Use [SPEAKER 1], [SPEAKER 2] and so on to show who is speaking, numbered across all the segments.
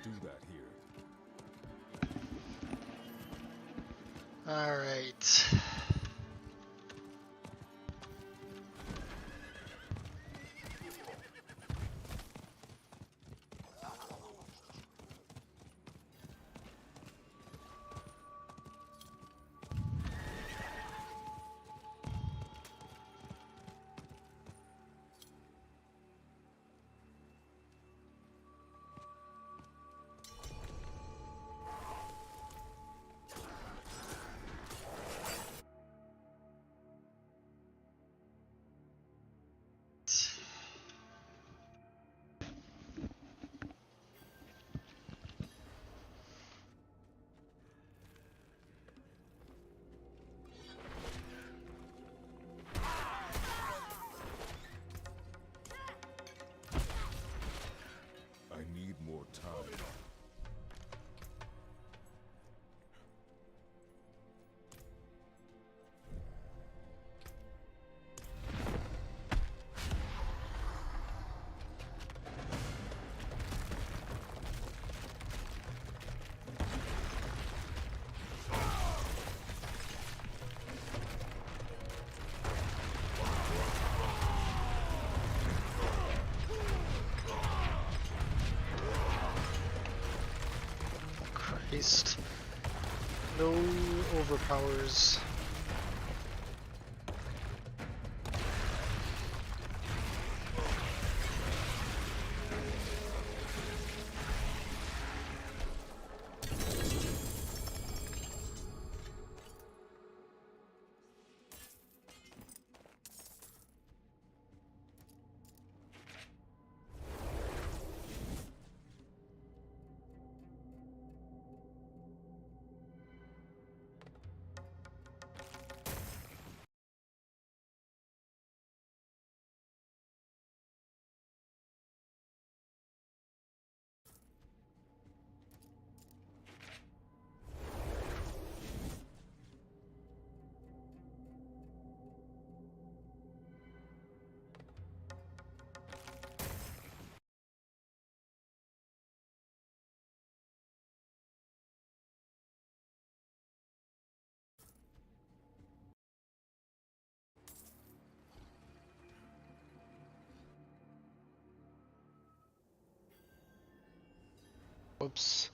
[SPEAKER 1] do that here.
[SPEAKER 2] All right.
[SPEAKER 1] I need more time.
[SPEAKER 2] Christ. No overpowers. Whoops.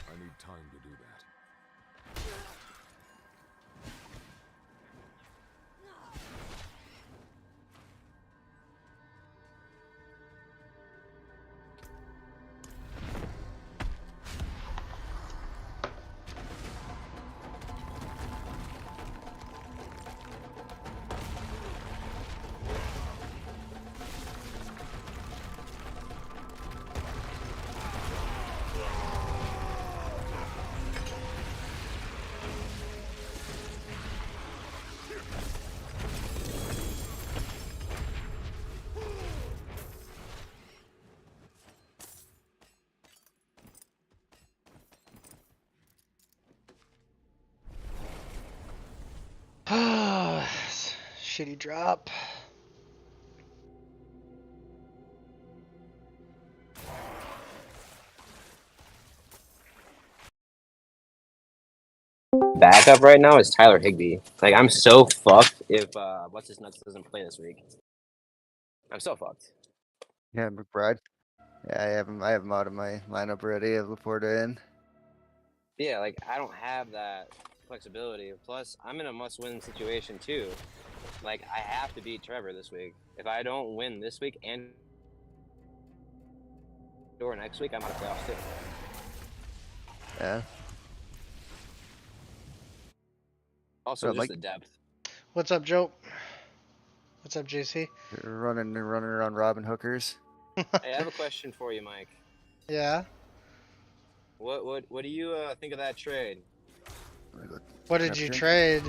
[SPEAKER 1] I need time to do that.
[SPEAKER 2] Shitty drop.
[SPEAKER 3] Backup right now is Tyler Higbee. Like, I'm so fucked if what's his nuts doesn't play this week. I'm so fucked.
[SPEAKER 4] Yeah, McBride. Yeah, I have him out of my lineup already. I have Laporta in.
[SPEAKER 3] Yeah, like I don't have that flexibility. Plus, I'm in a must-win situation too. Like, I have to beat Trevor this week. If I don't win this week and or next week, I'm out of playoffs too.
[SPEAKER 4] Yeah.
[SPEAKER 3] Also,
[SPEAKER 4] So,
[SPEAKER 3] just
[SPEAKER 4] Mike,
[SPEAKER 3] the depth.
[SPEAKER 2] What's up, Joe? What's up, JC?
[SPEAKER 4] running around robbing hookers.
[SPEAKER 3] Hey, I have a question for you, Mike.
[SPEAKER 2] Yeah.
[SPEAKER 3] What do you think of that trade?
[SPEAKER 2] What did you trade?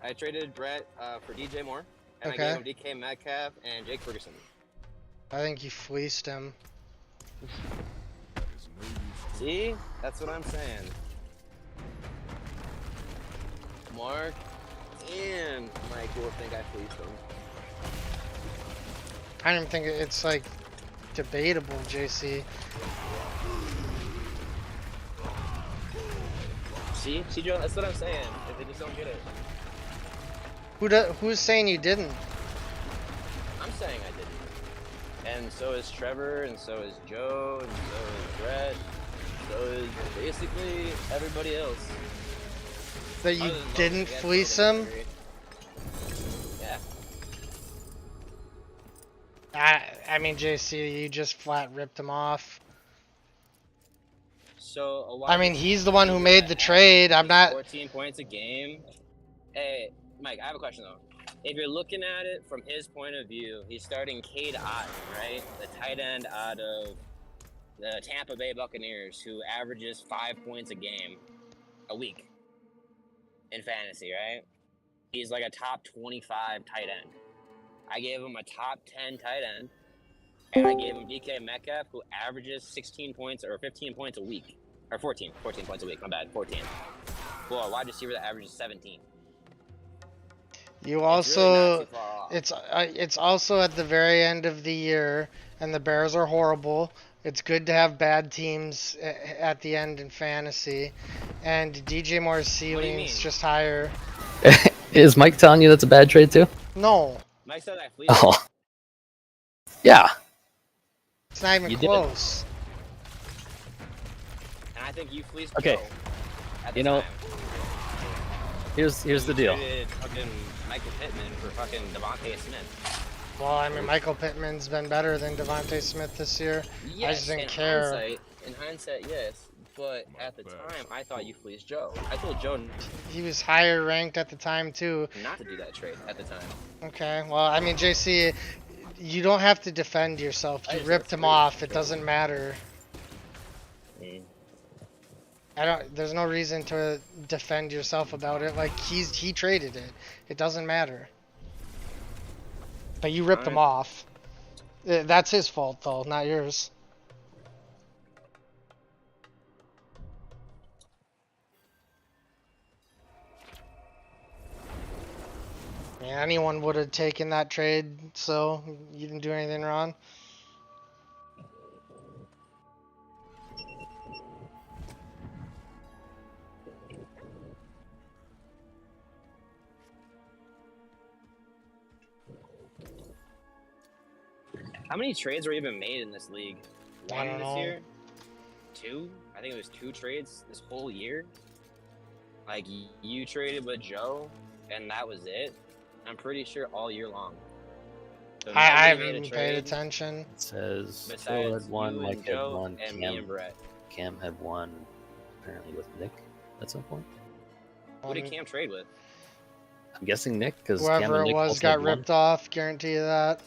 [SPEAKER 3] I traded Brett for DJ Moore, and
[SPEAKER 2] Okay.
[SPEAKER 3] I gave him DK Metcalf and Jake Ferguson.
[SPEAKER 2] I think you fleeced him.
[SPEAKER 1] That is no use to
[SPEAKER 3] See? That's what I'm saying. Mark and Mike will think I fleeced him.
[SPEAKER 2] I don't even think it's like debatable, JC.
[SPEAKER 3] See, Joe, that's what I'm saying. If they just don't get it.
[SPEAKER 2] Who's saying you didn't?
[SPEAKER 3] I'm saying I didn't. And so is Trevor, and so is Joe, and so is Brett, so is basically everybody else.
[SPEAKER 2] That you
[SPEAKER 3] Other than
[SPEAKER 2] didn't
[SPEAKER 3] Logan,
[SPEAKER 2] fleece
[SPEAKER 3] Logan
[SPEAKER 2] him?
[SPEAKER 3] agree. Yeah.
[SPEAKER 2] I mean, JC, you just flat ripped him off.
[SPEAKER 3] So a
[SPEAKER 2] I mean, he's the one who made the trade. I'm not.
[SPEAKER 3] 14 points a game. Hey, Mike, I have a question though. If you're looking at it from his point of view, he's starting Cade Otton, right? The tight end out of the Tampa Bay Buccaneers, who averages 5 points a game, a week, in fantasy, right? He's like a top 25 tight end. I gave him a top 10 tight end, and I gave him DK Metcalf, who averages 16 points or 15 points a week. Or 14 points a week, my bad, 14. Well, a wide receiver that averages 17.
[SPEAKER 2] You
[SPEAKER 3] It's really
[SPEAKER 2] also,
[SPEAKER 3] not too far off.
[SPEAKER 2] it's also at the very end of the year, and the Bears are horrible. It's good to have bad teams at the end in fantasy, and DJ Moore's ceiling's
[SPEAKER 3] mean?
[SPEAKER 2] just higher.
[SPEAKER 5] Is Mike telling you that's a bad trade too?
[SPEAKER 2] No,
[SPEAKER 3] Mike said I fleeced him.
[SPEAKER 5] Oh. Yeah.
[SPEAKER 2] it's not even
[SPEAKER 5] You did.
[SPEAKER 2] close.
[SPEAKER 3] And I think you fleeced
[SPEAKER 5] Okay.
[SPEAKER 3] Joe at the
[SPEAKER 5] You know,
[SPEAKER 3] time.
[SPEAKER 5] Here's the deal.
[SPEAKER 3] Traded fucking Michael Pittman for fucking Devontae Smith.
[SPEAKER 2] Well, I mean, Michael Pittman's been better than Devontae Smith this year.
[SPEAKER 3] Yes,
[SPEAKER 2] just didn't
[SPEAKER 3] in
[SPEAKER 2] care.
[SPEAKER 3] In hindsight, yes. But at the time, I thought you fleeced Joe. I told Joe
[SPEAKER 2] He was higher ranked at the time too.
[SPEAKER 3] not to do that trade at the time.
[SPEAKER 2] Okay, well, I mean, JC, you don't have to defend yourself.
[SPEAKER 3] I
[SPEAKER 2] You
[SPEAKER 3] just
[SPEAKER 2] ripped him
[SPEAKER 3] disagree with
[SPEAKER 2] off.
[SPEAKER 3] the
[SPEAKER 2] It
[SPEAKER 3] trade.
[SPEAKER 2] doesn't matter.
[SPEAKER 3] Mm.
[SPEAKER 2] There's no reason to defend yourself about it. Like he traded it. It doesn't matter. But you ripped him off. That's his fault though, not yours. Yeah, anyone would have taken that trade, so you didn't do anything wrong.
[SPEAKER 3] How many trades were even made in this league?
[SPEAKER 2] I
[SPEAKER 3] One
[SPEAKER 2] don't
[SPEAKER 3] this
[SPEAKER 2] know.
[SPEAKER 3] year? 2? I think it was 2 trades this whole year. Like, you traded with Joe, and that was it. I'm pretty sure all year long. So
[SPEAKER 2] I
[SPEAKER 3] nobody made a
[SPEAKER 2] haven't paid
[SPEAKER 3] trade
[SPEAKER 2] attention.
[SPEAKER 5] It says Phil
[SPEAKER 3] Besides
[SPEAKER 5] had one,
[SPEAKER 3] you
[SPEAKER 5] Mike
[SPEAKER 3] and
[SPEAKER 5] had
[SPEAKER 3] Joe
[SPEAKER 5] one,
[SPEAKER 3] and me and Brett.
[SPEAKER 5] Cam had one, apparently with Nick at some point.
[SPEAKER 3] Who did Cam trade with?
[SPEAKER 5] I'm guessing Nick, because Cam
[SPEAKER 2] Whoever
[SPEAKER 5] and
[SPEAKER 2] it
[SPEAKER 5] Nick
[SPEAKER 2] was
[SPEAKER 5] both
[SPEAKER 2] got
[SPEAKER 5] had one.
[SPEAKER 2] ripped off. Guarantee you that.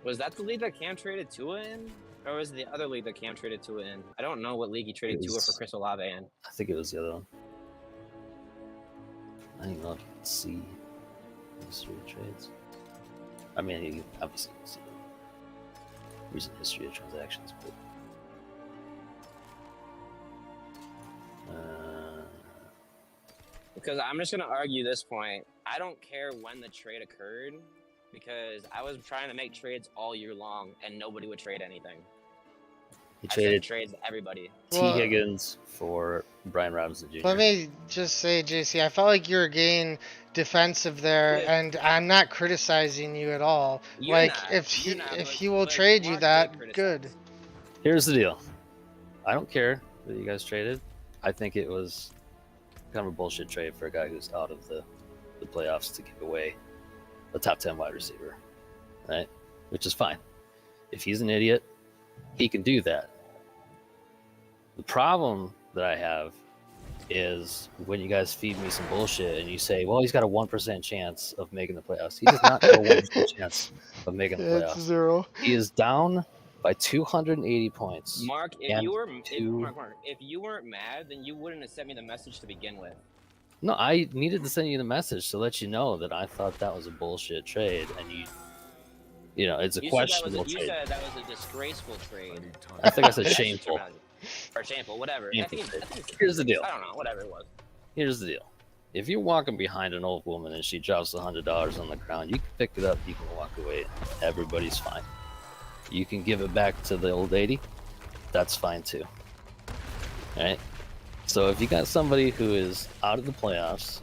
[SPEAKER 3] Was that the league that Cam traded Tua in? Or was it the other league that Cam traded Tua in? I don't know what league he traded
[SPEAKER 5] It
[SPEAKER 3] Tua
[SPEAKER 5] was-
[SPEAKER 3] for Chris Olave in.
[SPEAKER 5] I think it was the other one. I don't know if you can see history of trades. I mean, you obviously can see the recent history of transactions, but
[SPEAKER 3] Because I'm just gonna argue this point. I don't care when the trade occurred because I was trying to make trades all year long and nobody would trade anything.
[SPEAKER 5] he
[SPEAKER 3] I sent
[SPEAKER 5] traded
[SPEAKER 3] trades to everybody.
[SPEAKER 5] T.
[SPEAKER 2] Well-
[SPEAKER 5] Higgins for Brian Robinson Jr.
[SPEAKER 2] Let me just say, JC, I felt like you were getting defensive there,
[SPEAKER 3] Yeah.
[SPEAKER 2] and I'm not criticizing you at all.
[SPEAKER 3] You're
[SPEAKER 2] like,
[SPEAKER 3] not,
[SPEAKER 2] if
[SPEAKER 3] you're
[SPEAKER 2] he
[SPEAKER 3] not,
[SPEAKER 2] if
[SPEAKER 3] but-
[SPEAKER 2] he will
[SPEAKER 3] but
[SPEAKER 2] trade you
[SPEAKER 3] Mark
[SPEAKER 2] that,
[SPEAKER 3] did
[SPEAKER 2] good.
[SPEAKER 3] criticize.
[SPEAKER 5] Here's the deal. I don't care that you guys traded. I think it was kind of a bullshit trade for a guy who's out of the playoffs to give away a top 10 wide receiver, right? Which is fine. If he's an idiot, he can do that. The problem that I have is when you guys feed me some bullshit and you say, well, he's got a 1% chance of making the playoffs. He does not have a 1% chance of making the
[SPEAKER 2] It's
[SPEAKER 5] playoffs.
[SPEAKER 2] 0.
[SPEAKER 5] He is down by 280 points.
[SPEAKER 3] Mark, if
[SPEAKER 5] And
[SPEAKER 3] you were
[SPEAKER 5] two-
[SPEAKER 3] if you weren't mad, then you wouldn't have sent me the message to begin with.
[SPEAKER 5] No, I needed to send you the message to let you know that I thought that was a bullshit trade, and you know, it's a questionable
[SPEAKER 3] You
[SPEAKER 5] trade.
[SPEAKER 3] said that was a disgraceful trade.
[SPEAKER 1] I need time.
[SPEAKER 5] I think I said
[SPEAKER 3] That's
[SPEAKER 5] shameful.
[SPEAKER 3] terminology. Or shameful, whatever.
[SPEAKER 5] Shameful
[SPEAKER 3] I think
[SPEAKER 5] trade.
[SPEAKER 3] it's-
[SPEAKER 5] Here's the deal.
[SPEAKER 3] I don't know, whatever it was.
[SPEAKER 5] Here's the deal. If you're walking behind an old woman and she drops $100 on the ground, you can pick it up, you can walk away. Everybody's fine. You can give it back to the old lady. That's fine too. Alright? So if you got somebody who is out of the playoffs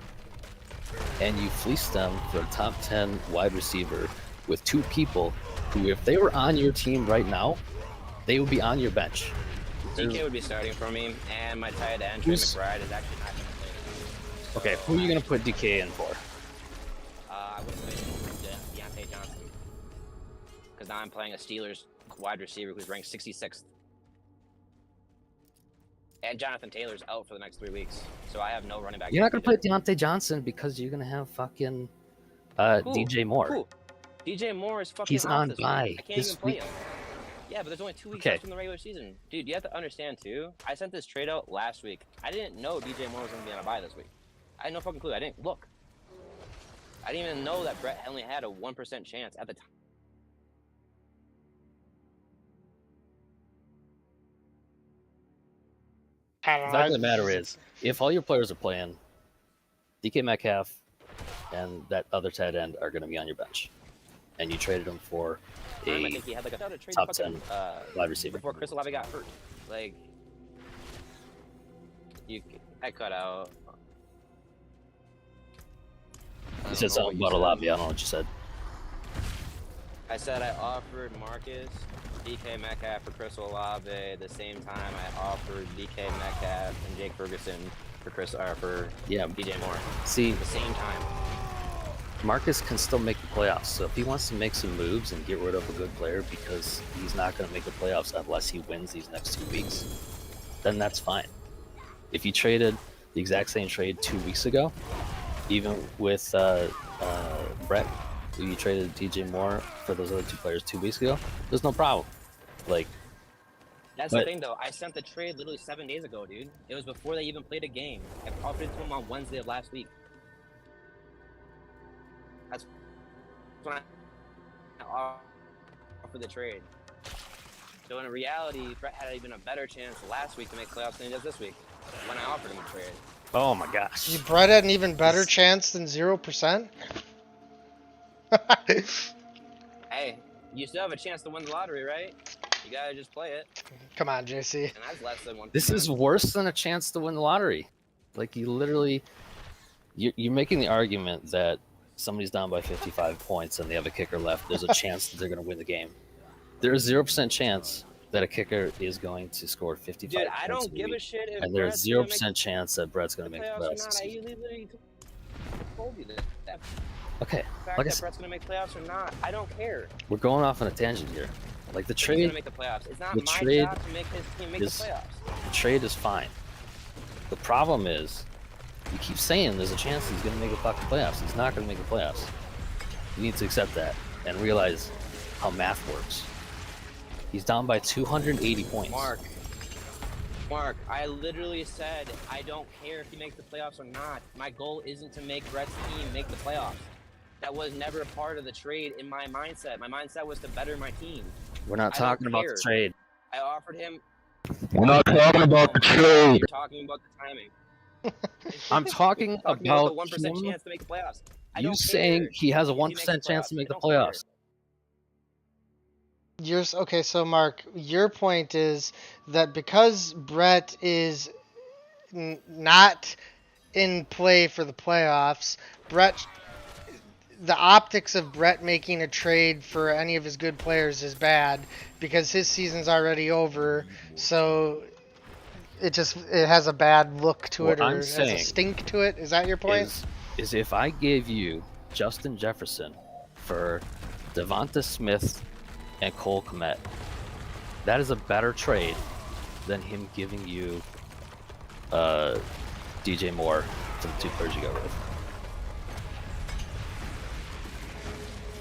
[SPEAKER 5] and you fleece them for a top 10 wide receiver with two people who, if they were on your team right now, they would be on your bench.
[SPEAKER 3] DK would be starting for me, and my tight end, Trey
[SPEAKER 5] Who's-
[SPEAKER 3] McBride, is actually not going to play.
[SPEAKER 5] Okay, who are you going to put DK in for?
[SPEAKER 3] I would put Deontay Johnson. Because now I'm playing a Steelers wide receiver who's ranked 66th. And Jonathan Taylor's out for the next 3 weeks, so I have no running back.
[SPEAKER 5] You're not going to play Deontay Johnson because you're going to have fucking DJ Moore.
[SPEAKER 3] Cool. DJ Moore is fucking
[SPEAKER 5] He's
[SPEAKER 3] off
[SPEAKER 5] on
[SPEAKER 3] this
[SPEAKER 5] bye
[SPEAKER 3] week. I can't
[SPEAKER 5] this
[SPEAKER 3] even play
[SPEAKER 5] week.
[SPEAKER 3] him. Yeah, but there's only 2 weeks
[SPEAKER 5] Okay.
[SPEAKER 3] left in the regular season. Dude, you have to understand, too. I sent this trade out last week. I didn't know DJ Moore was going to be on a bye this week. I had no fucking clue. I didn't look. I didn't even know that Brett only had a 1% chance at the time.
[SPEAKER 2] I don't
[SPEAKER 5] The
[SPEAKER 2] know.
[SPEAKER 5] fact of the matter is, if all your players are playing, DK Metcalf and that other tight end are going to be on your bench, and you traded them for
[SPEAKER 3] I
[SPEAKER 5] a
[SPEAKER 3] think he had like a trade
[SPEAKER 5] top
[SPEAKER 3] fucking,
[SPEAKER 5] 10 wide receiver.
[SPEAKER 3] before Chris Olave got hurt. Like, I cut out.
[SPEAKER 5] You said something about Olave. I don't know what you said.
[SPEAKER 3] I said I offered Marcus, DK Metcalf for Chris Olave. At the same time, I offered DK Metcalf and Jake Ferguson for
[SPEAKER 5] Yeah.
[SPEAKER 3] DJ Moore.
[SPEAKER 5] See,
[SPEAKER 3] At the same time.
[SPEAKER 5] Marcus can still make the playoffs. So if he wants to make some moves and get rid of a good player because he's not going to make the playoffs unless he wins these next 2 weeks, then that's fine. If you traded the exact same trade 2 weeks ago, even with Brett, who you traded DJ Moore for those other two players 2 weeks ago, there's no problem. Like,
[SPEAKER 3] That's
[SPEAKER 5] But-
[SPEAKER 3] the thing, though. I sent the trade literally 7 days ago, dude. It was before they even played a game. I offered it to him on Wednesday of last week. That's when I offered the trade. So in reality, Brett had even a better chance last week to make playoffs than he does this week when I offered him a trade.
[SPEAKER 5] oh my gosh.
[SPEAKER 2] Brett had an even better chance than 0%.
[SPEAKER 3] Hey, you still have a chance to win the lottery, right? You gotta just play it.
[SPEAKER 2] Come on, JC.
[SPEAKER 3] And that's less than 1%.
[SPEAKER 5] This is worse than a chance to win the lottery. Like, you literally, you're making the argument that somebody's down by 55 points and they have a kicker left. There's a chance that they're going to win the game. There's 0% chance that a kicker is going to score 55
[SPEAKER 3] Dude,
[SPEAKER 5] points
[SPEAKER 3] I don't
[SPEAKER 5] a
[SPEAKER 3] give a
[SPEAKER 5] week.
[SPEAKER 3] shit if
[SPEAKER 5] And there's
[SPEAKER 3] Brett's gonna
[SPEAKER 5] 0% chance that Brett's going
[SPEAKER 3] make
[SPEAKER 5] to
[SPEAKER 3] the
[SPEAKER 5] make the
[SPEAKER 3] playoffs or
[SPEAKER 5] playoffs.
[SPEAKER 3] not.
[SPEAKER 5] this
[SPEAKER 3] I
[SPEAKER 5] season.
[SPEAKER 3] literally told you that
[SPEAKER 5] Okay,
[SPEAKER 3] fact
[SPEAKER 5] like I
[SPEAKER 3] that
[SPEAKER 5] said,
[SPEAKER 3] Brett's gonna make playoffs or not. I don't care.
[SPEAKER 5] we're going off on a tangent here. Like, the
[SPEAKER 3] He's gonna
[SPEAKER 5] trade,
[SPEAKER 3] make the playoffs. It's not
[SPEAKER 5] the
[SPEAKER 3] my
[SPEAKER 5] trade
[SPEAKER 3] job to make his team make
[SPEAKER 5] is-
[SPEAKER 3] the playoffs.
[SPEAKER 5] the trade is fine. The problem is, you keep saying there's a chance he's going to make the fucking playoffs. He's not going to make the playoffs. You need to accept that and realize how math works. He's down by 280 points.
[SPEAKER 3] Mark, I literally said I don't care if he makes the playoffs or not. My goal isn't to make Brett's team make the playoffs. That was never a part of the trade in my mindset. My mindset was to better my team.
[SPEAKER 5] We're not
[SPEAKER 3] I
[SPEAKER 5] talking
[SPEAKER 3] don't
[SPEAKER 5] about
[SPEAKER 3] care.
[SPEAKER 5] the trade.
[SPEAKER 3] I offered him.
[SPEAKER 4] We're not talking about the trade.
[SPEAKER 3] You're talking about the timing.
[SPEAKER 5] I'm talking
[SPEAKER 3] You're talking about
[SPEAKER 5] about
[SPEAKER 3] the 1%
[SPEAKER 5] him,
[SPEAKER 3] chance to make the playoffs. I
[SPEAKER 5] you
[SPEAKER 3] don't
[SPEAKER 5] saying
[SPEAKER 3] care
[SPEAKER 5] he has a
[SPEAKER 3] if he makes
[SPEAKER 5] 1% chance to
[SPEAKER 3] I
[SPEAKER 5] make the
[SPEAKER 3] don't care.
[SPEAKER 5] playoffs.
[SPEAKER 2] Okay, so Mark, your point is that because Brett is not in play for the playoffs, the optics of Brett making a trade for any of his good players is bad because his season's already over. So it has a bad look to
[SPEAKER 5] What
[SPEAKER 2] it, or
[SPEAKER 5] I'm
[SPEAKER 2] has a
[SPEAKER 5] saying
[SPEAKER 2] stink to it. Is that your point?
[SPEAKER 5] Is if I gave you Justin Jefferson for Devonta Smith and Cole Kmet, that is a better trade than him giving you DJ Moore for the two players you got rid of.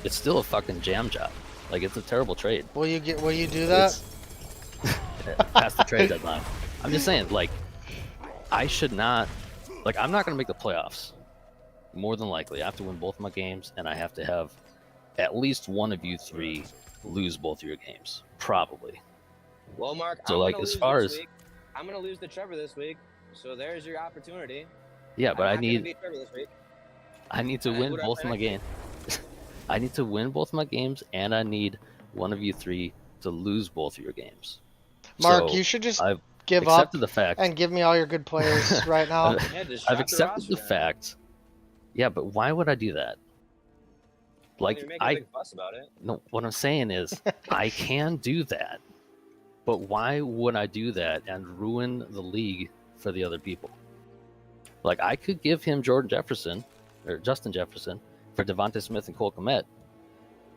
[SPEAKER 5] It's still a fucking jam job. Like, it's a terrible trade.
[SPEAKER 2] Will you do that?
[SPEAKER 5] Past the trade deadline. I'm just saying, like, I should not. Like, I'm not going to make the playoffs. More than likely, I have to win both my games, and I have to have at least one of you three lose both of your games, probably.
[SPEAKER 3] Well, Mark,
[SPEAKER 5] So,
[SPEAKER 3] I'm
[SPEAKER 5] like,
[SPEAKER 3] gonna
[SPEAKER 5] as
[SPEAKER 3] lose
[SPEAKER 5] far
[SPEAKER 3] this
[SPEAKER 5] as
[SPEAKER 3] week. I'm gonna lose to Trevor this week. So there's your opportunity.
[SPEAKER 5] yeah, but
[SPEAKER 3] I'm
[SPEAKER 5] I
[SPEAKER 3] not gonna
[SPEAKER 5] need
[SPEAKER 3] beat Trevor this week.
[SPEAKER 5] I need to
[SPEAKER 3] And
[SPEAKER 5] win
[SPEAKER 3] who do I
[SPEAKER 5] both
[SPEAKER 3] play
[SPEAKER 5] my
[SPEAKER 3] next
[SPEAKER 5] games. I need to win both my games, and I need one of you three to lose both of your games.
[SPEAKER 2] Mark,
[SPEAKER 5] So
[SPEAKER 2] you should just
[SPEAKER 5] I've
[SPEAKER 2] give up
[SPEAKER 5] accepted the fact.
[SPEAKER 2] and give me all your good players right now.
[SPEAKER 3] Yeah, just
[SPEAKER 5] I've
[SPEAKER 3] drop
[SPEAKER 5] accepted
[SPEAKER 3] the
[SPEAKER 5] the
[SPEAKER 3] roster.
[SPEAKER 5] fact. Yeah, but why would I do that? Like,
[SPEAKER 3] You're making a
[SPEAKER 5] I
[SPEAKER 3] big fuss about it.
[SPEAKER 5] no, what I'm saying is I can do that, but why would I do that and ruin the league for the other people? Like, I could give him Jordan Jefferson or Justin Jefferson for Devontae Smith and Cole Kmet,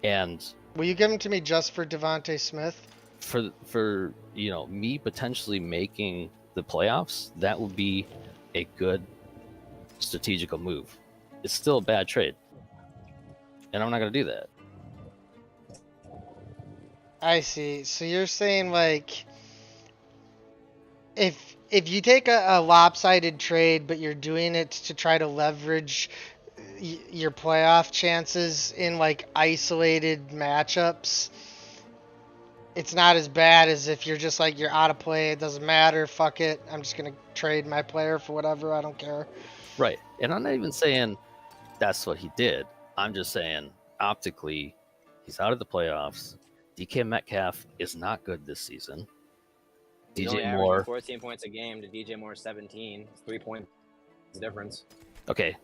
[SPEAKER 5] and
[SPEAKER 2] Will you give them to me just for Devontae Smith?
[SPEAKER 5] for me potentially making the playoffs, that would be a good strategical move. It's still a bad trade, and I'm not going to do that.
[SPEAKER 2] I see. So you're saying like if you take a lopsided trade, but you're doing it to try to leverage your playoff chances in like isolated matchups, it's not as bad as if you're just like you're out of play. It doesn't matter. Fuck it. I'm just gonna trade my player for whatever. I don't care.
[SPEAKER 5] Right. And I'm not even saying that's what he did. I'm just saying optically, he's out of the playoffs. DK Metcalf is not good this season.
[SPEAKER 3] He's only
[SPEAKER 5] DJ
[SPEAKER 3] averaging
[SPEAKER 5] Moore.
[SPEAKER 3] 14 points a game to DJ Moore 17. It's 3 points difference.
[SPEAKER 5] Okay.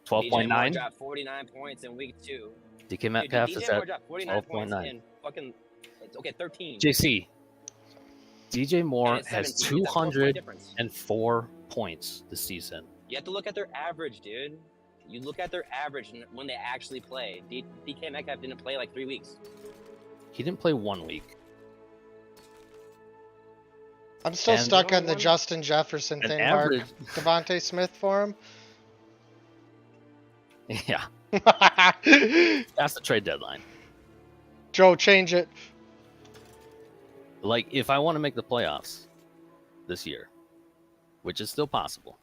[SPEAKER 3] DJ Moore
[SPEAKER 5] 12.9.
[SPEAKER 3] dropped 49 points in week 2.
[SPEAKER 5] DK Metcalf
[SPEAKER 3] Dude,
[SPEAKER 5] is
[SPEAKER 3] DJ Moore
[SPEAKER 5] at
[SPEAKER 3] dropped 49 points
[SPEAKER 5] 12.9.
[SPEAKER 3] in fucking. It's okay, 13.
[SPEAKER 5] JC. DJ Moore
[SPEAKER 3] And it's
[SPEAKER 5] has
[SPEAKER 3] 17. It's a 4-point difference.
[SPEAKER 5] 204 points this season.
[SPEAKER 3] You have to look at their average, dude. You look at their average when they actually play. DK Metcalf didn't play like 3 weeks.
[SPEAKER 5] He didn't play 1 week.
[SPEAKER 2] I'm still
[SPEAKER 5] And-
[SPEAKER 2] stuck on the
[SPEAKER 3] One-
[SPEAKER 2] Justin Jefferson
[SPEAKER 5] An
[SPEAKER 2] thing,
[SPEAKER 5] average.
[SPEAKER 2] Mark. Devontae Smith for him.
[SPEAKER 5] Yeah. That's the trade deadline.
[SPEAKER 2] Joe, change it.
[SPEAKER 5] Like, if I want to make the playoffs this year, which is still possible,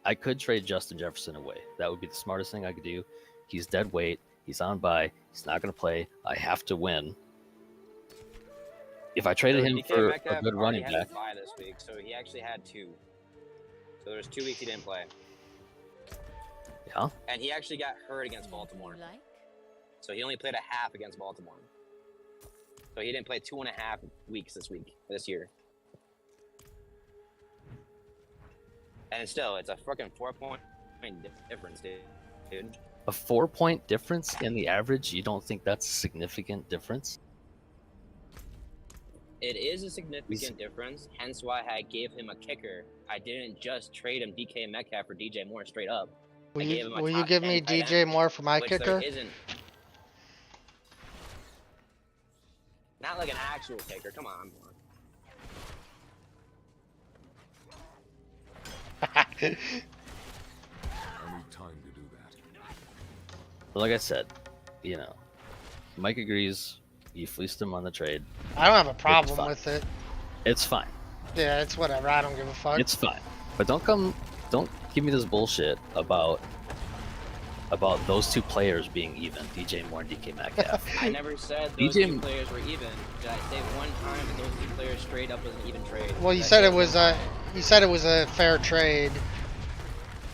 [SPEAKER 5] I could trade Justin Jefferson away. That would be the smartest thing I could do. He's dead weight. He's on bye. He's not going to play. I have to win. If I traded him
[SPEAKER 3] DK
[SPEAKER 5] for
[SPEAKER 3] Metcalf
[SPEAKER 5] a good
[SPEAKER 3] already
[SPEAKER 5] running
[SPEAKER 3] had
[SPEAKER 5] back,
[SPEAKER 3] a bye this week, so he actually had 2. So there's 2 weeks he didn't play,
[SPEAKER 5] yeah,
[SPEAKER 3] and he actually got hurt against Baltimore. So he only played a half against Baltimore. So he didn't play 2.5 weeks this year. And still, it's a freaking 4-point difference, dude.
[SPEAKER 5] a 4-point difference in the average, you don't think that's a significant difference?
[SPEAKER 3] It is a significant difference, hence why I gave him a kicker. I didn't just trade him DK Metcalf for DJ Moore straight up.
[SPEAKER 2] Will
[SPEAKER 3] I
[SPEAKER 2] you
[SPEAKER 3] gave him a
[SPEAKER 2] will you
[SPEAKER 3] top
[SPEAKER 2] give
[SPEAKER 3] 10
[SPEAKER 2] me
[SPEAKER 3] tight
[SPEAKER 2] DJ
[SPEAKER 3] end,
[SPEAKER 2] Moore for my
[SPEAKER 3] which
[SPEAKER 2] kicker?
[SPEAKER 3] there isn't. Not like an actual kicker. Come on.
[SPEAKER 1] I need time to do that.
[SPEAKER 5] Like I said, Mike agrees. You fleeced him on the trade.
[SPEAKER 2] I don't have a problem
[SPEAKER 5] fine.
[SPEAKER 2] with it.
[SPEAKER 5] It's fine.
[SPEAKER 2] Yeah, it's whatever. I don't give a fuck.
[SPEAKER 5] It's fine. But don't give me this bullshit about those two players being even, DJ Moore and DK Metcalf.
[SPEAKER 3] I never said those
[SPEAKER 5] DJ
[SPEAKER 3] two players were even. Did I say one time that those 2 players straight up was an even trade?
[SPEAKER 2] Well, you
[SPEAKER 3] Did I
[SPEAKER 2] said
[SPEAKER 3] say
[SPEAKER 2] it was
[SPEAKER 3] one
[SPEAKER 2] a
[SPEAKER 3] time?
[SPEAKER 2] fair trade.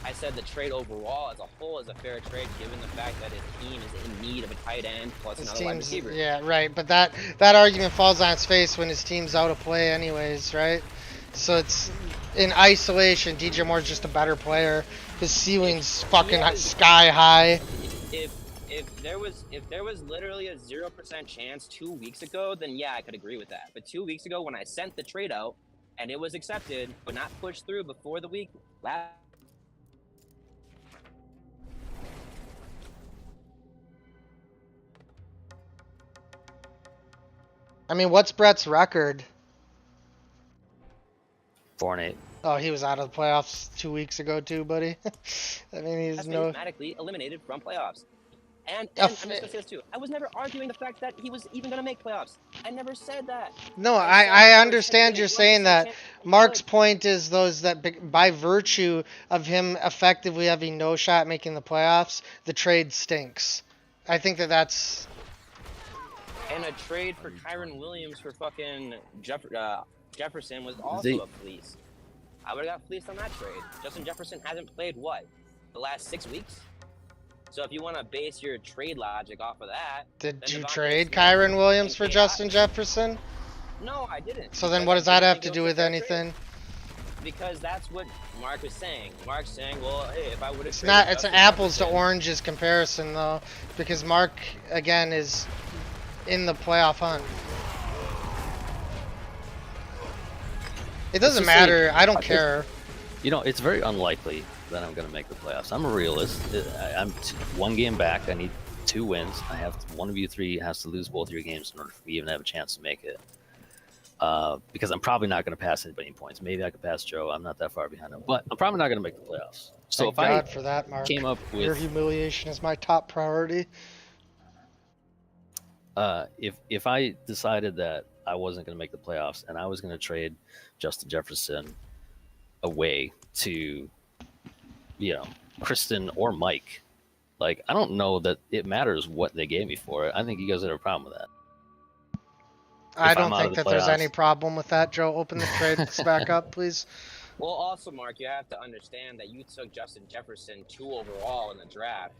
[SPEAKER 3] I said the trade overall as a whole is a fair trade given the fact that his team is in need of a tight end plus
[SPEAKER 2] His
[SPEAKER 3] another wide
[SPEAKER 2] team's
[SPEAKER 3] receiver.
[SPEAKER 2] yeah, right. But that argument falls on its face when his team's out of play, anyways, right? So it's in isolation. DJ Moore's just a better player. His ceiling's fucking sky high.
[SPEAKER 3] If there was literally a 0% chance 2 weeks ago, then yeah, I could agree with that. But 2 weeks ago, when I sent the trade out and it was accepted but not pushed through before the week last.
[SPEAKER 2] I mean, what's Brett's record?
[SPEAKER 5] 4-8.
[SPEAKER 2] Oh, he was out of the playoffs 2 weeks ago too, buddy. I mean, he's
[SPEAKER 3] That's
[SPEAKER 2] no.
[SPEAKER 3] mathematically eliminated from playoffs. And I'm just gonna say this too. I was never arguing the fact that he was even gonna make playoffs. I never said that.
[SPEAKER 2] No,
[SPEAKER 3] I said
[SPEAKER 2] I
[SPEAKER 3] there was
[SPEAKER 2] understand you're
[SPEAKER 3] 1%
[SPEAKER 2] saying that.
[SPEAKER 3] chance he
[SPEAKER 2] Mark's
[SPEAKER 3] could.
[SPEAKER 2] point is those that by virtue of him effectively having no shot making the playoffs, the trade stinks. I think that's
[SPEAKER 3] And a trade for Kyron Williams for fucking Jefferson was also
[SPEAKER 5] The-
[SPEAKER 3] a fleece. I would have got fleeced on that trade. Justin Jefferson hasn't played what? The last 6 weeks? So if you want to base your trade logic off of that,
[SPEAKER 2] Did
[SPEAKER 3] then
[SPEAKER 2] you
[SPEAKER 3] Devontae
[SPEAKER 2] trade
[SPEAKER 3] Smith
[SPEAKER 2] Kyron Williams
[SPEAKER 3] and
[SPEAKER 2] for
[SPEAKER 3] Cade
[SPEAKER 2] Justin
[SPEAKER 3] Otton.
[SPEAKER 2] Jefferson?
[SPEAKER 3] No, I didn't.
[SPEAKER 2] So then
[SPEAKER 3] because
[SPEAKER 2] what
[SPEAKER 3] I
[SPEAKER 2] does that
[SPEAKER 3] didn't
[SPEAKER 2] have
[SPEAKER 3] think
[SPEAKER 2] to
[SPEAKER 3] it
[SPEAKER 2] do
[SPEAKER 3] was a
[SPEAKER 2] with
[SPEAKER 3] fair
[SPEAKER 2] anything?
[SPEAKER 3] trade. Because that's what Mark was saying. Mark's saying, well, hey, if I would have
[SPEAKER 2] It's not. It's an apples to oranges comparison though, because Mark again is in the playoff hunt. It doesn't
[SPEAKER 5] just say-
[SPEAKER 2] matter. I don't care.
[SPEAKER 5] You know, it's very unlikely that I'm going to make the playoffs. I'm a realist. I'm 1 game back. I need 2 wins. I have one of you 3 has to lose both your games in order for me to even have a chance to make it. Because I'm probably not going to pass anybody in points. Maybe I could pass Joe. I'm not that far behind him, but I'm probably not going to make the playoffs. So
[SPEAKER 2] Thank
[SPEAKER 5] if
[SPEAKER 2] God
[SPEAKER 5] I
[SPEAKER 2] for that, Mark.
[SPEAKER 5] came up
[SPEAKER 2] Your
[SPEAKER 5] with,
[SPEAKER 2] humiliation is my top priority.
[SPEAKER 5] if I decided that I wasn't going to make the playoffs and I was going to trade Justin Jefferson away to, Kristen or Mike, like I don't know that it matters what they gave me for it. I think you guys have a problem with that.
[SPEAKER 2] I
[SPEAKER 5] If I'm
[SPEAKER 2] don't
[SPEAKER 5] out of
[SPEAKER 2] think
[SPEAKER 5] the
[SPEAKER 2] that there's any
[SPEAKER 5] playoffs.
[SPEAKER 2] problem with that, Joe. Open the trades back up, please.
[SPEAKER 3] Well, also, Mark, you have to understand that you took Justin Jefferson 2 overall in the draft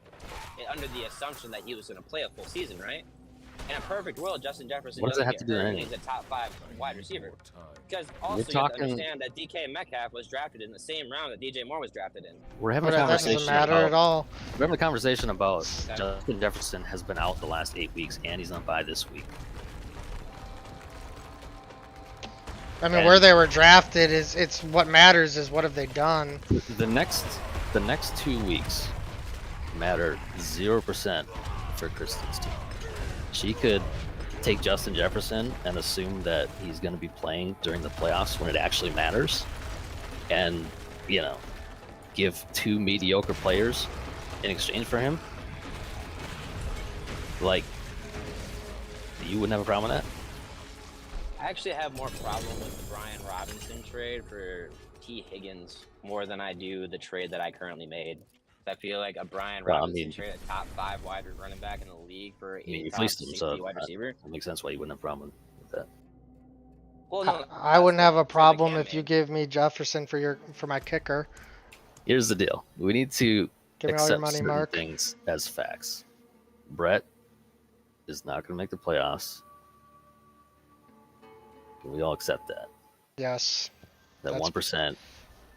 [SPEAKER 3] under the assumption that he was going to play a full season, right? In a perfect world, Justin Jefferson
[SPEAKER 5] What does that
[SPEAKER 3] doesn't
[SPEAKER 5] have to
[SPEAKER 3] get
[SPEAKER 5] do with
[SPEAKER 3] hurt and
[SPEAKER 5] anything?
[SPEAKER 3] he's a top 5 wide receiver. Because also
[SPEAKER 5] We're
[SPEAKER 3] you have to
[SPEAKER 5] talking-
[SPEAKER 3] understand that DK Metcalf was drafted in the same round that DJ Moore was drafted in.
[SPEAKER 5] We're having a
[SPEAKER 2] But that doesn't
[SPEAKER 5] conversation
[SPEAKER 2] matter
[SPEAKER 5] about
[SPEAKER 2] at all.
[SPEAKER 5] We're having a conversation about
[SPEAKER 3] Okay.
[SPEAKER 5] Justin Jefferson has been out the last 8 weeks and he's on bye this week.
[SPEAKER 2] I mean,
[SPEAKER 5] And-
[SPEAKER 2] where they were drafted is it's what matters is what have they done.
[SPEAKER 5] The next 2 weeks matter 0% for Kristen's team. She could take Justin Jefferson and assume that he's going to be playing during the playoffs when it actually matters, and give 2 mediocre players in exchange for him. Like, you wouldn't have a problem with that?
[SPEAKER 3] I actually have more problem with the Brian Robinson trade for T. Higgins more than I do the trade that I currently made. I feel like a Brian
[SPEAKER 5] Well, I
[SPEAKER 3] Robinson
[SPEAKER 5] mean-
[SPEAKER 3] trade, a top 5 wide running back in the league for a
[SPEAKER 5] You
[SPEAKER 3] top
[SPEAKER 5] fleeced him,
[SPEAKER 3] 60
[SPEAKER 5] so
[SPEAKER 3] wide receiver.
[SPEAKER 5] it makes sense why you wouldn't have a problem with that.
[SPEAKER 3] Well, no,
[SPEAKER 2] I wouldn't
[SPEAKER 3] that's
[SPEAKER 2] have
[SPEAKER 3] the
[SPEAKER 2] a
[SPEAKER 3] trade that
[SPEAKER 2] problem
[SPEAKER 3] Cam
[SPEAKER 2] if you
[SPEAKER 3] made.
[SPEAKER 2] gave me Jefferson for my kicker.
[SPEAKER 5] Here's the deal: we need to
[SPEAKER 2] Give me all your
[SPEAKER 5] accept
[SPEAKER 2] money,
[SPEAKER 5] certain
[SPEAKER 2] Mark.
[SPEAKER 5] things as facts. Brett is not going to make the playoffs. We all accept that.
[SPEAKER 2] Yes.
[SPEAKER 5] That
[SPEAKER 2] That's-
[SPEAKER 5] 1%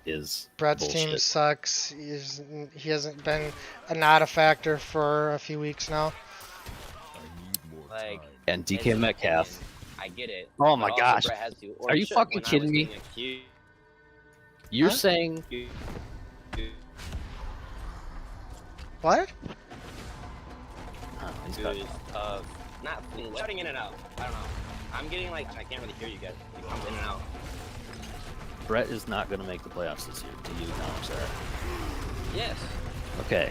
[SPEAKER 5] is
[SPEAKER 2] Brett's
[SPEAKER 5] bullshit.
[SPEAKER 2] team sucks. He hasn't been not a factor for a few weeks now.
[SPEAKER 3] Like,
[SPEAKER 5] And DK
[SPEAKER 3] it's an
[SPEAKER 5] Metcalf.
[SPEAKER 3] opinion. I get it.
[SPEAKER 5] Oh
[SPEAKER 3] But
[SPEAKER 5] my
[SPEAKER 3] also
[SPEAKER 5] gosh.
[SPEAKER 3] Brett has to, or
[SPEAKER 5] Are you
[SPEAKER 3] should,
[SPEAKER 5] fucking
[SPEAKER 3] when I
[SPEAKER 5] kidding
[SPEAKER 3] was
[SPEAKER 5] me?
[SPEAKER 3] being accused
[SPEAKER 5] You're
[SPEAKER 2] Huh?
[SPEAKER 5] saying
[SPEAKER 2] What?
[SPEAKER 5] oh, he's got-
[SPEAKER 3] of not shutting in and out. I don't know. I'm getting like I can't really hear you guys. You come in and out.
[SPEAKER 5] Brett is not going to make the playoffs this year. Do you acknowledge that?
[SPEAKER 3] Yes.
[SPEAKER 5] Okay.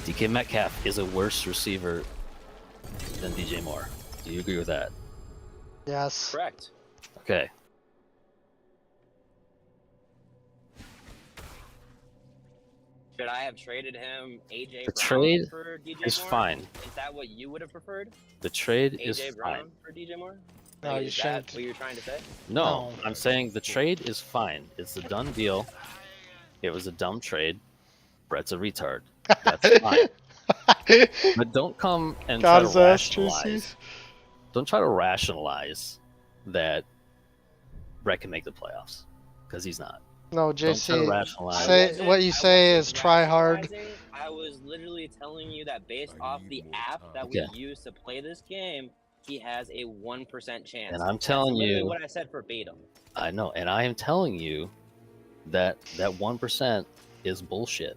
[SPEAKER 5] DK Metcalf is a worse receiver than DJ Moore. Do you agree with that?
[SPEAKER 2] Yes.
[SPEAKER 3] Correct.
[SPEAKER 5] Okay.
[SPEAKER 3] Should I have traded him AJ
[SPEAKER 5] The
[SPEAKER 3] Brown
[SPEAKER 5] trade
[SPEAKER 3] for DJ
[SPEAKER 5] is
[SPEAKER 3] Moore?
[SPEAKER 5] fine.
[SPEAKER 3] Is that what you would have preferred?
[SPEAKER 5] The trade is
[SPEAKER 3] AJ Brown
[SPEAKER 5] fine.
[SPEAKER 3] for DJ Moore?
[SPEAKER 2] No, you
[SPEAKER 3] is
[SPEAKER 2] shouldn't.
[SPEAKER 3] that what you're trying to say?
[SPEAKER 5] No,
[SPEAKER 2] No.
[SPEAKER 5] I'm saying the trade is fine. It's a done deal. It was a dumb trade. Brett's a retard. That's fine. But don't come and try
[SPEAKER 2] Got
[SPEAKER 5] to
[SPEAKER 2] his ass,
[SPEAKER 5] rationalize.
[SPEAKER 2] Tracy.
[SPEAKER 5] Don't try to rationalize that Brett can make the playoffs because he's not.
[SPEAKER 2] No,
[SPEAKER 5] Don't try to
[SPEAKER 2] JC.
[SPEAKER 5] rationalize.
[SPEAKER 2] Say what you say is try hard.
[SPEAKER 3] rationalizing. I was literally telling you that based off the app that
[SPEAKER 5] Okay.
[SPEAKER 3] we use to play this game, he has a 1% chance.
[SPEAKER 5] And I'm telling
[SPEAKER 3] That's literally
[SPEAKER 5] you-
[SPEAKER 3] what I said verbatim.
[SPEAKER 5] I know, and I am telling you that 1% is bullshit.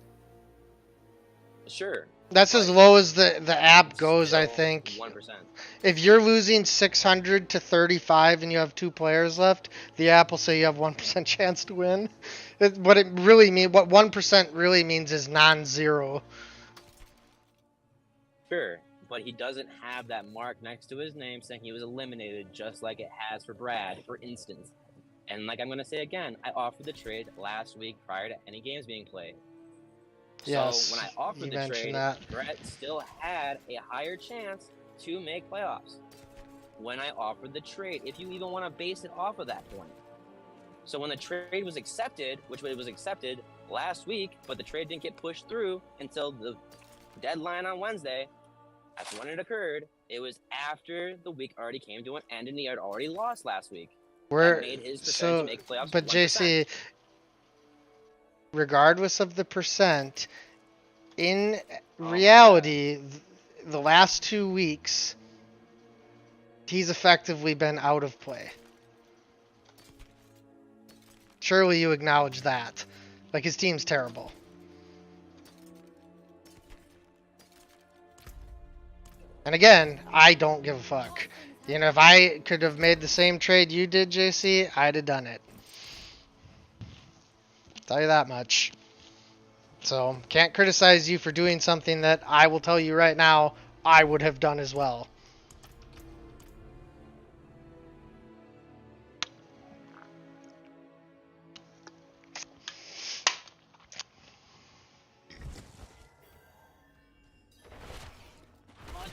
[SPEAKER 3] Sure,
[SPEAKER 2] That's as low as the app goes, I think.
[SPEAKER 3] 1%.
[SPEAKER 2] If you're losing 600 to 35 and you have 2 players left, the app will say you have 1% chance to win. What it really mean, what 1% really means is non-zero.
[SPEAKER 3] Sure, but he doesn't have that mark next to his name saying he was eliminated, just like it has for Brad, for instance. And like I'm going to say again, I offered the trade last week prior to any games being played.
[SPEAKER 2] Yes,
[SPEAKER 3] So when I offered
[SPEAKER 2] you
[SPEAKER 3] the
[SPEAKER 2] mentioned
[SPEAKER 3] trade,
[SPEAKER 2] that.
[SPEAKER 3] Brett still had a higher chance to make playoffs. When I offered the trade, if you even want to base it off of that point. So when the trade was accepted, which it was accepted last week, but the trade didn't get pushed through until the deadline on Wednesday, that's when it occurred. It was after the week already came to an end and he had already lost last week. That made his percentage to make playoffs
[SPEAKER 2] but
[SPEAKER 3] 1%.
[SPEAKER 2] JC, regardless of the percent, in reality, the last 2 weeks, he's effectively been out of play. Surely you acknowledge that. Like, his team's terrible. And again, I don't give a fuck. You know, if I could have made the same trade you did, JC, I'd have done it. Tell you that much. So, can't criticize you for doing something that I will tell you right now I would have done as well.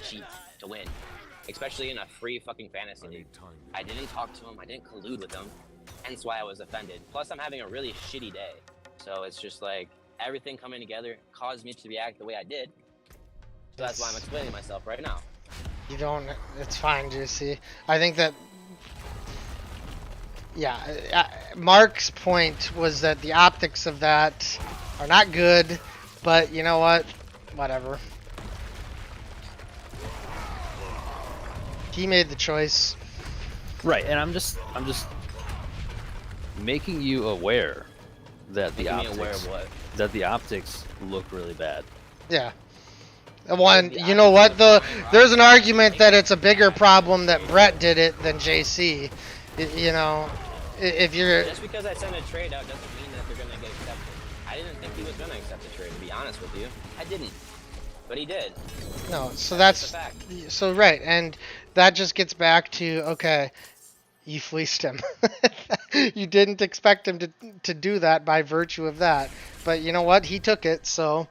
[SPEAKER 3] Cheat to win, especially in a free fucking fantasy league. I didn't talk to him. I didn't collude with him. Hence why I was offended. Plus, I'm having a really shitty day. So it's just like everything coming together caused me to react the way I did. So that's why I'm explaining myself right now.
[SPEAKER 2] You don't. It's fine, JC. I think that. Yeah, Mark's point was that the optics of that are not good, but you know what? Whatever. He made the choice.
[SPEAKER 5] Right, and I'm just making you aware that the
[SPEAKER 3] Making me aware
[SPEAKER 5] optics
[SPEAKER 3] of what?
[SPEAKER 5] that the optics look really bad.
[SPEAKER 2] Yeah. One, you know what? There's an argument that it's a bigger problem that Brett did it than JC. You know, if you're
[SPEAKER 3] Just because I sent a trade out doesn't mean that they're gonna get accepted. I didn't think he was gonna accept the trade, to be honest with you. I didn't. But he did.
[SPEAKER 2] no, so
[SPEAKER 3] That's
[SPEAKER 2] that's
[SPEAKER 3] the fact.
[SPEAKER 2] so right, and that just gets back to okay, you fleeced him. You didn't expect him to do that by virtue of that, but you know what? He took it, so.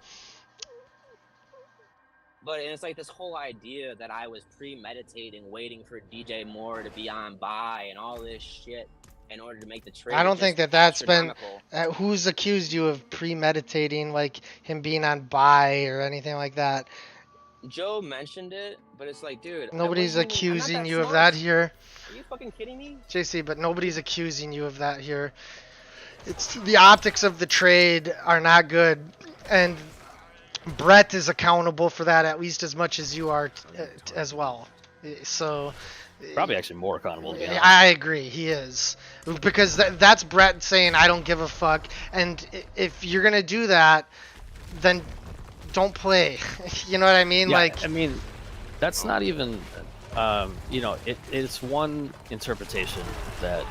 [SPEAKER 3] But it's like this whole idea that I was premeditating, waiting for DJ Moore to be on bye and all this shit in order to make the trade.
[SPEAKER 2] I don't
[SPEAKER 3] is
[SPEAKER 2] think
[SPEAKER 3] just
[SPEAKER 2] that's been.
[SPEAKER 3] astronomical.
[SPEAKER 2] Who's accused you of premeditating, like him being on bye or anything like that?
[SPEAKER 3] Joe mentioned it, but it's like, dude,
[SPEAKER 2] Nobody's
[SPEAKER 3] I'm not
[SPEAKER 2] accusing
[SPEAKER 3] that
[SPEAKER 2] you of
[SPEAKER 3] smart.
[SPEAKER 2] that here,
[SPEAKER 3] Are you fucking kidding me?
[SPEAKER 2] JC. But nobody's accusing you of that here. It's the optics of the trade are not good, and Brett is accountable for that at least as much as you are as well. So.
[SPEAKER 5] Probably actually more accountable, to be honest.
[SPEAKER 2] I agree, he is. Because that's Brett saying, I don't give a fuck. And if you're going to do that, then don't play. You know what I mean?
[SPEAKER 5] Yeah,
[SPEAKER 2] like,
[SPEAKER 5] I mean, that's not even, you know, it's one interpretation that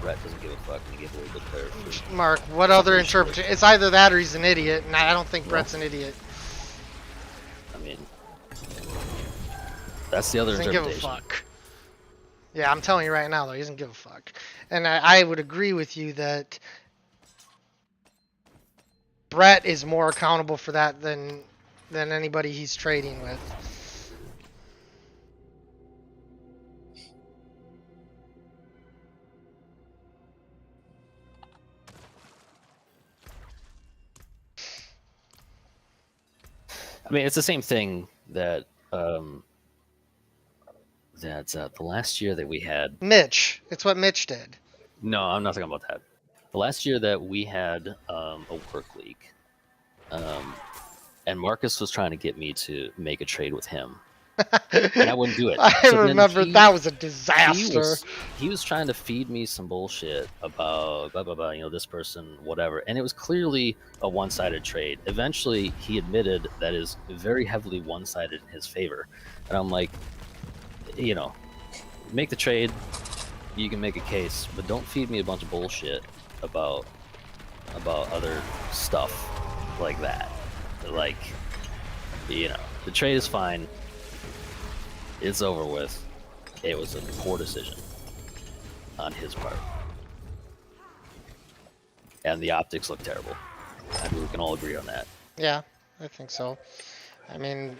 [SPEAKER 5] Brett doesn't give a fuck and he gave away good players.
[SPEAKER 2] Mark, what other interpretation? It's either that or he's an idiot, and I don't think Brett's an idiot.
[SPEAKER 5] I mean, that's the other
[SPEAKER 2] Doesn't
[SPEAKER 5] interpretation.
[SPEAKER 2] give a fuck. Yeah, I'm telling you right now, though, he doesn't give a fuck. And I would agree with you that Brett is more accountable for that than anybody he's trading with.
[SPEAKER 5] I mean, it's the same thing that the last year that we had.
[SPEAKER 2] Mitch, it's what Mitch did.
[SPEAKER 5] No, I'm not talking about that. The last year that we had a work league, and Marcus was trying to get me to make a trade with him. and I wouldn't do it.
[SPEAKER 2] I
[SPEAKER 5] So then
[SPEAKER 2] remember
[SPEAKER 5] he-
[SPEAKER 2] that was a disaster.
[SPEAKER 5] He was trying to feed me some bullshit about blah blah blah, this person, whatever, and it was clearly a one-sided trade. Eventually, he admitted that is very heavily one-sided in his favor, and I'm like, make the trade. You can make a case, but don't feed me a bunch of bullshit about other stuff like that. Like, the trade is fine. It's over with. It was a poor decision on his part. And the optics look terrible. I think we can all agree on that.
[SPEAKER 2] Yeah, I think so. I mean,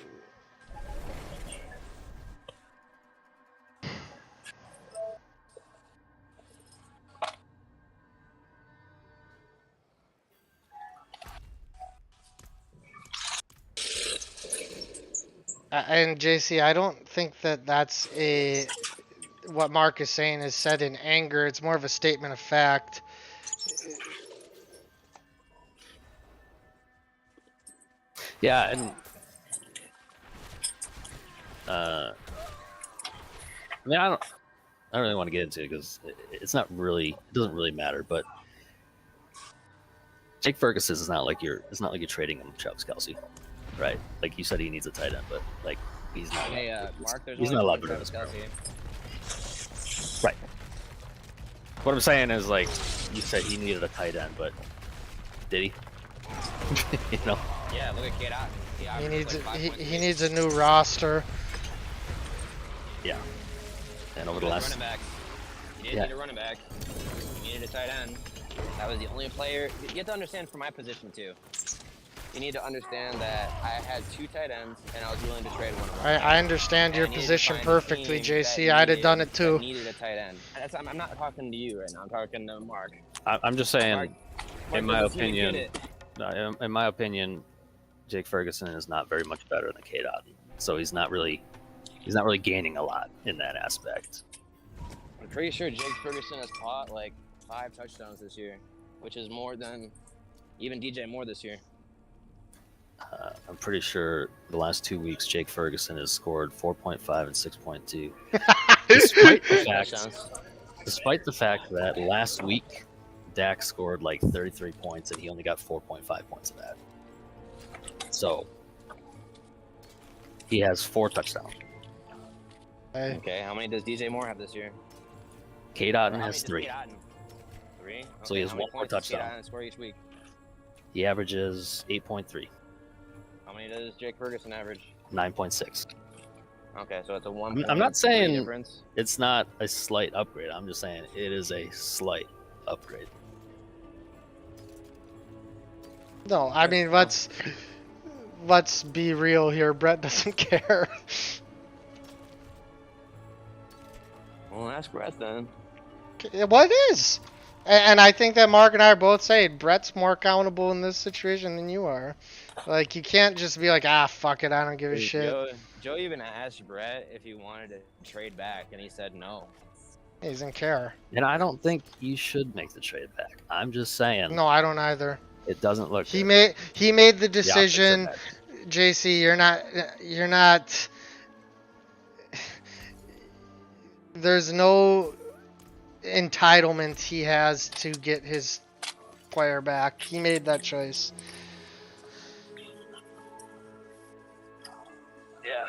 [SPEAKER 2] and JC, I don't think that that's what Mark is saying is said in anger. It's more of a statement of fact.
[SPEAKER 5] Yeah, and I mean, I don't really want to get into it because it doesn't really matter. But Jake Ferguson is not like you're trading him Travis Kelce, right? Like you said, he needs a tight end, but like he's not.
[SPEAKER 3] Hey, Mark, there's
[SPEAKER 5] he's
[SPEAKER 3] only
[SPEAKER 5] not allowed
[SPEAKER 3] one
[SPEAKER 5] to
[SPEAKER 3] Travis
[SPEAKER 5] do this.
[SPEAKER 3] Kelce.
[SPEAKER 5] Right. What I'm saying is, like, you said he needed a tight end, but did he?
[SPEAKER 3] Yeah, look at Kate Otten.
[SPEAKER 2] He needs he needs a new roster.
[SPEAKER 5] Yeah. And over the last.
[SPEAKER 3] Running back. You didn't need a running back. You needed a tight end. That was the only player. You have to understand from my position too. You need to understand that I had 2 tight ends and I was willing to trade one of them.
[SPEAKER 2] I understand your
[SPEAKER 3] And I needed to
[SPEAKER 2] position
[SPEAKER 3] find a
[SPEAKER 2] perfectly,
[SPEAKER 3] team
[SPEAKER 2] JC.
[SPEAKER 3] that
[SPEAKER 2] I'd have done it too.
[SPEAKER 3] Needed a tight end. I'm not talking to you right now. I'm talking to Mark.
[SPEAKER 5] I'm just saying,
[SPEAKER 3] Mark
[SPEAKER 5] in my
[SPEAKER 3] doesn't seem to
[SPEAKER 5] opinion,
[SPEAKER 3] get it.
[SPEAKER 5] in my opinion, Jake Ferguson is not very much better than Cade Otton. So he's not really gaining a lot in that aspect.
[SPEAKER 3] I'm pretty sure Jake Ferguson has caught like 5 touchdowns this year, which is more than even DJ Moore this year.
[SPEAKER 5] I'm pretty sure the last 2 weeks, Jake Ferguson has scored 4.5 and 6.2. Despite the fact that last week, Dak scored like 33 points and he only got 4.5 points of that. So he has 4 touchdowns.
[SPEAKER 3] Okay, how many does DJ Moore have this year?
[SPEAKER 5] Cade Otton has 3.
[SPEAKER 3] 3? Okay,
[SPEAKER 5] So he has
[SPEAKER 3] how many
[SPEAKER 5] 1 more
[SPEAKER 3] points does Cade
[SPEAKER 5] touchdown.
[SPEAKER 3] Otton score each week?
[SPEAKER 5] He averages 8.3,
[SPEAKER 3] How many does Jake Ferguson average?
[SPEAKER 5] 9.6.
[SPEAKER 3] Okay, so it's a 1.
[SPEAKER 5] I'm not saying
[SPEAKER 3] difference.
[SPEAKER 5] it's not a slight upgrade. I'm just saying it is a slight upgrade.
[SPEAKER 2] No, I mean let's be real here. Brett doesn't care.
[SPEAKER 3] Well, ask Brett then.
[SPEAKER 2] What is? And I think that Mark and I are both saying Brett's more accountable in this situation than you are. Like, you can't just be like, fuck it, I don't give a shit.
[SPEAKER 3] Joe even asked Brett if he wanted to trade back, and he said no.
[SPEAKER 2] He doesn't care.
[SPEAKER 5] And I don't think you should make the trade back. I'm just saying.
[SPEAKER 2] No, I don't either.
[SPEAKER 5] It doesn't look.
[SPEAKER 2] He
[SPEAKER 5] good.
[SPEAKER 2] made the
[SPEAKER 5] The optics
[SPEAKER 2] decision.
[SPEAKER 5] are bad.
[SPEAKER 2] JC, you're not. There's no entitlement he has to get his player back. He made that choice.
[SPEAKER 5] Yeah.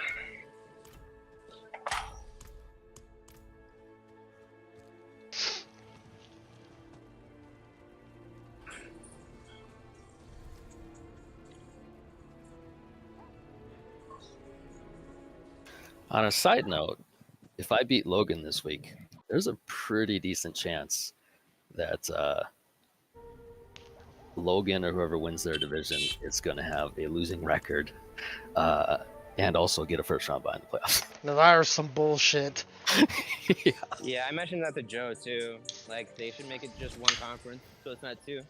[SPEAKER 5] On a side note, if I beat Logan this week, there's a pretty decent chance that Logan or whoever wins their division is going to have a losing record and also get a first round bye in the playoffs.
[SPEAKER 2] Now that is some bullshit.
[SPEAKER 5] Yeah.
[SPEAKER 3] Yeah, I mentioned that to Joe too. Like, they should make it just one conference, so it's not 2.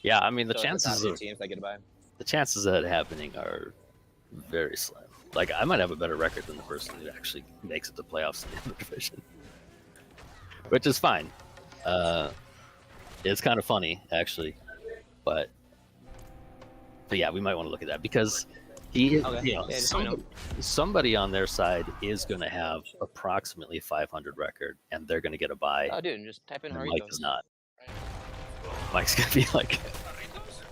[SPEAKER 5] Yeah, I mean
[SPEAKER 3] So it's the top 2 teams that get a bye.
[SPEAKER 5] the chances of that happening are very slim. Like, I might have a better record than the person who actually makes it to playoffs in the other division, which is fine. It's kind of funny, actually, but yeah, we might want to look at that because He,
[SPEAKER 3] Okay.
[SPEAKER 5] you know,
[SPEAKER 3] Yeah, just let me know.
[SPEAKER 5] somebody on their side is going to have approximately 500 record, and they're going to get a bye.
[SPEAKER 3] Oh, dude, just type in
[SPEAKER 5] And
[SPEAKER 3] Haritos.
[SPEAKER 5] Mike is not. Mike's going to be like,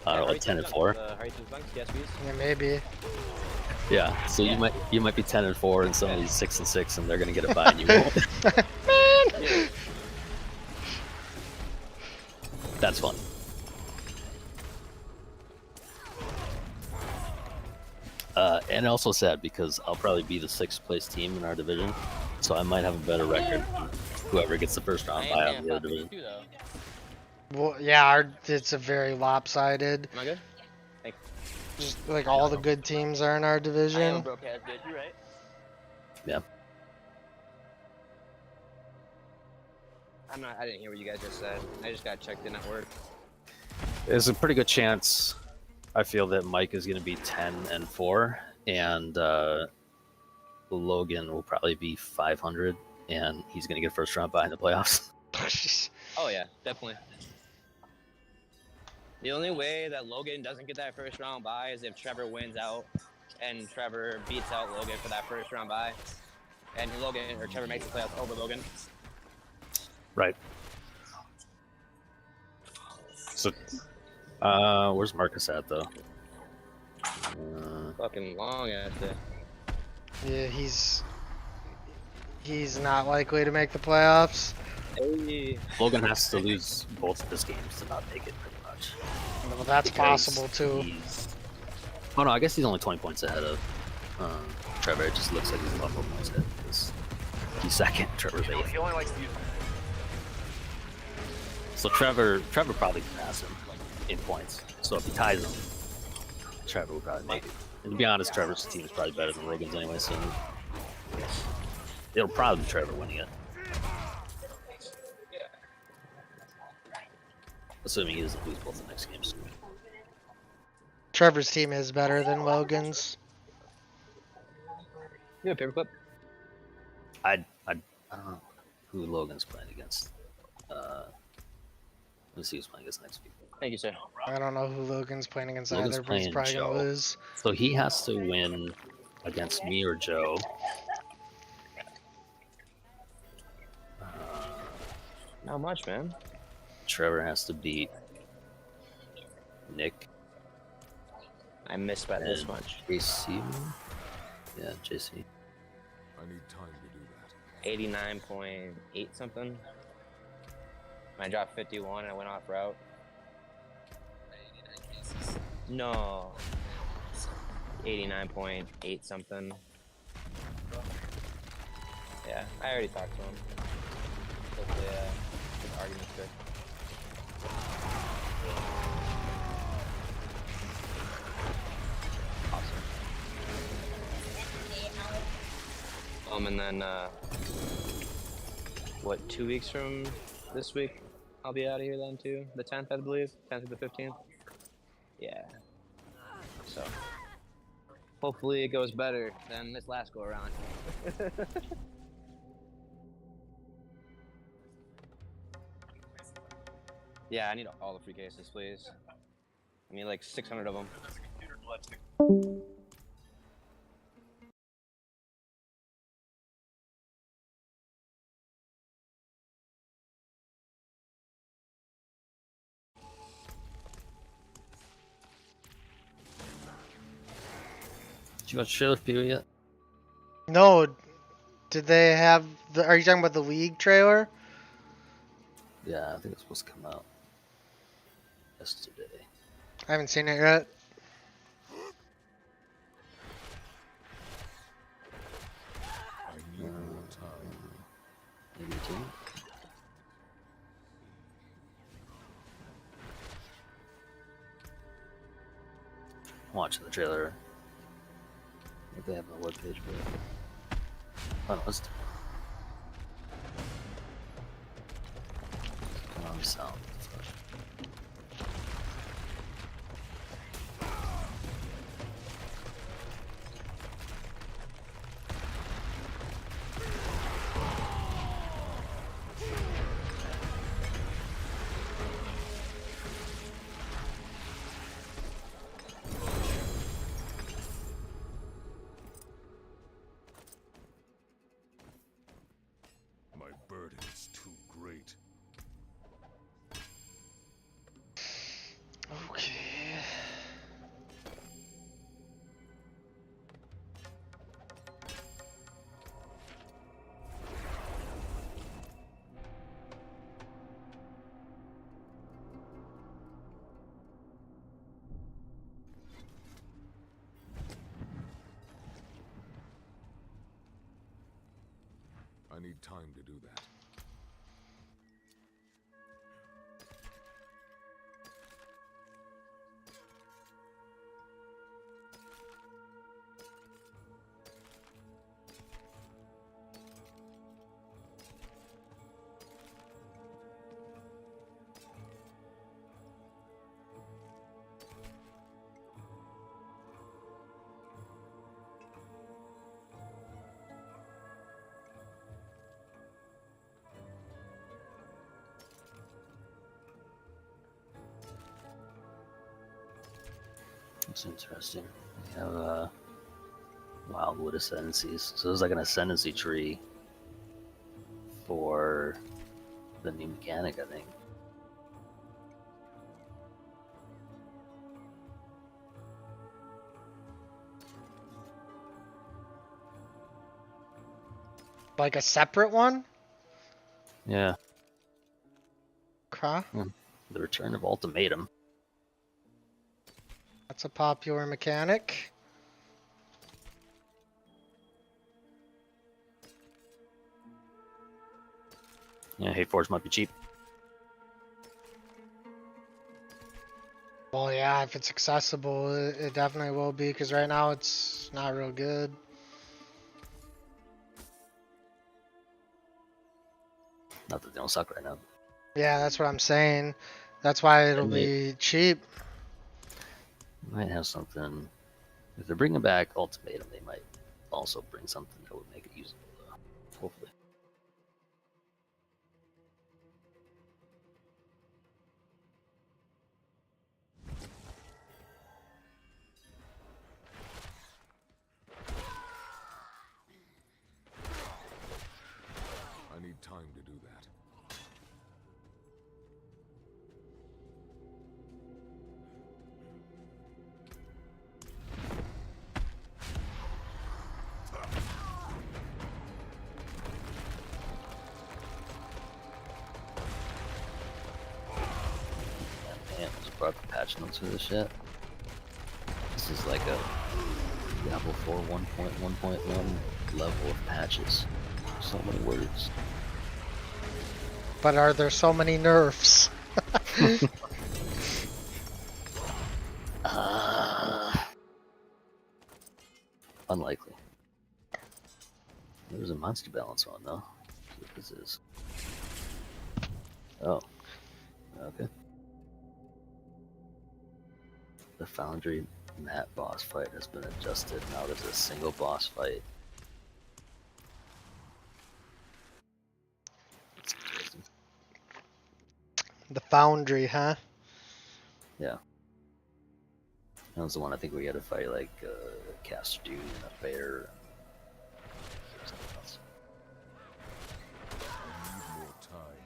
[SPEAKER 5] I don't know, like 10 and 4.
[SPEAKER 3] Haritos bunks, yes, please.
[SPEAKER 2] Yeah, maybe.
[SPEAKER 5] Yeah. So
[SPEAKER 3] Yeah.
[SPEAKER 5] you might be 10 and 4, and somebody's 6 and 6, and they're going to get a bye, and you won't.
[SPEAKER 3] Yeah.
[SPEAKER 5] That's fun. And also sad because I'll probably be the 6th place team in our division, so I might have a better record than whoever gets the first round bye on the other division.
[SPEAKER 3] Too, though.
[SPEAKER 2] Well, yeah, it's a very lopsided.
[SPEAKER 3] Am I good?
[SPEAKER 2] Just like all the good teams are in our
[SPEAKER 3] I am a
[SPEAKER 2] division.
[SPEAKER 3] broke ass bitch, you're right.
[SPEAKER 5] Yeah.
[SPEAKER 3] I didn't hear what you guys just said. I just got checked in at work.
[SPEAKER 5] There's a pretty good chance I feel that Mike is going to be 10 and 4, and Logan will probably be 500, and he's going to get first round bye in the playoffs.
[SPEAKER 3] Oh yeah, definitely. The only way that Logan doesn't get that first round bye is if Trevor wins out, and Trevor beats out Logan for that first round bye, and Trevor makes the playoffs over Logan.
[SPEAKER 5] Right. So, where's Marcus at though?
[SPEAKER 3] Fucking long ass day.
[SPEAKER 2] Yeah, he's not likely to make the playoffs.
[SPEAKER 3] Hey.
[SPEAKER 5] Logan has to lose both of his games to not make it, pretty much.
[SPEAKER 2] Well, that's
[SPEAKER 5] Because
[SPEAKER 2] possible too.
[SPEAKER 5] Oh no, I guess he's only 20 points ahead of Trevor. It just looks like he's a lot more points ahead because he's second. Trevor's 8th.
[SPEAKER 1] He only likes to use.
[SPEAKER 5] So Trevor probably can pass him in points. So if he ties him, Trevor will probably make it. And to be honest, Trevor's team is probably better than Rogan's anyway, so it'll probably be Trevor winning it. Assuming he doesn't lose both the next games.
[SPEAKER 2] Trevor's team is better than Logan's.
[SPEAKER 3] You have a paperclip?
[SPEAKER 5] I don't know who Logan's playing against. Let's see who's playing against next week.
[SPEAKER 3] Thank you, sir.
[SPEAKER 2] I don't know who Logan's playing against
[SPEAKER 5] Logan's
[SPEAKER 2] either, but he's
[SPEAKER 5] playing
[SPEAKER 2] probably gonna
[SPEAKER 5] Joe.
[SPEAKER 2] lose.
[SPEAKER 5] So he has to win against me or Joe.
[SPEAKER 3] Not much, man.
[SPEAKER 5] Trevor has to beat Nick
[SPEAKER 3] I missed by this
[SPEAKER 5] and
[SPEAKER 3] much.
[SPEAKER 5] JC. Yeah, JC.
[SPEAKER 1] I need time to do that.
[SPEAKER 3] 89.8 something. I dropped 51 and I went off route. No. 89.8 something. Yeah, I already talked to him. Hopefully, his argument's good. Awesome. And then, what, 2 weeks from this week, I'll be out of here then too? The 10th, I believe? 10th to the 15th? Yeah. So, hopefully it goes better than this last go around. Yeah, I need all the free cases, please. I need like 600 of them.
[SPEAKER 5] Did you watch Trailer View yet?
[SPEAKER 2] No, did they have the? Are you talking about the league trailer?
[SPEAKER 5] Yeah, I think it's supposed to come out yesterday.
[SPEAKER 2] I haven't seen it yet.
[SPEAKER 1] I need more time.
[SPEAKER 5] Maybe two. I'm watching the trailer. I think they have a webpage for it. Oh no, let's come on, sound.
[SPEAKER 1] I need time to do that.
[SPEAKER 5] That's interesting. We have wildwood ascendancies. So there's like an ascendancy tree for the new mechanic, I think.
[SPEAKER 2] Like a separate one?
[SPEAKER 5] Yeah.
[SPEAKER 2] Okay.
[SPEAKER 5] The return of ultimatum.
[SPEAKER 2] That's a popular mechanic.
[SPEAKER 5] Yeah, Hate Forge might be cheap.
[SPEAKER 2] Well, yeah, if it's accessible, it definitely will be, because right now it's not real good.
[SPEAKER 5] Not that they don't suck right now.
[SPEAKER 2] Yeah, that's what I'm saying. That's why it'll
[SPEAKER 5] And they-
[SPEAKER 2] be cheap.
[SPEAKER 5] Might have something. If they're bringing back ultimatum, they might also bring something that would make it usable, though. Hopefully.
[SPEAKER 1] I need time to do that.
[SPEAKER 5] Man, there's a Barb patch notes for this shit. This is like a Diablo 4 1.1.1 level of patches. So many words.
[SPEAKER 2] But are there so many nerfs?
[SPEAKER 5] Unlikely. There's a monster balance on though. Let's see what this is. Oh. Okay. The Foundry Mat boss fight has been adjusted. Now there's a single boss fight. That's interesting.
[SPEAKER 2] The Foundry, huh?
[SPEAKER 5] Yeah. That was the one I think we had to fight like a caster dude and a bear. And something else.
[SPEAKER 1] I need more time.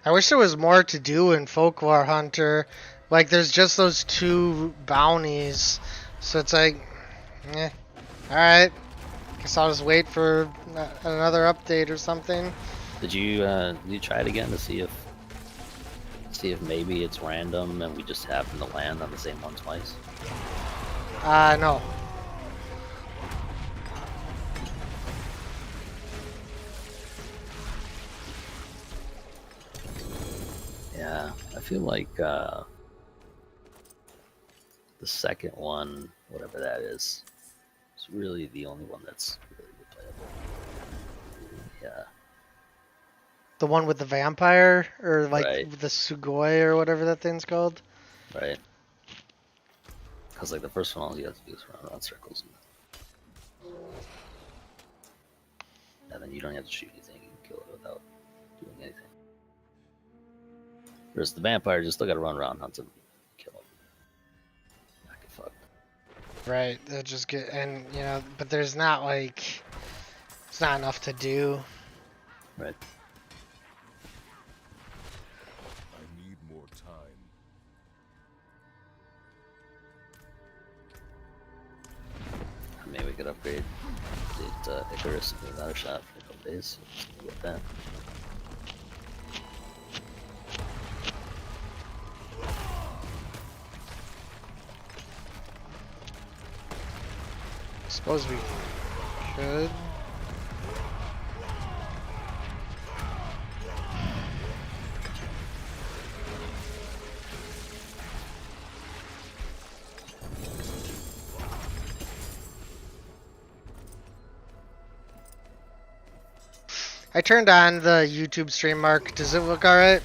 [SPEAKER 2] I wish there was more to do in Folklore Hunter. Like, there's just those 2 bounties. So it's like, eh. Alright. Guess I'll just wait for another update or something.
[SPEAKER 5] Did you try it again to see if maybe it's random and we just happen to land on the same one twice?
[SPEAKER 2] No.
[SPEAKER 5] Yeah, I feel like the second one, whatever that is really the only one that's really replayable. Yeah.
[SPEAKER 2] The one with the vampire? Or like
[SPEAKER 5] Right.
[SPEAKER 2] the Sugoi or whatever that thing's called?
[SPEAKER 5] Right. Because like the first one, all you have to do is run around circles. And then you don't have to shoot anything. You can kill it without doing anything. Whereas the vampire, you just still gotta run around, hunt him, kill him. I can fuck.
[SPEAKER 2] Right, they'll just get, and you know, but there's not like, it's not enough to do.
[SPEAKER 5] Right.
[SPEAKER 1] I need more time.
[SPEAKER 5] I mean, we could upgrade the Icarus and do another shot for a couple days. So get that.
[SPEAKER 2] Suppose we could. I turned on the YouTube stream, Mark. Does it look alright?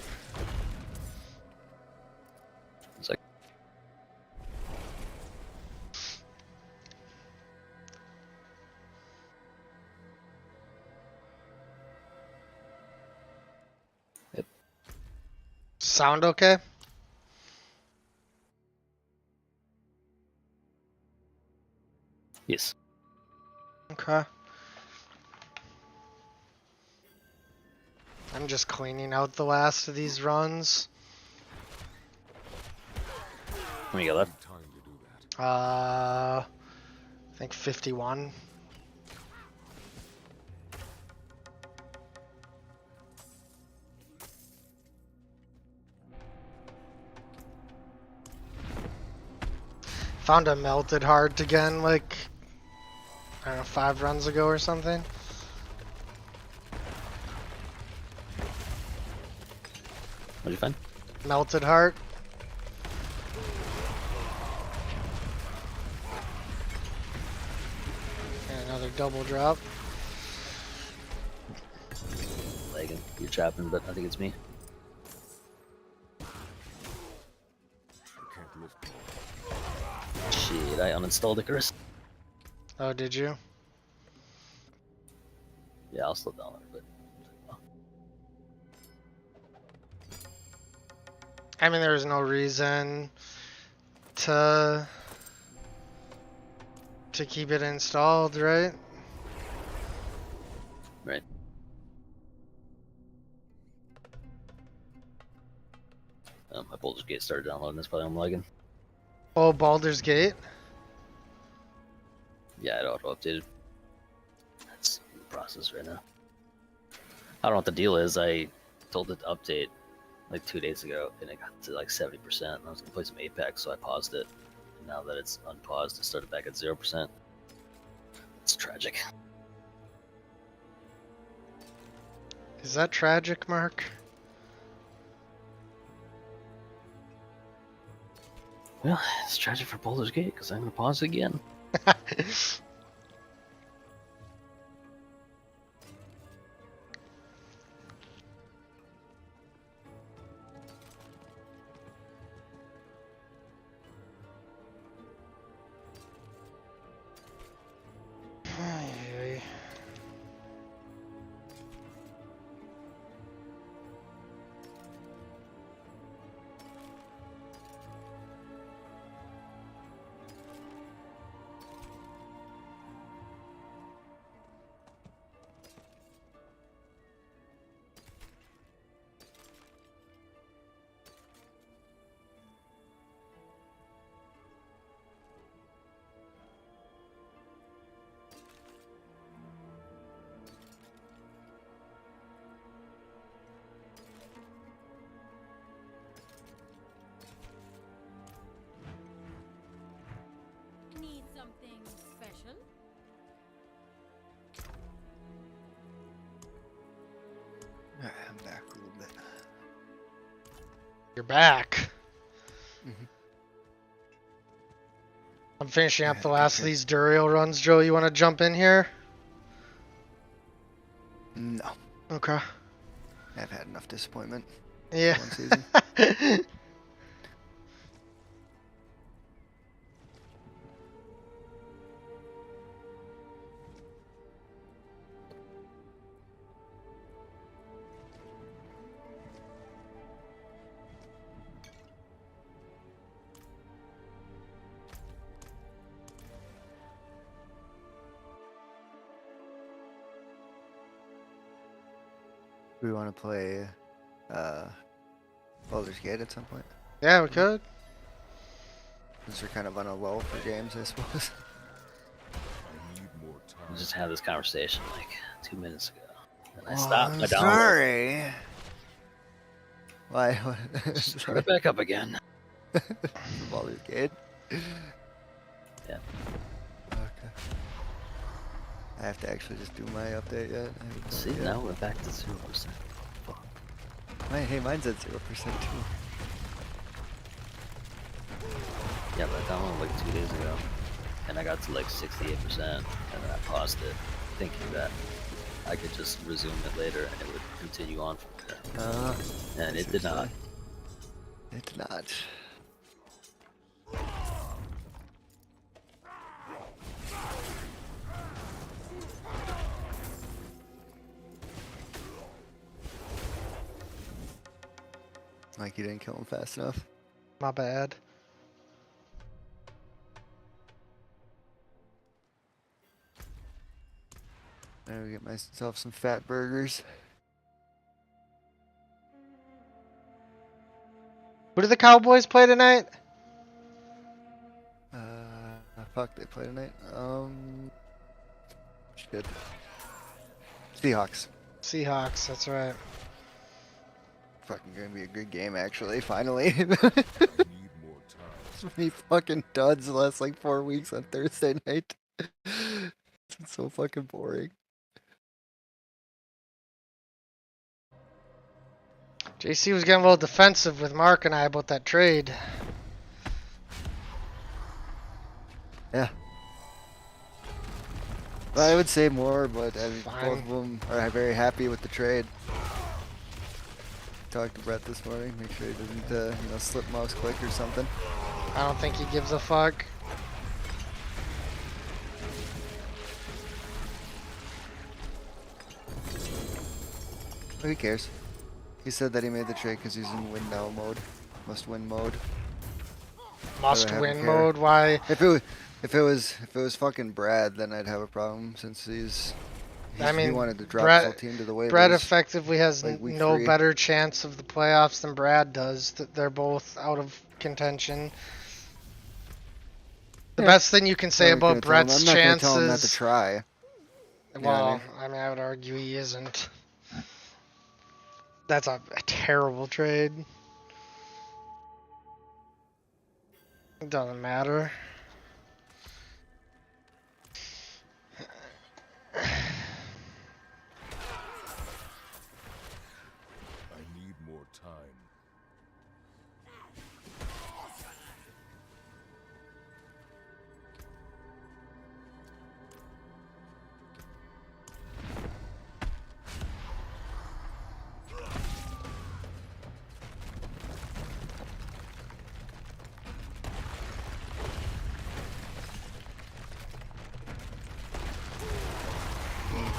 [SPEAKER 5] It's like,
[SPEAKER 2] Sound okay?
[SPEAKER 5] yes.
[SPEAKER 2] Okay. I'm just cleaning out the last of these runs.
[SPEAKER 5] How many you got left?
[SPEAKER 1] Time to do that.
[SPEAKER 2] I think 51. Found a melted heart again, like, I don't know, 5 runs ago or something.
[SPEAKER 5] What'd you find?
[SPEAKER 2] Melted heart. And another double drop.
[SPEAKER 5] Lagging. You're trapping, but I think it's me.
[SPEAKER 1] I can't lift more.
[SPEAKER 5] Shit, I uninstalled Icarus.
[SPEAKER 2] Oh, did you?
[SPEAKER 5] Yeah, I'll slow down a little bit.
[SPEAKER 2] I mean, there was no reason to keep it installed, right?
[SPEAKER 5] Right. My Baldur's Gate started downloading. That's probably why I'm lagging.
[SPEAKER 2] Oh, Baldur's Gate.
[SPEAKER 5] Yeah, it auto updated. That's in the process right now. I don't know what the deal is. I told it to update like 2 days ago, and it got to like 70%. And I was gonna play some Apex, so I paused it. And now that it's unpaused, it started back at 0%. It's tragic.
[SPEAKER 2] Is that tragic, Mark?
[SPEAKER 5] Well, it's tragic for Baldur's Gate because I'm gonna pause it again.
[SPEAKER 2] Ay,
[SPEAKER 6] Need something special?
[SPEAKER 4] Alright, I'm back a little bit.
[SPEAKER 2] You're back.
[SPEAKER 4] Mhm.
[SPEAKER 2] I'm finishing up
[SPEAKER 4] Yeah,
[SPEAKER 2] the last of
[SPEAKER 4] okay.
[SPEAKER 2] these Duriel runs. Joe, you want to jump in here?
[SPEAKER 4] No,
[SPEAKER 2] Okay.
[SPEAKER 4] I've had enough disappointment
[SPEAKER 2] Yeah.
[SPEAKER 4] one season. We want to play Baldur's Gate at some point.
[SPEAKER 2] Yeah, we could.
[SPEAKER 4] Since we're kind of on a lull for games, I suppose.
[SPEAKER 1] I need more
[SPEAKER 5] We
[SPEAKER 1] time.
[SPEAKER 5] just had this conversation like 2 minutes ago, and I
[SPEAKER 4] Oh,
[SPEAKER 5] stopped
[SPEAKER 4] I'm
[SPEAKER 5] my download.
[SPEAKER 4] sorry. Why?
[SPEAKER 5] Start it back up again.
[SPEAKER 4] Baldur's Gate?
[SPEAKER 5] Yeah.
[SPEAKER 4] Okay. I have to actually just do my update yet. I haven't done
[SPEAKER 5] See,
[SPEAKER 4] it yet.
[SPEAKER 5] now we're back to 0%. Fuck.
[SPEAKER 4] Hey, mine's at 0% too.
[SPEAKER 5] Yeah, but I downloaded like 2 days ago, and I got to like 68%, and then I paused it, thinking that I could just resume it later and it would continue on from there. And it did not.
[SPEAKER 4] It did not. Like you didn't kill him fast enough.
[SPEAKER 2] My bad.
[SPEAKER 4] I'm gonna get myself some fat burgers.
[SPEAKER 2] Who do the Cowboys play tonight?
[SPEAKER 4] Fuck, they play tonight. Shit. Seahawks.
[SPEAKER 2] Seahawks, that's right.
[SPEAKER 4] Fucking gonna be a good game, actually. Finally.
[SPEAKER 1] I need more time.
[SPEAKER 4] So many fucking duds the last like 4 weeks on Thursday night. It's so fucking boring.
[SPEAKER 2] JC was getting a little defensive with Mark and I about that trade.
[SPEAKER 4] Yeah. Well, I would say more, but I mean,
[SPEAKER 2] Fine.
[SPEAKER 4] both of them are very happy with the trade. Talked to Brett this morning, make sure he doesn't, slip mouse click or something.
[SPEAKER 2] I don't think he gives a fuck.
[SPEAKER 4] Who cares? He said that he made the trade because he's in win now mode, must win mode.
[SPEAKER 2] Must
[SPEAKER 4] have
[SPEAKER 2] win
[SPEAKER 4] him
[SPEAKER 2] mode.
[SPEAKER 4] care.
[SPEAKER 2] Why?
[SPEAKER 4] If it was fucking Brad, then I'd have a problem since
[SPEAKER 2] I mean,
[SPEAKER 4] he wanted to drop
[SPEAKER 2] Brett-
[SPEAKER 4] his whole team to the waivers.
[SPEAKER 2] Brett effectively has
[SPEAKER 4] like week
[SPEAKER 2] no
[SPEAKER 4] 3.
[SPEAKER 2] better chance of the playoffs than Brad does. They're both out of contention. The
[SPEAKER 4] Yeah.
[SPEAKER 2] best thing you can say
[SPEAKER 4] I'm not
[SPEAKER 2] about
[SPEAKER 4] gonna tell him-
[SPEAKER 2] Brett's
[SPEAKER 4] I'm not gonna tell him not to
[SPEAKER 2] chances.
[SPEAKER 4] try. You know what I
[SPEAKER 2] Well,
[SPEAKER 4] mean?
[SPEAKER 2] I mean, I would argue he isn't. That's a terrible trade. It doesn't matter.
[SPEAKER 1] I need more time.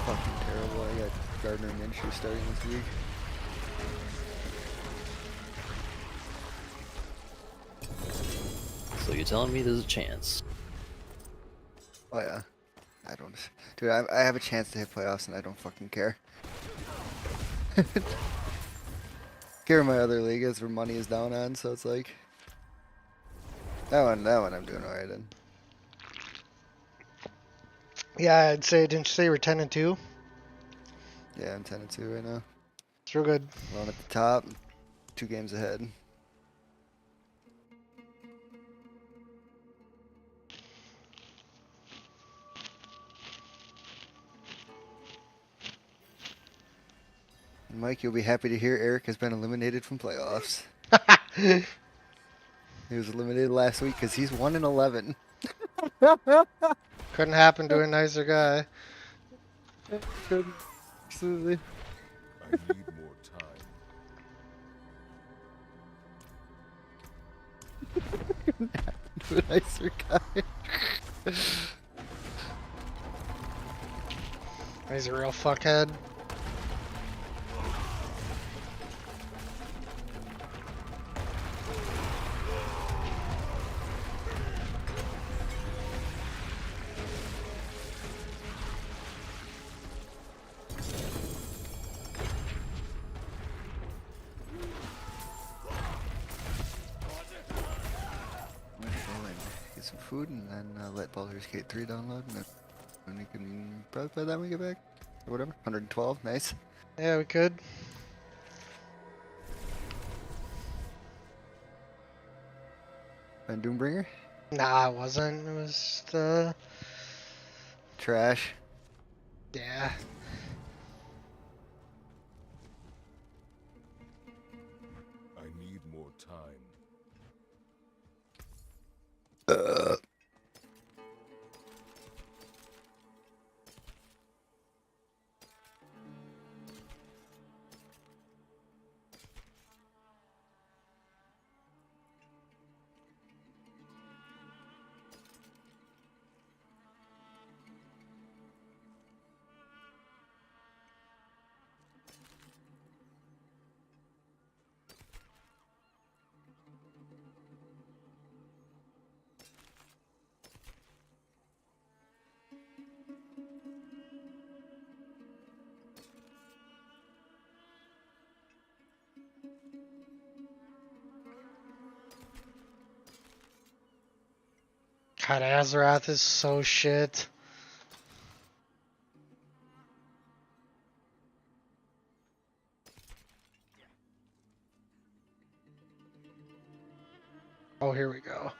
[SPEAKER 4] Fucking terrible. I got Gardner Minshew starting this week.
[SPEAKER 5] So you're telling me there's a chance?
[SPEAKER 4] Oh yeah. I don't. Dude, I have a chance to hit playoffs and I don't fucking care. Here in my other league is where money is down on, so it's like that one I'm doing alright in.
[SPEAKER 2] Yeah, I'd say, didn't you say you were 10-2?
[SPEAKER 4] Yeah, I'm 10-2 right now.
[SPEAKER 2] It's real good.
[SPEAKER 4] Well, I'm at the top, 2 games ahead. And Mike, you'll be happy to hear Eric has been eliminated from playoffs. He was eliminated last week because he's 1-11.
[SPEAKER 2] Couldn't happen to a nicer guy.
[SPEAKER 4] Couldn't. Absolutely.
[SPEAKER 1] I need more time.
[SPEAKER 4] Nicer guy.
[SPEAKER 2] He's a real fuckhead.
[SPEAKER 4] Get some food and then let Baldur's Gate 3 download and then we can probably play that when we get back. Or whatever. 112, nice.
[SPEAKER 2] Yeah, we could.
[SPEAKER 4] And Doombringer?
[SPEAKER 2] Nah, it wasn't. It was the...
[SPEAKER 4] Trash.
[SPEAKER 2] Yeah.
[SPEAKER 1] I need more time.
[SPEAKER 2] God, Azarath is so shit. Oh, here we go.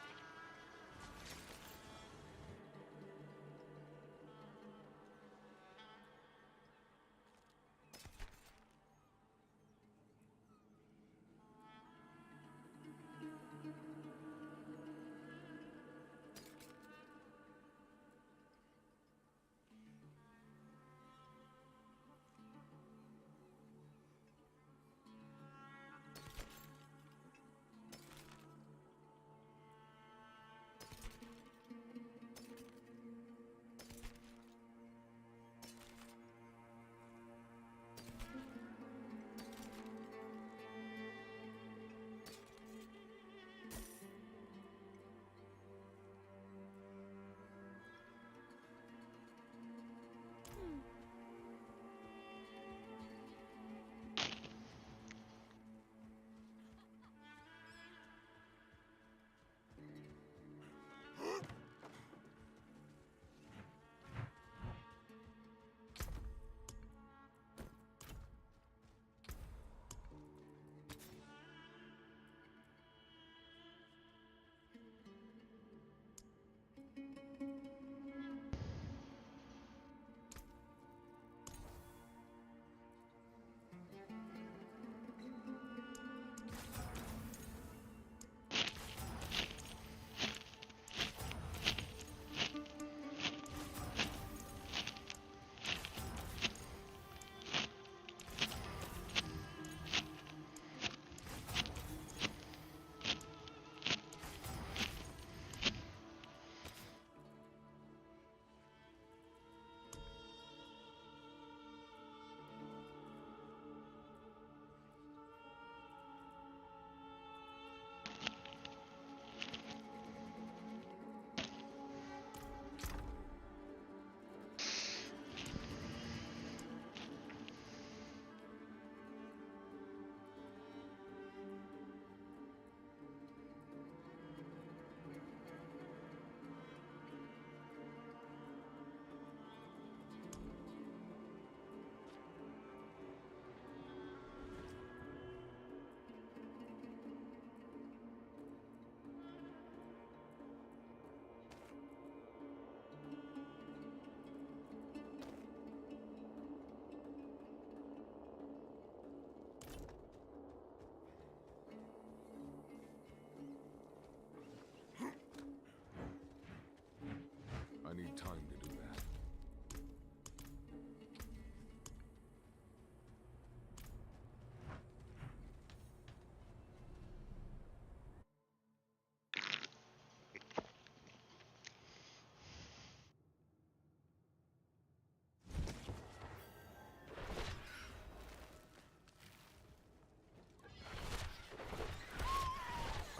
[SPEAKER 1] I need time to do that.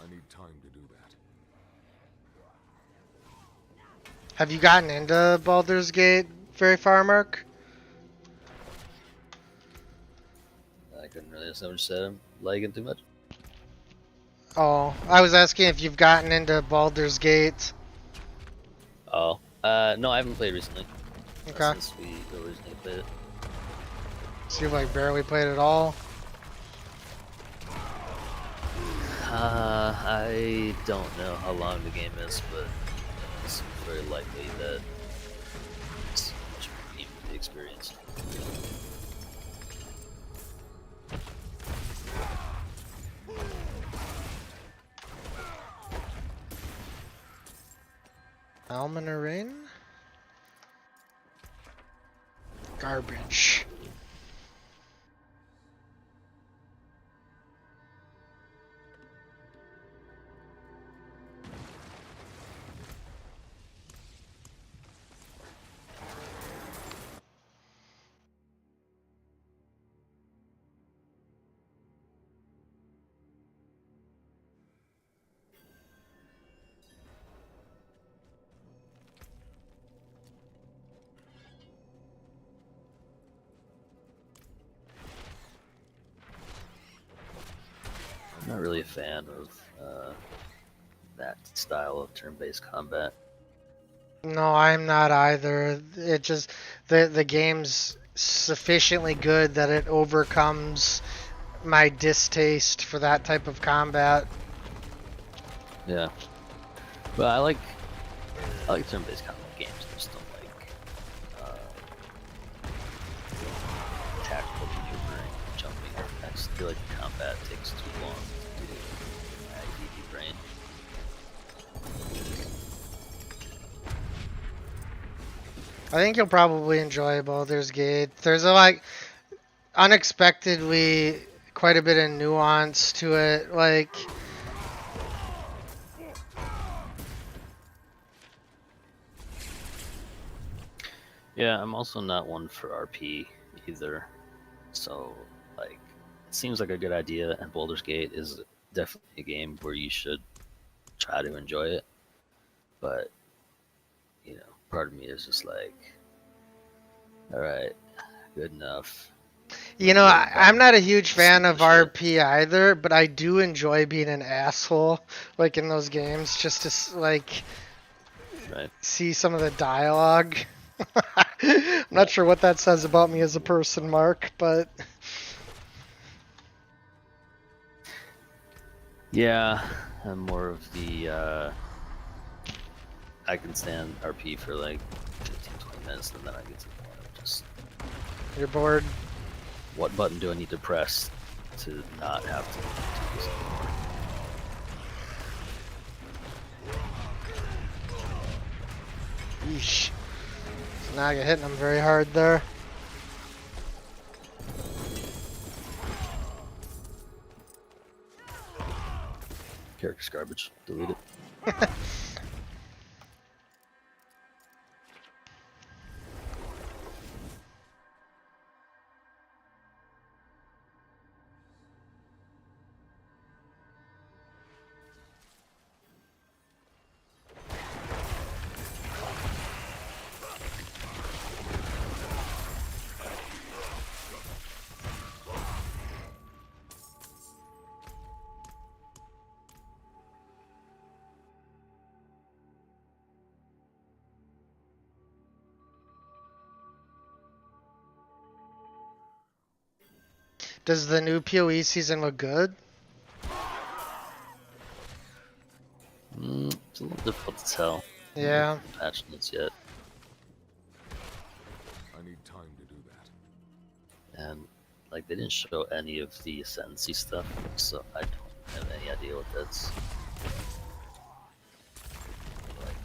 [SPEAKER 1] I need time to do that.
[SPEAKER 2] Have you gotten into Baldur's Gate very far, Mark?
[SPEAKER 5] I couldn't really understand what you said. I'm lagging too much.
[SPEAKER 2] Oh, I was asking if you've gotten into Baldur's Gate.
[SPEAKER 5] Oh, no, I haven't played recently.
[SPEAKER 2] Okay.
[SPEAKER 5] Since we originally played it.
[SPEAKER 2] So you've like barely played at all?
[SPEAKER 5] I don't know how long the game is, but it's very likely that it's much more game with the experience.
[SPEAKER 2] Summoner in. Garbage.
[SPEAKER 5] I'm not really a fan of that style of turn-based combat.
[SPEAKER 2] No, I'm not either. It just the game's sufficiently good that it overcomes my distaste for that type of combat.
[SPEAKER 5] Yeah, but I like turn-based combat games. I just don't like tactical maneuvering, jumping. I just feel like the combat takes too long to do my IDD brain.
[SPEAKER 2] I think you'll probably enjoy Baldur's Gate. There's like unexpectedly quite a bit of nuance to it. Like,
[SPEAKER 5] Yeah, I'm also not one for RP either. So, like, it seems like a good idea, and Baldur's Gate is definitely a game where you should try to enjoy it. But, part of me is just like, all right, good enough.
[SPEAKER 2] I'm not a huge fan of
[SPEAKER 5] Stupid
[SPEAKER 2] RP either, but I do enjoy being an asshole, like in those games, just to like
[SPEAKER 5] Right.
[SPEAKER 2] see some of the dialogue. I'm not sure what that says about me as a person, Mark, but
[SPEAKER 5] Yeah, I'm more of the, I can stand RP for like 15, 20 minutes, and then I get to the point of just,
[SPEAKER 2] you're bored.
[SPEAKER 5] what button do I need to press to not have to use it anymore?
[SPEAKER 2] Yeesh. So now you're hitting them very hard there.
[SPEAKER 5] Character's garbage. Delete it.
[SPEAKER 2] Does the new PoE season look good?
[SPEAKER 5] It's a little difficult to tell.
[SPEAKER 2] Yeah.
[SPEAKER 5] Patch notes yet,
[SPEAKER 1] I need time to do that.
[SPEAKER 5] and like they didn't show any of the ascendancy stuff, so I don't have any idea what that's like.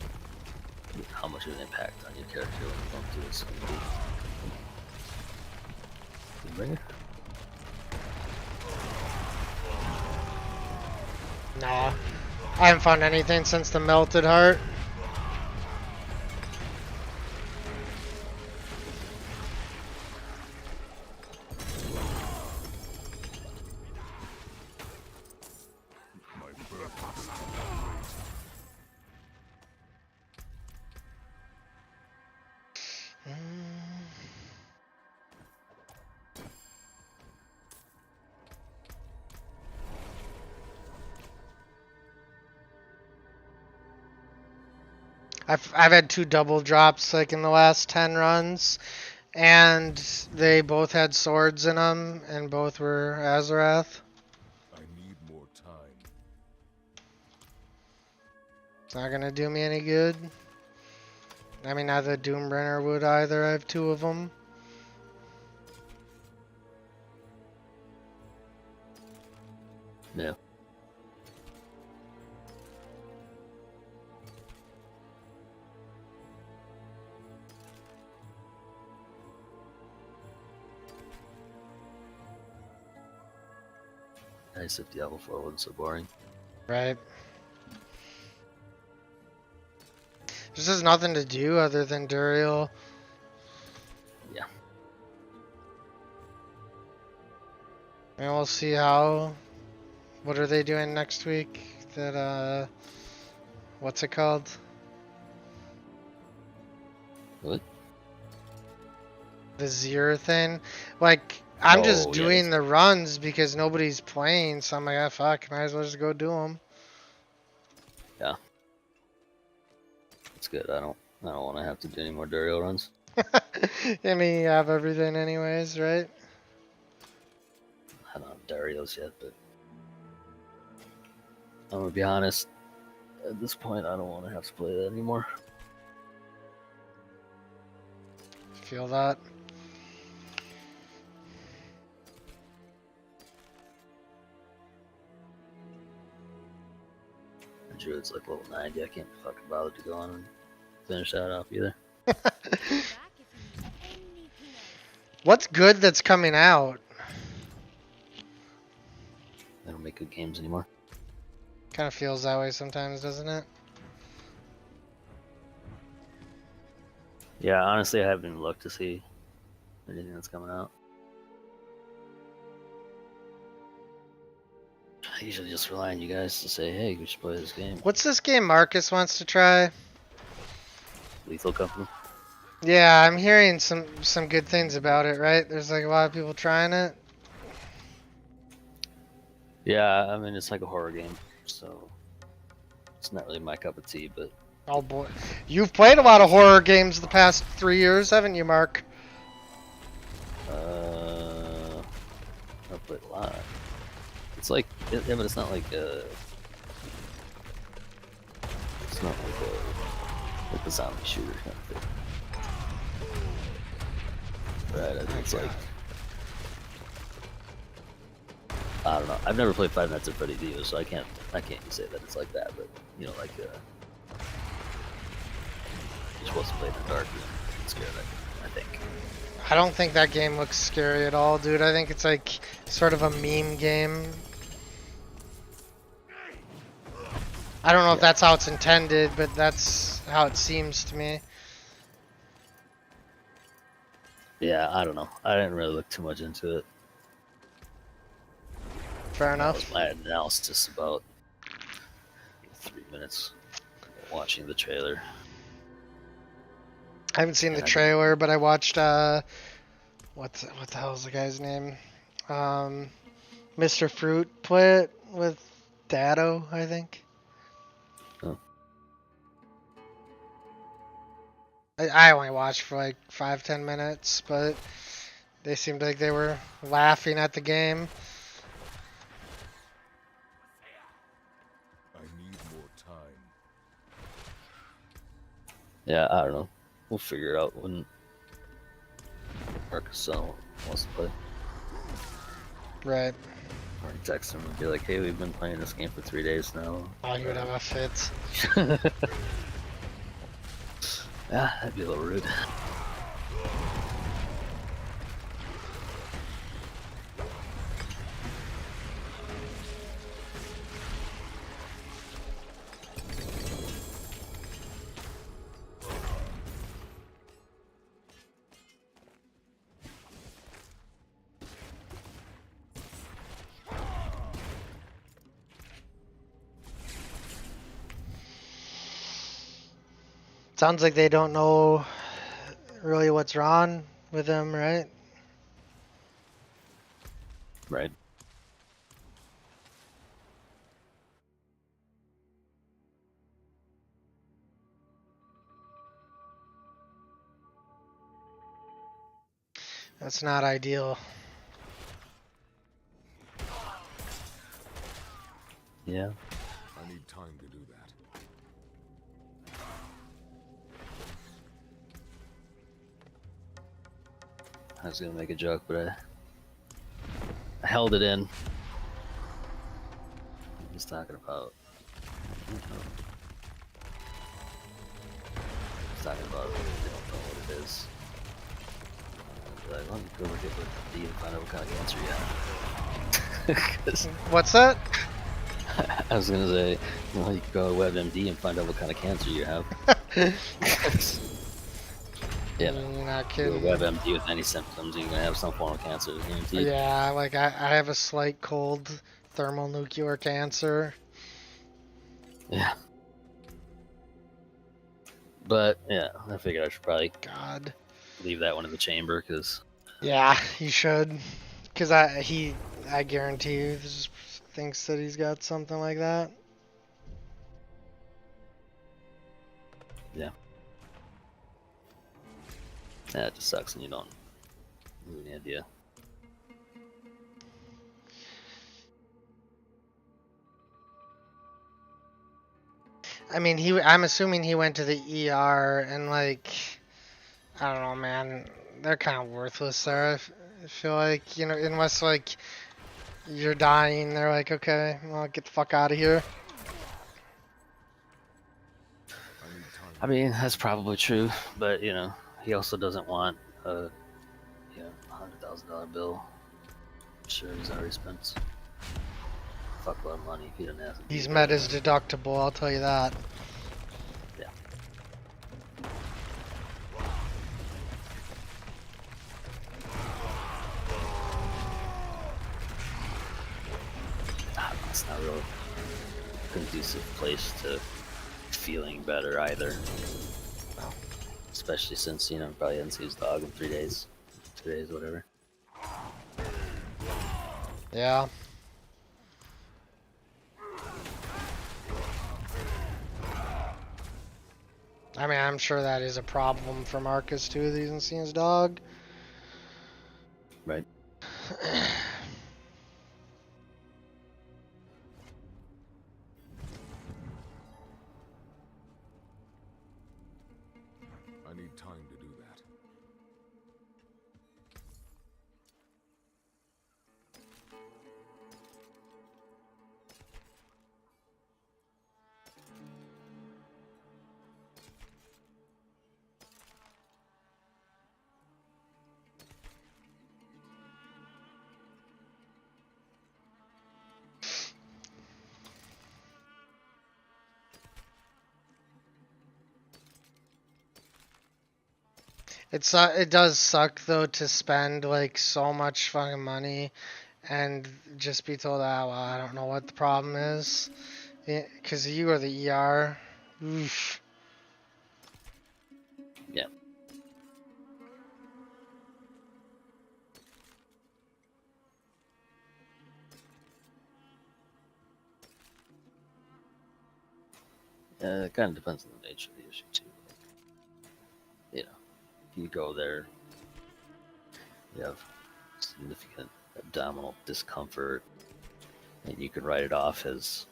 [SPEAKER 5] How much of an impact on your character when you don't do this? Bringer?
[SPEAKER 2] Nah. I haven't found anything since the Melted Heart. I've had 2 double drops like in the last 10 runs, and they both had swords in them, and both were Azarath.
[SPEAKER 1] I need more time.
[SPEAKER 2] It's not gonna do me any good. I mean, neither Doombringer would either. I have 2 of them.
[SPEAKER 5] Yeah. Nice if Diablo 4 wasn't so boring.
[SPEAKER 2] Right. There's just nothing to do other than Duriel.
[SPEAKER 5] Yeah.
[SPEAKER 2] And we'll see how. What are they doing next week? That what's it called?
[SPEAKER 5] What?
[SPEAKER 2] The Zero thing. Like I'm just
[SPEAKER 5] Oh, yeah,
[SPEAKER 2] doing
[SPEAKER 5] that's-
[SPEAKER 2] the runs because nobody's playing, so I'm like, ah, fuck, might as well just go do them.
[SPEAKER 5] Yeah. That's good. I don't want to have to do any more Duriel runs.
[SPEAKER 2] I mean, you have everything anyways, right?
[SPEAKER 5] I don't have Duriels yet, but I'm gonna be honest. At this point, I don't want to have to play that anymore.
[SPEAKER 2] Feel that.
[SPEAKER 5] The Druid's like level 90. I can't be fucking bothered to go on and finish that off either.
[SPEAKER 6] Back if you need anything else.
[SPEAKER 2] What's good that's coming out?
[SPEAKER 5] They don't make good games anymore.
[SPEAKER 2] Kind of feels that way sometimes, doesn't it?
[SPEAKER 5] Yeah, honestly, I haven't even looked to see anything that's coming out. I usually just rely on you guys to say, hey, we should play this game.
[SPEAKER 2] What's this game Marcus wants to try?
[SPEAKER 5] Lethal Company.
[SPEAKER 2] Yeah, I'm hearing some good things about it, right? There's like a lot of people trying it.
[SPEAKER 5] Yeah, I mean, it's like a horror game, so it's not really my cup of tea, but
[SPEAKER 2] Oh boy. You've played a lot of horror games the past 3 years, haven't you, Mark?
[SPEAKER 5] I've played a lot. It's like, yeah, but it's not like it's not like a zombie shooter kind of thing. Right, I think it's like, I don't know. I've never played Five Nights at Freddy's either, so I can't say that it's like that. But you know, like you're supposed to play in the dark and scared. I think.
[SPEAKER 2] I don't think that game looks scary at all, dude. I think it's like sort of a meme game. I don't know if that's how it's intended, but that's how it seems to me.
[SPEAKER 5] Yeah, I don't know. I didn't really look too much into it.
[SPEAKER 2] Fair
[SPEAKER 5] That
[SPEAKER 2] enough.
[SPEAKER 5] was my analysis about 3 minutes watching the trailer.
[SPEAKER 2] I haven't seen the trailer, but I watched what the hell's the guy's name? Mr. Fruit play it with Dado, I think.
[SPEAKER 5] Oh.
[SPEAKER 2] I only watched for like 5-10 minutes, but they seemed like they were laughing at the game.
[SPEAKER 1] I need more time.
[SPEAKER 5] Yeah, I don't know. We'll figure it out when Marcus wants to play.
[SPEAKER 2] Right.
[SPEAKER 5] Or text him and be like, hey, we've been playing this game for 3 days now.
[SPEAKER 2] Oh, you would have a fit.
[SPEAKER 5] Yeah, that'd be a little rude.
[SPEAKER 2] Sounds like they don't know really what's wrong with him, right?
[SPEAKER 5] Right.
[SPEAKER 2] That's not ideal.
[SPEAKER 5] Yeah.
[SPEAKER 1] I need time to do that.
[SPEAKER 5] I was gonna make a joke, but I held it in. He's talking about. He's talking about they don't know what it is. I'd be like, let me go look at what D and find out what kind of cancer you have. 'Cause
[SPEAKER 2] What's that?
[SPEAKER 5] I was gonna say, well, you could go to WebMD and find out what kind of cancer you have. You know,
[SPEAKER 2] You're not
[SPEAKER 5] go to
[SPEAKER 2] kidding.
[SPEAKER 5] WebMD with any symptoms, you're gonna have some form of cancer, guaranteed.
[SPEAKER 2] Yeah, like I have a slight cold thermonuclear cancer.
[SPEAKER 5] Yeah. But yeah, I figured I should probably
[SPEAKER 2] God.
[SPEAKER 5] leave that one in the chamber because
[SPEAKER 2] Yeah, you should. Cause I guarantee you, just thinks that he's got something like that.
[SPEAKER 5] yeah, it just sucks when you don't have any idea.
[SPEAKER 2] I mean, I'm assuming he went to the ER and like, I don't know, man. They're kind of worthless there. I feel like, you know, unless like you're dying, they're like, okay, well, get the fuck out of here.
[SPEAKER 1] I need time.
[SPEAKER 5] I mean, that's probably true, but you know, he also doesn't want a $100,000 bill. I'm sure he's already spent a fuckload of money if he didn't have to.
[SPEAKER 2] He's met his deductible, I'll tell you that.
[SPEAKER 5] Yeah. It's not really a conducive place to feeling better either. Especially since, you know, probably hasn't seen his dog in 3 days. 2 days, whatever.
[SPEAKER 2] Yeah. I mean, I'm sure that is a problem for Marcus too, that he hasn't seen his dog.
[SPEAKER 5] Right.
[SPEAKER 1] I need time to do that.
[SPEAKER 2] It does suck though to spend like so much fucking money and just be told, ah, well, I don't know what the problem is. Because you go to the ER. Oof.
[SPEAKER 5] Yeah. It kind of depends on the nature of the issue too. You know, if you go there, you have significant abdominal discomfort, and you can write it off as,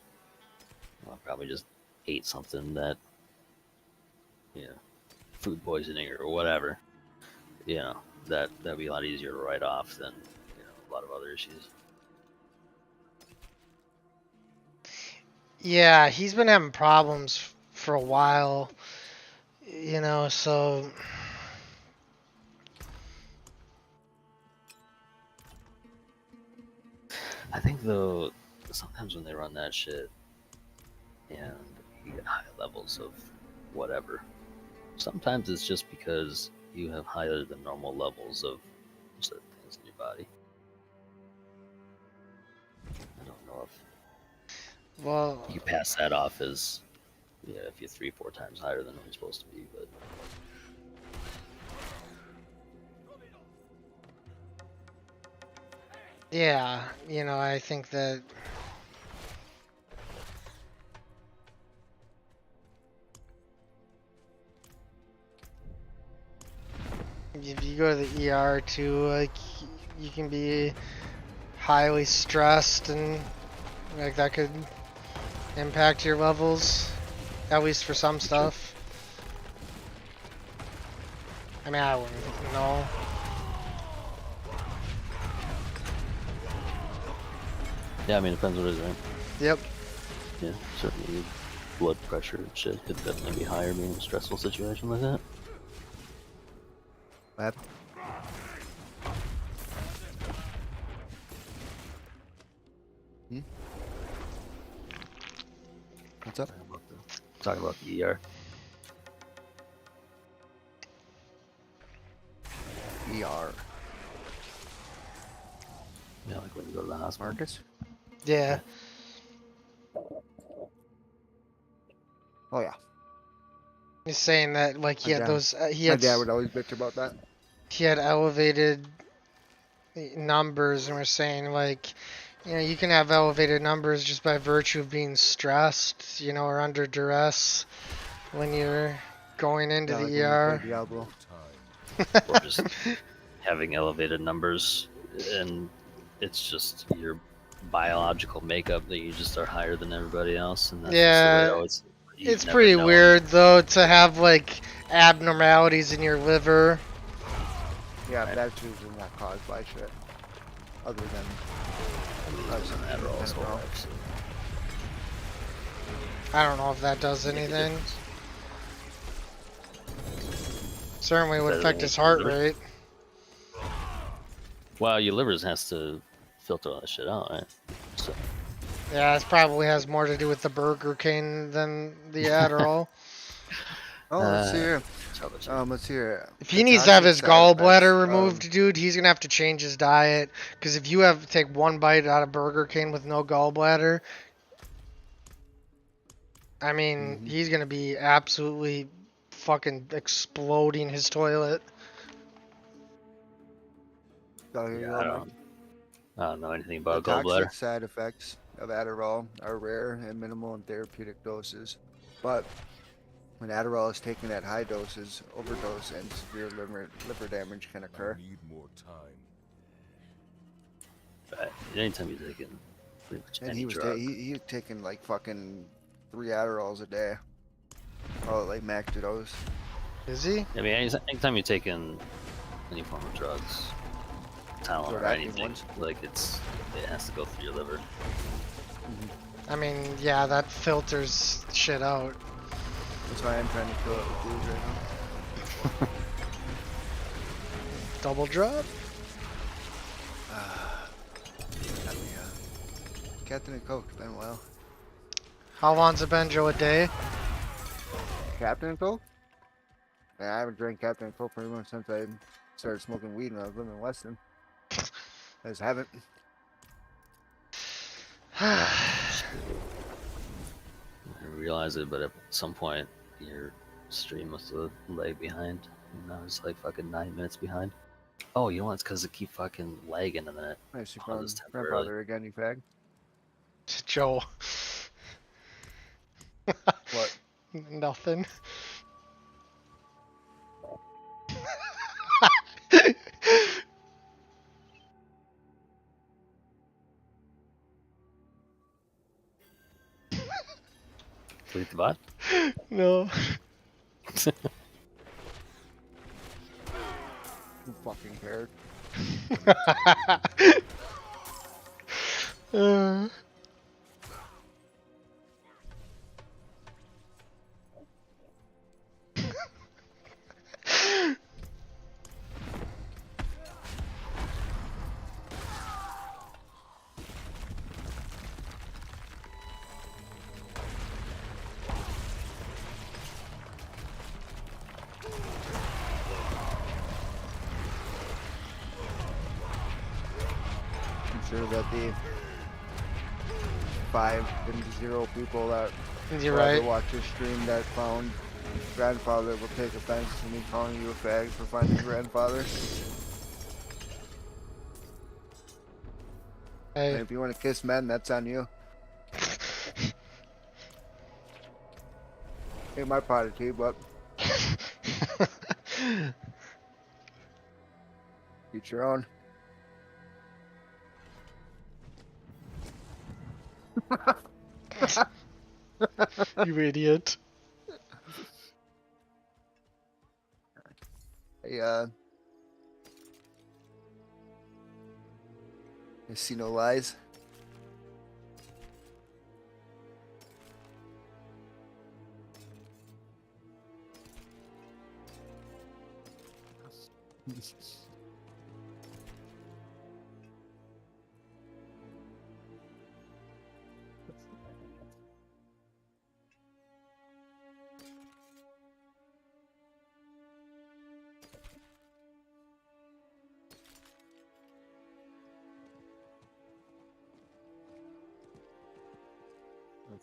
[SPEAKER 5] well, probably just ate something that, you know, food poisoning or whatever. You know, that'd be a lot easier to write off than, you know, a lot of other issues.
[SPEAKER 2] Yeah, he's been having problems for a while. You know, so.
[SPEAKER 5] I think though, sometimes when they run that shit and you get high levels of whatever, sometimes it's just because you have higher than normal levels of certain things in your body. I don't know if
[SPEAKER 2] Well,
[SPEAKER 5] you pass that off as, yeah, if you're 3-4 times higher than what you're supposed to be, but
[SPEAKER 2] yeah, you know, I think that. If you go to the ER too, like, you can be highly stressed and, like, that could impact your levels, at least for some stuff. I mean, I wouldn't know.
[SPEAKER 5] yeah, I mean, it depends what it is, right?
[SPEAKER 2] Yep.
[SPEAKER 5] Yeah, certainly blood pressure and shit could definitely be higher being in a stressful situation like that.
[SPEAKER 4] Lab. What's up?
[SPEAKER 5] Talking about the ER.
[SPEAKER 4] ER.
[SPEAKER 5] Yeah, like when you go to the hospital.
[SPEAKER 4] Marcus?
[SPEAKER 2] Yeah.
[SPEAKER 4] Oh yeah.
[SPEAKER 2] He's saying that like he
[SPEAKER 4] My
[SPEAKER 2] had
[SPEAKER 4] dad-
[SPEAKER 2] those he
[SPEAKER 4] My
[SPEAKER 2] had
[SPEAKER 4] dad would always bitch about that.
[SPEAKER 2] he had elevated numbers, and we're saying like, you know, you can have elevated numbers just by virtue of being stressed, you know, or under duress when you're going into
[SPEAKER 4] Yeah, like
[SPEAKER 2] the
[SPEAKER 4] when you play
[SPEAKER 2] ER.
[SPEAKER 4] Diablo.
[SPEAKER 5] Or just having elevated numbers, and it's just your biological makeup that you just are higher than everybody else, and that's just the way it
[SPEAKER 2] Yeah,
[SPEAKER 5] always. You
[SPEAKER 2] it's
[SPEAKER 5] never
[SPEAKER 2] pretty
[SPEAKER 5] know.
[SPEAKER 2] weird though to have like abnormalities in your liver.
[SPEAKER 4] Yeah, but that's usually not caused by shit. Other than
[SPEAKER 5] Using Adderall is
[SPEAKER 4] Adderall.
[SPEAKER 5] works.
[SPEAKER 2] I don't know if that does
[SPEAKER 5] Make a
[SPEAKER 2] anything.
[SPEAKER 5] difference.
[SPEAKER 2] Certainly would
[SPEAKER 5] Better
[SPEAKER 2] affect
[SPEAKER 5] than
[SPEAKER 2] his
[SPEAKER 5] your
[SPEAKER 2] heart
[SPEAKER 5] liver.
[SPEAKER 2] rate.
[SPEAKER 5] Well, your liver has to filter all that shit out, right? So
[SPEAKER 2] Yeah, it probably has more to do with the Burger King than the Adderall.
[SPEAKER 4] Oh, let's see here.
[SPEAKER 5] tell us.
[SPEAKER 4] Let's see here.
[SPEAKER 2] If he needs to have his
[SPEAKER 4] Toxic side effects,
[SPEAKER 2] gallbladder removed, dude, he's gonna have to change his diet. Because if you have to take one bite out of Burger King with no gallbladder, I mean,
[SPEAKER 4] Mhm.
[SPEAKER 2] he's gonna be absolutely fucking exploding his toilet.
[SPEAKER 4] So here you
[SPEAKER 5] Yeah,
[SPEAKER 4] go, Mike.
[SPEAKER 5] I don't know anything
[SPEAKER 4] The
[SPEAKER 5] about
[SPEAKER 4] toxic
[SPEAKER 5] gallbladder.
[SPEAKER 4] side effects of Adderall are rare and minimal in therapeutic doses, but when Adderall is taken at high doses, overdose and severe liver damage can occur.
[SPEAKER 1] I need more time.
[SPEAKER 5] Right. Anytime you're taking pretty much
[SPEAKER 4] And
[SPEAKER 5] any
[SPEAKER 4] he was
[SPEAKER 5] drug,
[SPEAKER 4] he was taking like fucking 3 Adderalls a day. Oh, like max dose.
[SPEAKER 2] Is he?
[SPEAKER 5] I mean, anytime you're taking any form of drugs, Tylenol
[SPEAKER 4] Short
[SPEAKER 5] or
[SPEAKER 4] acting
[SPEAKER 5] anything,
[SPEAKER 4] ones.
[SPEAKER 5] like it has to go through your liver.
[SPEAKER 2] I mean, yeah, that filters shit out.
[SPEAKER 4] That's why I'm trying to kill it with booze right now.
[SPEAKER 2] Double drop?
[SPEAKER 4] Got me, Captain and Coke. It's been a while.
[SPEAKER 2] How long's it been, Joe? A day?
[SPEAKER 4] Captain and Coke? Yeah, I haven't drank Captain and Coke pretty much since I started smoking weed when I was living in Weston. I just haven't.
[SPEAKER 5] I realize it, but at some point your stream must have lagged behind. And I was like fucking 9 minutes behind. Oh, you know what? It's because it keep fucking lagging a minute.
[SPEAKER 4] I see
[SPEAKER 5] Oh, this temporarily.
[SPEAKER 4] grandfather again, you fag.
[SPEAKER 2] Joe.
[SPEAKER 4] What?
[SPEAKER 2] Nothing.
[SPEAKER 5] Delete the bot?
[SPEAKER 2] No.
[SPEAKER 4] Who fucking cared?
[SPEAKER 2] Uh,
[SPEAKER 4] I'm sure that the 5 to 0 people that
[SPEAKER 2] You're
[SPEAKER 4] will ever
[SPEAKER 2] right.
[SPEAKER 4] watch this stream that found grandfather will take offense to me calling you a fag for finding grandfather. And
[SPEAKER 2] Hey.
[SPEAKER 4] if you want to kiss men, that's on you. Ain't my pot of tea, but eat your own.
[SPEAKER 2] You idiot.
[SPEAKER 4] Hey, I see no lies.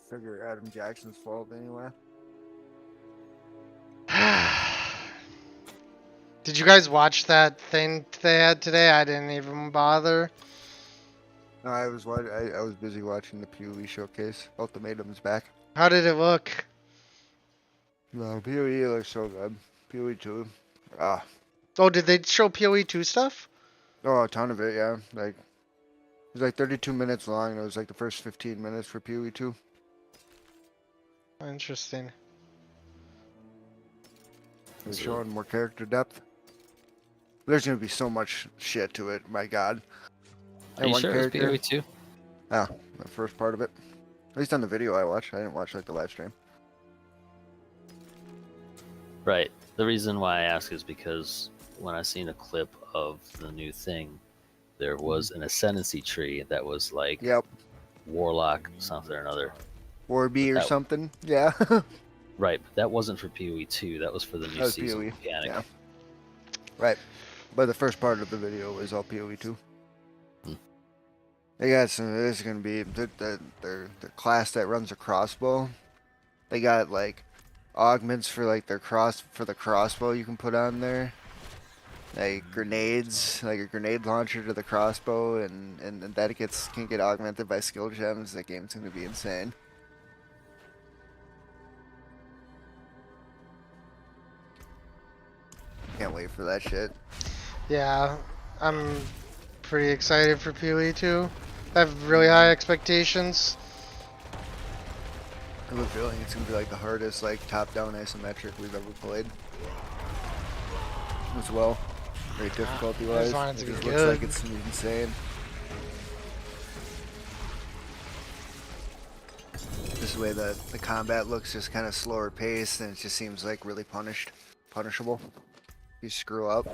[SPEAKER 4] figure Adam Jackson's fault anyway.
[SPEAKER 2] Did you guys watch that thing they had today? I didn't even bother.
[SPEAKER 4] No, I was busy watching the PoE showcase. Ultimatum's back.
[SPEAKER 2] How did it look?
[SPEAKER 4] No, PoE looks so good. PoE 2. Ah.
[SPEAKER 2] Oh, did they show PoE 2 stuff?
[SPEAKER 4] Oh, a ton of it, yeah. Like, it was like 32 minutes long, and it was like the first 15 minutes for PoE 2.
[SPEAKER 2] Interesting.
[SPEAKER 4] It was showing more character depth. There's gonna be so much shit to it, my god.
[SPEAKER 5] Are you sure it's PoE 2?
[SPEAKER 4] Yeah, the first part of it. At least on the video I watched. I didn't watch like the live stream.
[SPEAKER 5] Right. The reason why I ask is because when I seen a clip of the new thing, there was an ascendancy tree that was like
[SPEAKER 4] Yep.
[SPEAKER 5] Warlock something or another.
[SPEAKER 4] Warby or
[SPEAKER 5] That-
[SPEAKER 4] something. Yeah.
[SPEAKER 5] Right, but that wasn't for PoE 2. That was for the
[SPEAKER 4] That
[SPEAKER 5] new
[SPEAKER 4] was
[SPEAKER 5] season
[SPEAKER 4] PoE,
[SPEAKER 5] mechanic.
[SPEAKER 4] yeah. Right. But the first part of the video was all PoE 2.
[SPEAKER 5] Hmm.
[SPEAKER 4] They got some. This is gonna be the class that runs a crossbow. They got like augments for like the crossbow you can put on there. Like grenades, like a grenade launcher to the crossbow, and that can get augmented by skill gems. That game's gonna be insane. Can't wait for that shit.
[SPEAKER 2] Yeah, I'm pretty excited for PoE 2. I have really high expectations.
[SPEAKER 4] I have a feeling it's gonna be like the hardest, like top-down isometric we've ever played. As well, very difficulty-wise.
[SPEAKER 2] just want it
[SPEAKER 4] It
[SPEAKER 2] to be
[SPEAKER 4] just
[SPEAKER 2] good.
[SPEAKER 4] looks like it's insane. Just the way the combat looks, just kind of slower paced, and it just seems like really punishable. You screw up.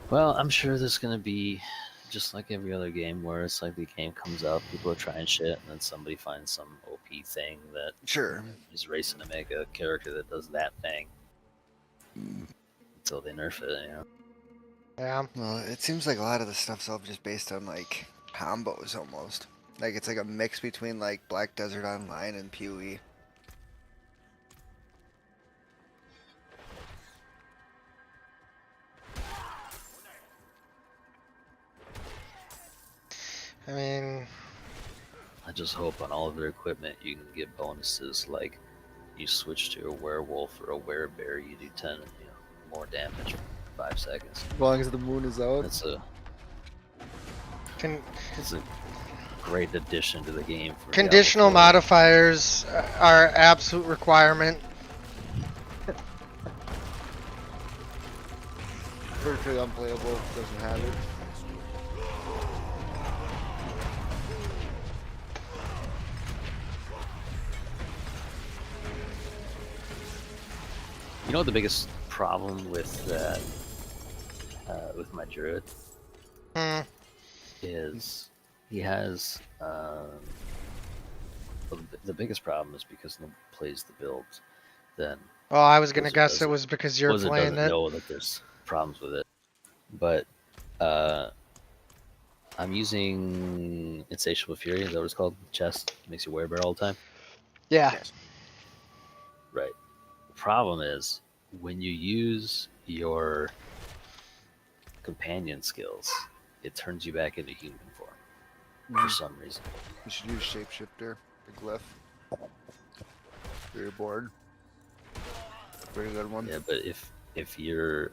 [SPEAKER 5] Well, I'm sure there's going to be just like every other game where it's like the game comes out, people are trying shit, and then somebody finds some OP thing that
[SPEAKER 4] Sure.
[SPEAKER 5] is racing to make a character that does that thing until they nerf it, you know?
[SPEAKER 2] Yeah.
[SPEAKER 4] Well, it seems like a lot of the stuff's all just based on like combos almost. Like it's like a mix between like Black Desert Online and PoE.
[SPEAKER 2] I mean,
[SPEAKER 5] I just hope on all of their equipment you can get bonuses like you switch to a werewolf or a werebear, you do 10 more damage for 5 seconds.
[SPEAKER 4] As long as the moon is out.
[SPEAKER 5] That's a
[SPEAKER 2] con-
[SPEAKER 5] it's a great addition to the game. For
[SPEAKER 2] conditional
[SPEAKER 5] Diablo 4.
[SPEAKER 2] modifiers are absolute requirement.
[SPEAKER 4] Virtually unplayable. Doesn't have it.
[SPEAKER 5] You know what the biggest problem with that, with my druid, is he has the biggest problem is because nobody plays the build. Then
[SPEAKER 2] Well, I was gonna
[SPEAKER 5] Wizard
[SPEAKER 2] guess it
[SPEAKER 5] doesn't-
[SPEAKER 2] was because you're
[SPEAKER 5] Blizzard
[SPEAKER 2] playing
[SPEAKER 5] doesn't
[SPEAKER 2] it.
[SPEAKER 5] know that there's problems with it, but I'm using Insatiable Fury. Is that what it's called? Chest makes you werebear all the time.
[SPEAKER 2] Yeah.
[SPEAKER 5] Right. The problem is when you use your companion skills, it turns you back into human form for some reason.
[SPEAKER 4] You should use Shapeshifter, the glyph. For your board. Pretty good one.
[SPEAKER 5] Yeah, but if your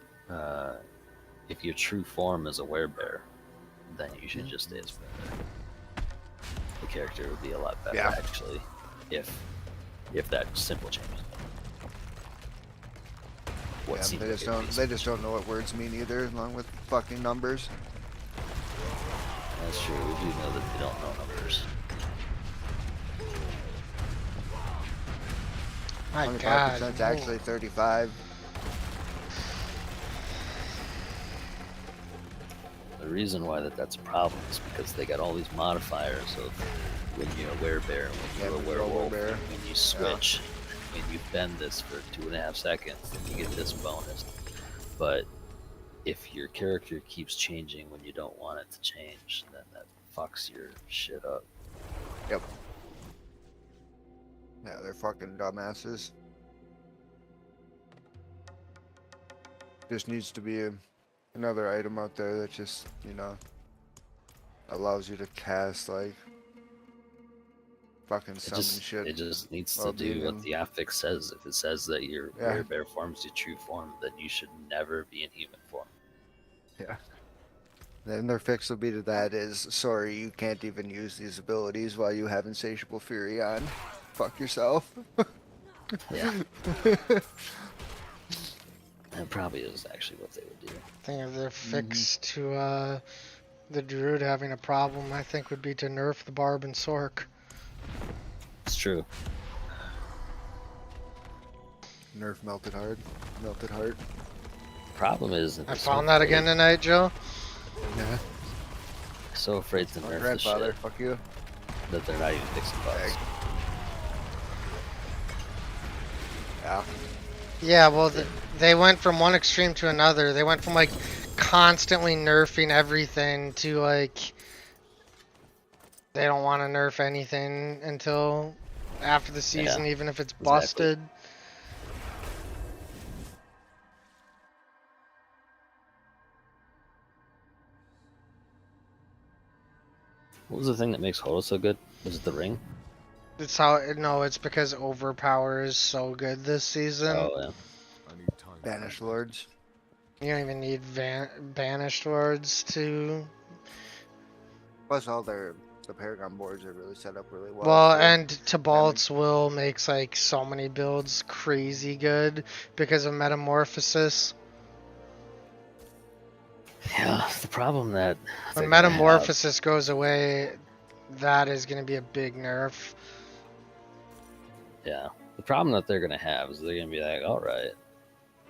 [SPEAKER 5] true form is a werebear, then you should just stay as werebear. The character would be a lot better
[SPEAKER 4] Yeah.
[SPEAKER 5] actually, if that simple change. What
[SPEAKER 4] Yeah,
[SPEAKER 5] seems
[SPEAKER 4] they
[SPEAKER 5] like
[SPEAKER 4] just
[SPEAKER 5] it'd
[SPEAKER 4] don't.
[SPEAKER 5] be
[SPEAKER 4] They just don't know what words mean either, along with fucking numbers.
[SPEAKER 5] That's true. We do know that they don't know numbers.
[SPEAKER 2] My
[SPEAKER 4] 25%
[SPEAKER 2] God.
[SPEAKER 4] is actually 35.
[SPEAKER 5] The reason why that's a problem is because they got all these modifiers of when you're a werebear, when you're
[SPEAKER 4] Yeah,
[SPEAKER 5] a
[SPEAKER 4] when you're a
[SPEAKER 5] werewolf,
[SPEAKER 4] werebear.
[SPEAKER 5] when you switch, when you bend this for 2.5 seconds, then you get this bonus. But if your character keeps changing when you don't want it to change, then that fucks your shit up.
[SPEAKER 4] Yep. Yeah, they're fucking dumbasses. Just needs to be another item out there that just, you know, allows you to cast like fucking summon shit.
[SPEAKER 5] It just needs
[SPEAKER 4] while
[SPEAKER 5] to do
[SPEAKER 4] being
[SPEAKER 5] what
[SPEAKER 4] in-
[SPEAKER 5] the affix says. If it says that your
[SPEAKER 4] Yeah.
[SPEAKER 5] rare bear form is your true form, then you should never be in human form.
[SPEAKER 4] Yeah. Then their fix will be to that is, sorry, you can't even use these abilities while you have Insatiable Fury on. Fuck yourself.
[SPEAKER 5] Yeah. That probably is actually what they would do.
[SPEAKER 2] I think if their fix to the Druid having a problem, I think would be to nerf the Barb and Sork.
[SPEAKER 5] It's true.
[SPEAKER 4] Nerf Melted Heart. Melted Heart.
[SPEAKER 5] Problem is that
[SPEAKER 2] I
[SPEAKER 5] they're
[SPEAKER 2] found that again tonight, Joe.
[SPEAKER 4] Yeah.
[SPEAKER 5] so afraid to
[SPEAKER 4] My
[SPEAKER 5] nerf the
[SPEAKER 4] grandfather,
[SPEAKER 5] shit
[SPEAKER 4] fuck you.
[SPEAKER 5] that they're not even fixing bugs.
[SPEAKER 4] Yeah.
[SPEAKER 2] Yeah, well, they went from one extreme to another. They went from like constantly nerfing everything to like they don't want to nerf anything until after the season, even if it's busted.
[SPEAKER 5] What was the thing that makes HOTA so good? Was it the ring?
[SPEAKER 2] It's how no, it's because Overpower is so good this season.
[SPEAKER 5] Oh, yeah.
[SPEAKER 1] I need time.
[SPEAKER 4] Banish Lords.
[SPEAKER 2] You don't even need banished words to.
[SPEAKER 4] Plus all the Paragon boards are really set up really well.
[SPEAKER 2] Well,
[SPEAKER 4] for
[SPEAKER 2] and Tibalt's will makes like so many builds crazy good because of Metamorphosis.
[SPEAKER 5] Yeah, the problem that
[SPEAKER 2] When Metamorphosis goes away, that is going to be a big nerf.
[SPEAKER 5] Yeah, the problem that they're gonna have is they're gonna be like, all right,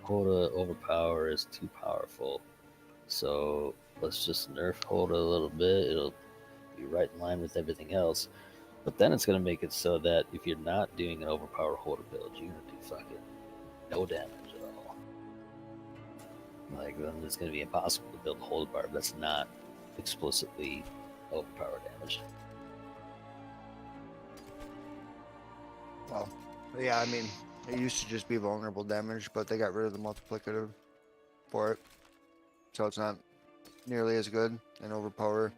[SPEAKER 5] HOTA Overpower is too powerful, so let's just nerf HOTA a little bit. It'll be right in line with everything else. But then it's gonna make it so that if you're not doing an Overpower HOTA build, you're gonna do fucking no damage at all. Like then it's gonna be impossible to build a HOTA Barb that's not explicitly overpower damage.
[SPEAKER 4] Well, yeah, I mean, it used to just be vulnerable damage, but they got rid of the multiplicative for it. So it's not nearly as good, and Overpower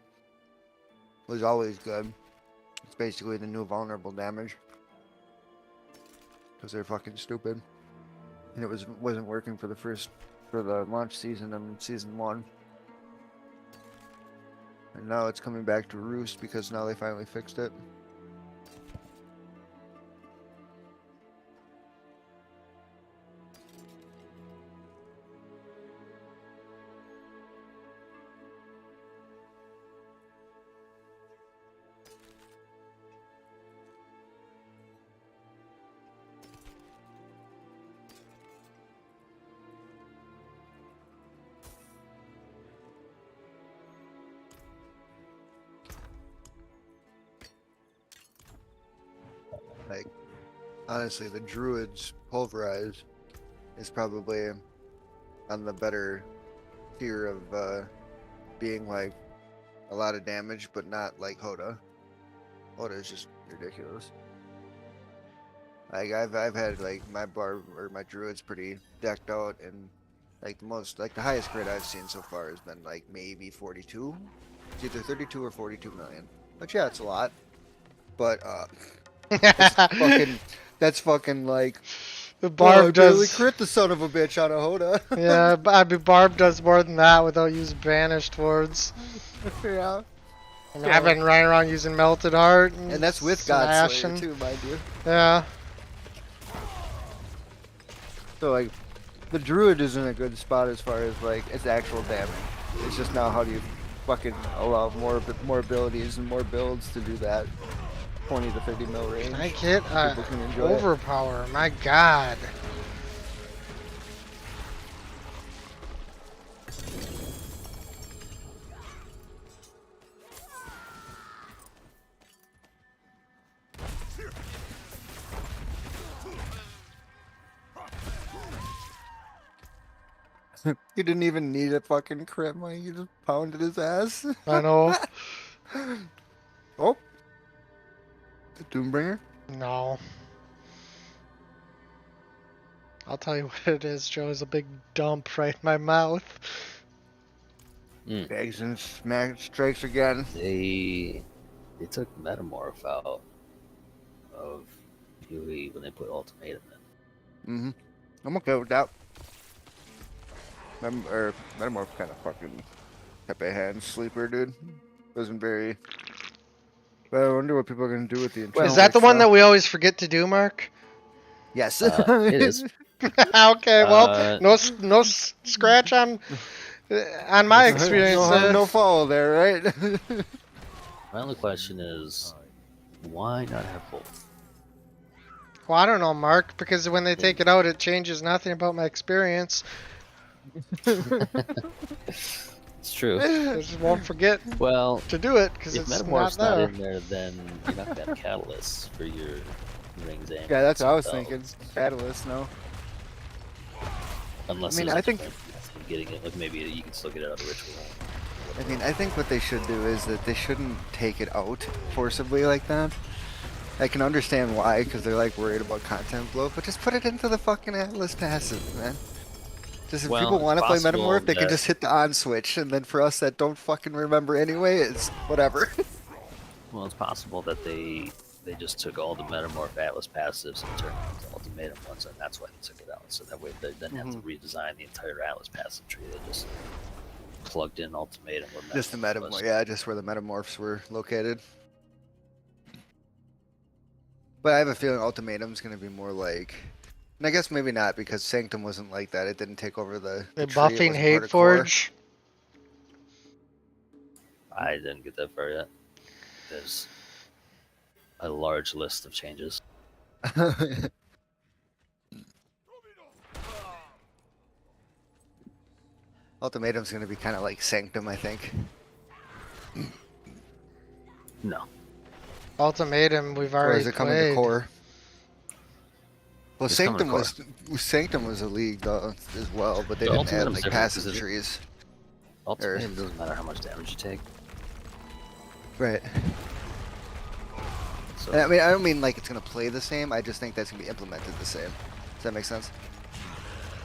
[SPEAKER 4] was always good. It's basically the new vulnerable damage. Because they're fucking stupid. And it wasn't working for the launch season and season 1. And now it's coming back to roost because now they finally fixed it. Like, honestly, the Druid's Pulverize is probably on the better tier of being like a lot of damage, but not like HOTA. HOTA is just ridiculous. Like I've had like my Barb or my Druid's pretty decked out, and like the highest grade I've seen so far has been like maybe 42. It's either 32 or 42 million. But yeah, it's a lot. But that's fucking like
[SPEAKER 2] Barb does
[SPEAKER 4] really crit the son of a bitch on a HOTA.
[SPEAKER 2] Yeah, I mean Barb does more than that without using banished words.
[SPEAKER 4] Yeah.
[SPEAKER 2] I mean, I've been running around using Melted Heart
[SPEAKER 4] And that's with
[SPEAKER 2] slashing.
[SPEAKER 4] Godslayer too, mind you.
[SPEAKER 2] Yeah.
[SPEAKER 4] So like, the Druid is in a good spot as far as like its actual damage. It's just now how do you fucking allow more abilities and more builds to do that 20 to 30 mil range.
[SPEAKER 2] I get
[SPEAKER 4] People can enjoy it.
[SPEAKER 2] Overpower. My God.
[SPEAKER 4] You didn't even need a fucking crit, man. You just pounded his ass.
[SPEAKER 2] I know.
[SPEAKER 4] Oh. The Doombringer.
[SPEAKER 2] No. I'll tell you what it is, Joe. Is a big dump right in my mouth.
[SPEAKER 4] Eggs and smack strikes again.
[SPEAKER 5] They took Metamorph out of UE when they put Ultimatum in.
[SPEAKER 4] I'm okay with that. Metamorph kind of fucking kept a hand sleeper, dude. Wasn't very. But I wonder what people are gonna do with the internal.
[SPEAKER 2] Is that the one that we always forget to do, Mark?
[SPEAKER 4] Yes.
[SPEAKER 5] It is.
[SPEAKER 2] Okay, well, no scratch on my experience.
[SPEAKER 4] No follow there, right?
[SPEAKER 5] My only question is, why not have both?
[SPEAKER 2] Well, I don't know, Mark, because when they take it out, it changes nothing about my experience.
[SPEAKER 5] It's true.
[SPEAKER 2] I just won't forget
[SPEAKER 5] Well,
[SPEAKER 2] to do it because
[SPEAKER 5] if
[SPEAKER 2] it's not
[SPEAKER 5] Metamorph's not
[SPEAKER 2] there.
[SPEAKER 5] in there, then you're not gonna have catalysts for your rings. And
[SPEAKER 4] Yeah, that's what I was
[SPEAKER 5] spells.
[SPEAKER 4] thinking. Catalyst, no.
[SPEAKER 5] Unless
[SPEAKER 4] I mean,
[SPEAKER 5] there's
[SPEAKER 4] I
[SPEAKER 5] a
[SPEAKER 4] think-
[SPEAKER 5] different method of getting it, like maybe you can still get it out of ritual.
[SPEAKER 4] I mean, I think what they should do is that they shouldn't take it out forcibly like that. I can understand why, because they're like worried about content bloat, but just put it into the fucking Atlas passive, man. Just if
[SPEAKER 5] Well,
[SPEAKER 4] people
[SPEAKER 5] it's
[SPEAKER 4] want to play
[SPEAKER 5] possible
[SPEAKER 4] Metamorph, they can
[SPEAKER 5] that-
[SPEAKER 4] just hit the on switch, and then for us that don't fucking remember anyway, it's whatever.
[SPEAKER 5] Well, it's possible that they just took all the Metamorph Atlas passives and turned them into Ultimatum ones, and that's why they took it out. So that way they didn't have to redesign the entire Atlas passive tree. They just plugged in Ultimatum. Where
[SPEAKER 4] Just the
[SPEAKER 5] Metamorph
[SPEAKER 4] Metamorph,
[SPEAKER 5] was.
[SPEAKER 4] yeah, just where the Metamorphs were located. But I have a feeling Ultimatum's gonna be more like, and I guess maybe not because Sanctum wasn't like that. It didn't take over the
[SPEAKER 2] They're
[SPEAKER 4] tree, it
[SPEAKER 2] buffing
[SPEAKER 4] wasn't part of core.
[SPEAKER 2] Hateforge.
[SPEAKER 5] I didn't get that far yet. There's a large list of changes.
[SPEAKER 4] Ultimatum's gonna be kind of like Sanctum, I think.
[SPEAKER 5] No.
[SPEAKER 2] Ultimatum, we've
[SPEAKER 4] Or
[SPEAKER 2] already
[SPEAKER 4] is it coming
[SPEAKER 2] played.
[SPEAKER 4] to core? Well,
[SPEAKER 5] It's coming to
[SPEAKER 4] Sanctum was a league though as well, but they
[SPEAKER 5] The
[SPEAKER 4] didn't add
[SPEAKER 5] Ultimatum's
[SPEAKER 4] like
[SPEAKER 5] different
[SPEAKER 4] passive
[SPEAKER 5] because it-
[SPEAKER 4] trees.
[SPEAKER 5] Ultimatum doesn't matter how much damage you take.
[SPEAKER 4] Right.
[SPEAKER 5] So
[SPEAKER 4] And I mean, I don't mean like it's gonna play the same. I just think that's gonna be implemented the same. Does that make sense?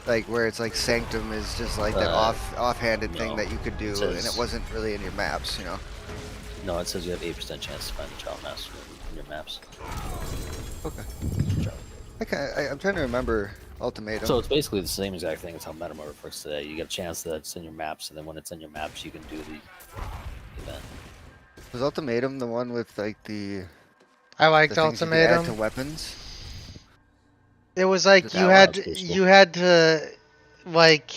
[SPEAKER 4] Like where it's like Sanctum is just like that offhanded thing
[SPEAKER 5] no.
[SPEAKER 4] that you could do,
[SPEAKER 5] It
[SPEAKER 4] and
[SPEAKER 5] says-
[SPEAKER 4] it wasn't really in your maps, you know.
[SPEAKER 5] no, it says you have 8% chance to find the Child Master in your maps.
[SPEAKER 4] Okay.
[SPEAKER 5] Child.
[SPEAKER 4] I'm trying to remember Ultimatum.
[SPEAKER 5] So it's basically the same exact thing as how Metamorph works today. You get a chance that it's in your maps, and then when it's in your maps, you can do the event.
[SPEAKER 4] Was Ultimatum the one with like the
[SPEAKER 2] I liked
[SPEAKER 4] things you could add to
[SPEAKER 2] Ultimatum.
[SPEAKER 4] weapons?
[SPEAKER 2] It was like
[SPEAKER 4] That
[SPEAKER 2] you
[SPEAKER 4] one
[SPEAKER 2] had
[SPEAKER 5] was pretty cool.
[SPEAKER 2] you had to like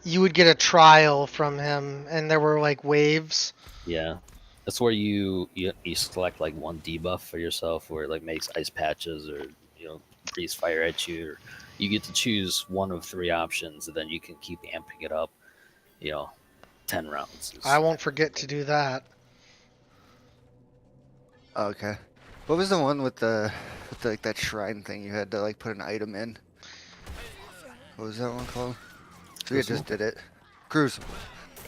[SPEAKER 2] you would get a trial from him, and there were like waves.
[SPEAKER 5] Yeah, that's where you select like one debuff for yourself, where it like makes ice patches or breathes fire at you. Or you get to choose one of 3 options, and then you can keep amping it up. 10 rounds.
[SPEAKER 2] I won't forget to do that.
[SPEAKER 4] Okay. What was the one with like that shrine thing you had to like put an item in? What was that one called? So we just did it. Crucible.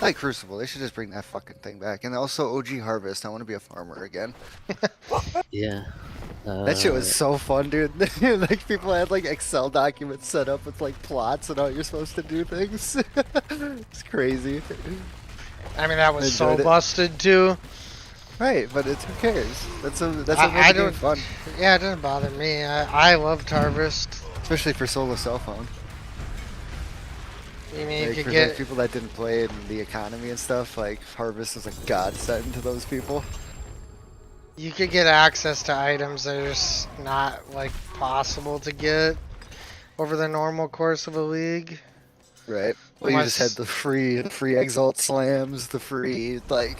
[SPEAKER 4] I like Crucible. They should just bring that fucking thing back. And also OG Harvest. I want to be a farmer again.
[SPEAKER 5] Yeah.
[SPEAKER 4] That shit was so fun, dude. Like people had like Excel documents set up with like plots and how you're supposed to do things. It's crazy.
[SPEAKER 2] I mean, that was so
[SPEAKER 4] Enjoyed it.
[SPEAKER 2] busted too.
[SPEAKER 4] Right, but it's who cares? That's what
[SPEAKER 2] I
[SPEAKER 4] makes the game
[SPEAKER 2] don't-
[SPEAKER 4] fun.
[SPEAKER 2] Yeah, it didn't bother me. I loved Harvest.
[SPEAKER 4] Especially for solo cell phone.
[SPEAKER 2] You mean you
[SPEAKER 4] Like,
[SPEAKER 2] could
[SPEAKER 4] for
[SPEAKER 2] get
[SPEAKER 4] like, people that didn't play in the economy and stuff, like Harvest is a godsend to those people.
[SPEAKER 2] access to items that are just not like possible to get over the normal course of a league.
[SPEAKER 4] Right. Well, you just had
[SPEAKER 2] Unless-
[SPEAKER 4] the free exalt slams, the free like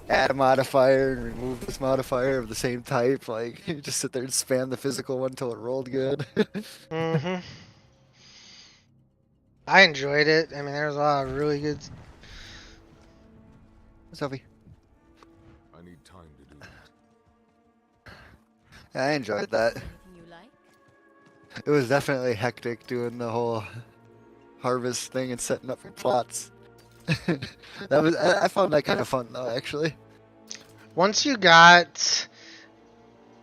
[SPEAKER 4] add a modifier and remove this modifier of the same type. Like you just sit there and spam the physical one until it rolled good.
[SPEAKER 2] Mm-hmm. I enjoyed it. I mean, there was a lot of really good.
[SPEAKER 4] Sophie.
[SPEAKER 1] I need time to do that.
[SPEAKER 4] Yeah, I enjoyed that.
[SPEAKER 6] Anything you like?
[SPEAKER 4] It was definitely hectic doing the whole harvest thing and setting up your plots. I found that kind of fun though, actually.
[SPEAKER 2] Once you got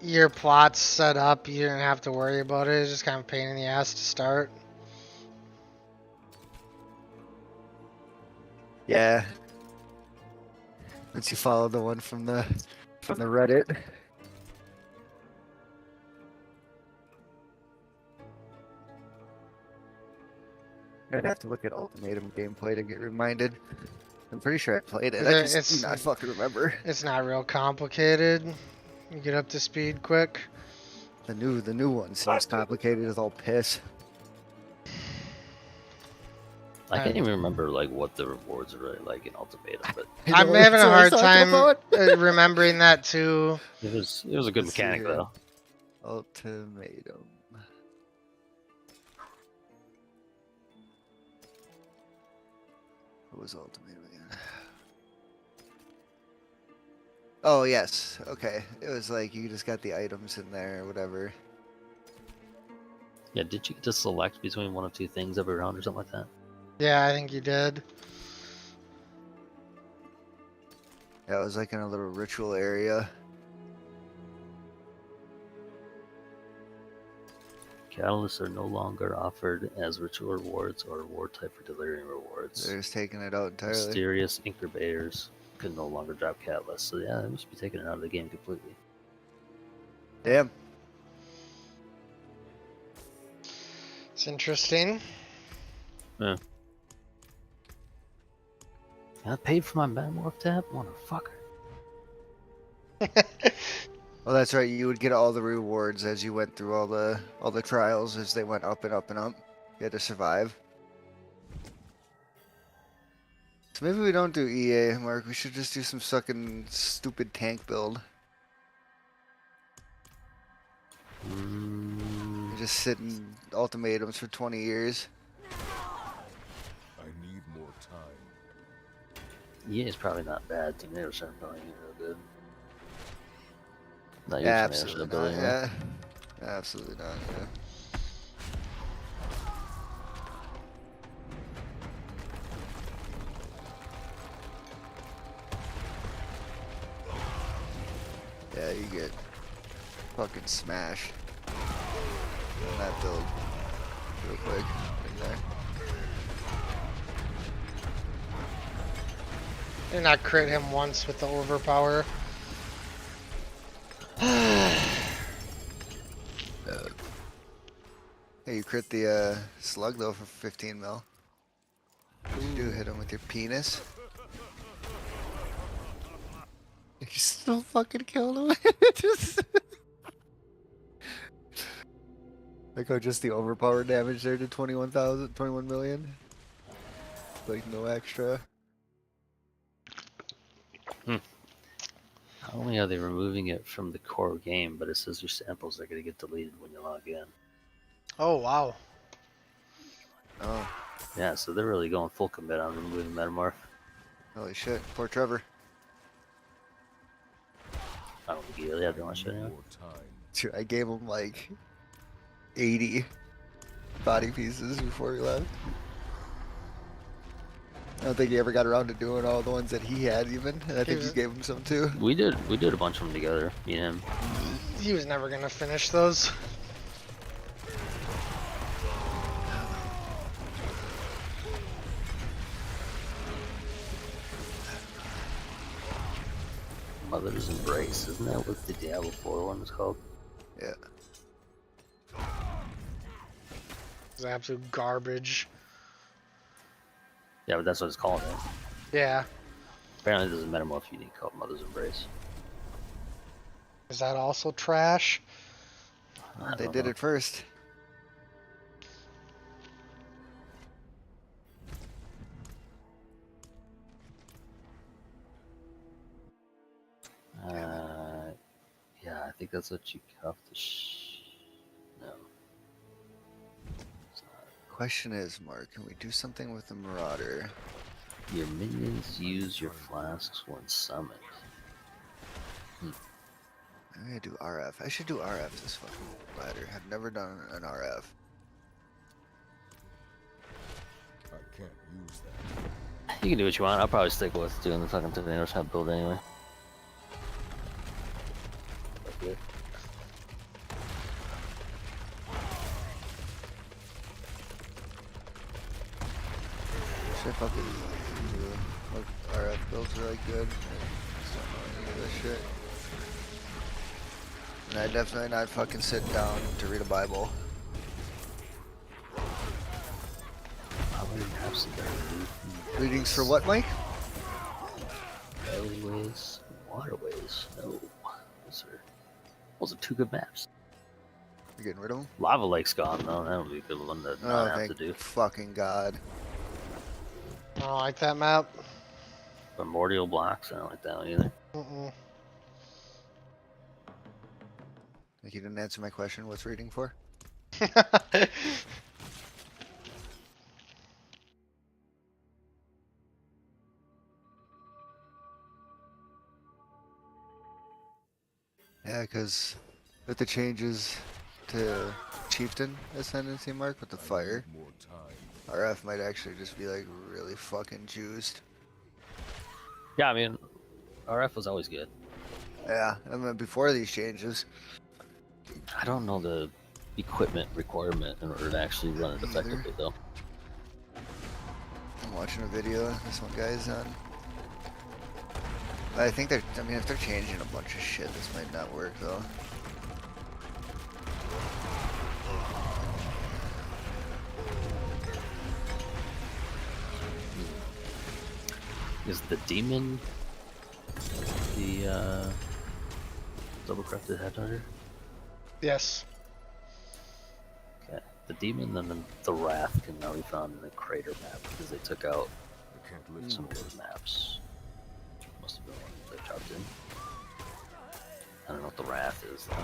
[SPEAKER 2] your plots set up, you didn't have to worry about it. It's just kind of a pain in the ass to start.
[SPEAKER 4] Yeah. Once you follow the one from the Reddit. I'd have to look at Ultimatum gameplay to get reminded. I'm pretty sure I played it. I just do not fucking remember.
[SPEAKER 2] It's not real complicated. You get up to speed quick.
[SPEAKER 4] The new one seems complicated as all piss.
[SPEAKER 5] I can't even remember like what the rewards are like in Ultimatum, but
[SPEAKER 2] I'm having a hard time remembering that too.
[SPEAKER 5] it was a good
[SPEAKER 4] Let's see
[SPEAKER 5] mechanic
[SPEAKER 4] here.
[SPEAKER 5] though.
[SPEAKER 4] Ultimatum. What was Ultimatum again? Oh yes, okay. It was like you just got the items in there or whatever.
[SPEAKER 5] Yeah, did you get to select between one of two things every round or something like that?
[SPEAKER 2] Yeah, I think you did.
[SPEAKER 4] Yeah, it was like in a little ritual area.
[SPEAKER 5] Catalysts are no longer offered as ritual rewards or reward type for delirium rewards.
[SPEAKER 4] They're just taking it out entirely.
[SPEAKER 5] Mysterious incubators can no longer drop catalysts, so yeah, they must be taking it out of the game completely.
[SPEAKER 4] Damn.
[SPEAKER 2] It's interesting.
[SPEAKER 5] Yeah. I paid for my Metamorph tab? Motherfucker.
[SPEAKER 4] Well, that's right. You would get all the rewards as you went through all the trials as they went up and up and up. You had to survive. So maybe we don't do EA, Mark. We should just do some fucking stupid tank build. Just sit in ultimatums for 20 years.
[SPEAKER 1] I need more time.
[SPEAKER 5] EA is probably not bad. Team Neighbors aren't probably real good. Not your
[SPEAKER 4] Yeah,
[SPEAKER 5] Team
[SPEAKER 4] absolutely
[SPEAKER 5] Neighbors ability,
[SPEAKER 4] not. Yeah. Absolutely not. Yeah. Yeah, you get fucking smashed on that build real quick right there.
[SPEAKER 2] Did not crit him once with the overpower.
[SPEAKER 4] Hey, you crit the slug though for 15 mil. You do hit him with your penis. You still fucking killed him. Just like how just the overpower damage there to 21 million. Like no extra.
[SPEAKER 5] Not only are they removing it from the core game, but it says your samples are going to get deleted when you log in.
[SPEAKER 2] Oh wow.
[SPEAKER 4] Oh,
[SPEAKER 5] Yeah, so they're really going full commit on removing Metamorph.
[SPEAKER 4] holy shit. Poor Trevor.
[SPEAKER 5] I don't think he really had that much anyway.
[SPEAKER 1] More time.
[SPEAKER 4] Dude, I gave him like 80 body pieces before he left. I don't think he ever got around to doing all the ones that he had even. And I think you gave him some too.
[SPEAKER 5] We did a bunch of them together, me and him.
[SPEAKER 2] He was never gonna finish those.
[SPEAKER 5] Mother's Embrace, isn't that what the Diablo 4 one was called?
[SPEAKER 4] Yeah.
[SPEAKER 2] It's absolute garbage.
[SPEAKER 5] Yeah, but that's what it's called, right?
[SPEAKER 2] Yeah.
[SPEAKER 5] Apparently there's a Metamorph unique called Mother's Embrace.
[SPEAKER 2] Is that also trash?
[SPEAKER 5] I
[SPEAKER 4] They
[SPEAKER 5] don't
[SPEAKER 4] did
[SPEAKER 5] know.
[SPEAKER 4] it first.
[SPEAKER 5] Yeah, I think that's what you have to no. It's not.
[SPEAKER 4] Question is, Mark, can we do something with the Marauder?
[SPEAKER 5] Your minions use your flasks when summoned.
[SPEAKER 4] I'm gonna do RF. I should do RF this fucking ladder. I've never done an RF.
[SPEAKER 1] I can't use that.
[SPEAKER 5] You can do what you want. I'll probably stick with doing the fucking tornadoes have build anyway. Okay.
[SPEAKER 4] Should I fucking do sounds really good. I just don't know any of this shit. And I definitely not fucking sit down to read a Bible.
[SPEAKER 5] How many maps are there?
[SPEAKER 4] Readings for what, Mike?
[SPEAKER 5] Alleyways, waterways. No. Those are two good maps.
[SPEAKER 4] You're getting rid of them?
[SPEAKER 5] Lava Lake's gone though. That'll be a good one to
[SPEAKER 4] Oh,
[SPEAKER 5] not have
[SPEAKER 4] thank
[SPEAKER 5] to do.
[SPEAKER 4] fucking God.
[SPEAKER 2] I don't like that map.
[SPEAKER 5] Primordial blocks. I don't like that one either.
[SPEAKER 2] Mm-mm.
[SPEAKER 4] Like you didn't answer my question. What's reading for? Yeah, because with the changes to Chieftain Ascendancy Mark with the fire,
[SPEAKER 1] More time.
[SPEAKER 4] RF might actually just be like really fucking juiced.
[SPEAKER 5] Yeah, I mean, RF was always good.
[SPEAKER 4] Yeah, I mean before these changes.
[SPEAKER 5] I don't know the equipment requirement in order to actually run it
[SPEAKER 4] Me either.
[SPEAKER 5] effectively though.
[SPEAKER 4] I'm watching a video this one guy's on. I think they're, I mean if they're changing a bunch of shit, this might not work though.
[SPEAKER 5] Is the demon the double corrupted headhunter?
[SPEAKER 2] Yes.
[SPEAKER 5] Okay. The demon and the wrath can now be found in the crater map because they took out
[SPEAKER 1] I can't live
[SPEAKER 5] some
[SPEAKER 1] more.
[SPEAKER 5] of those maps. Must have been one they dropped in. I don't know what the wrath is though.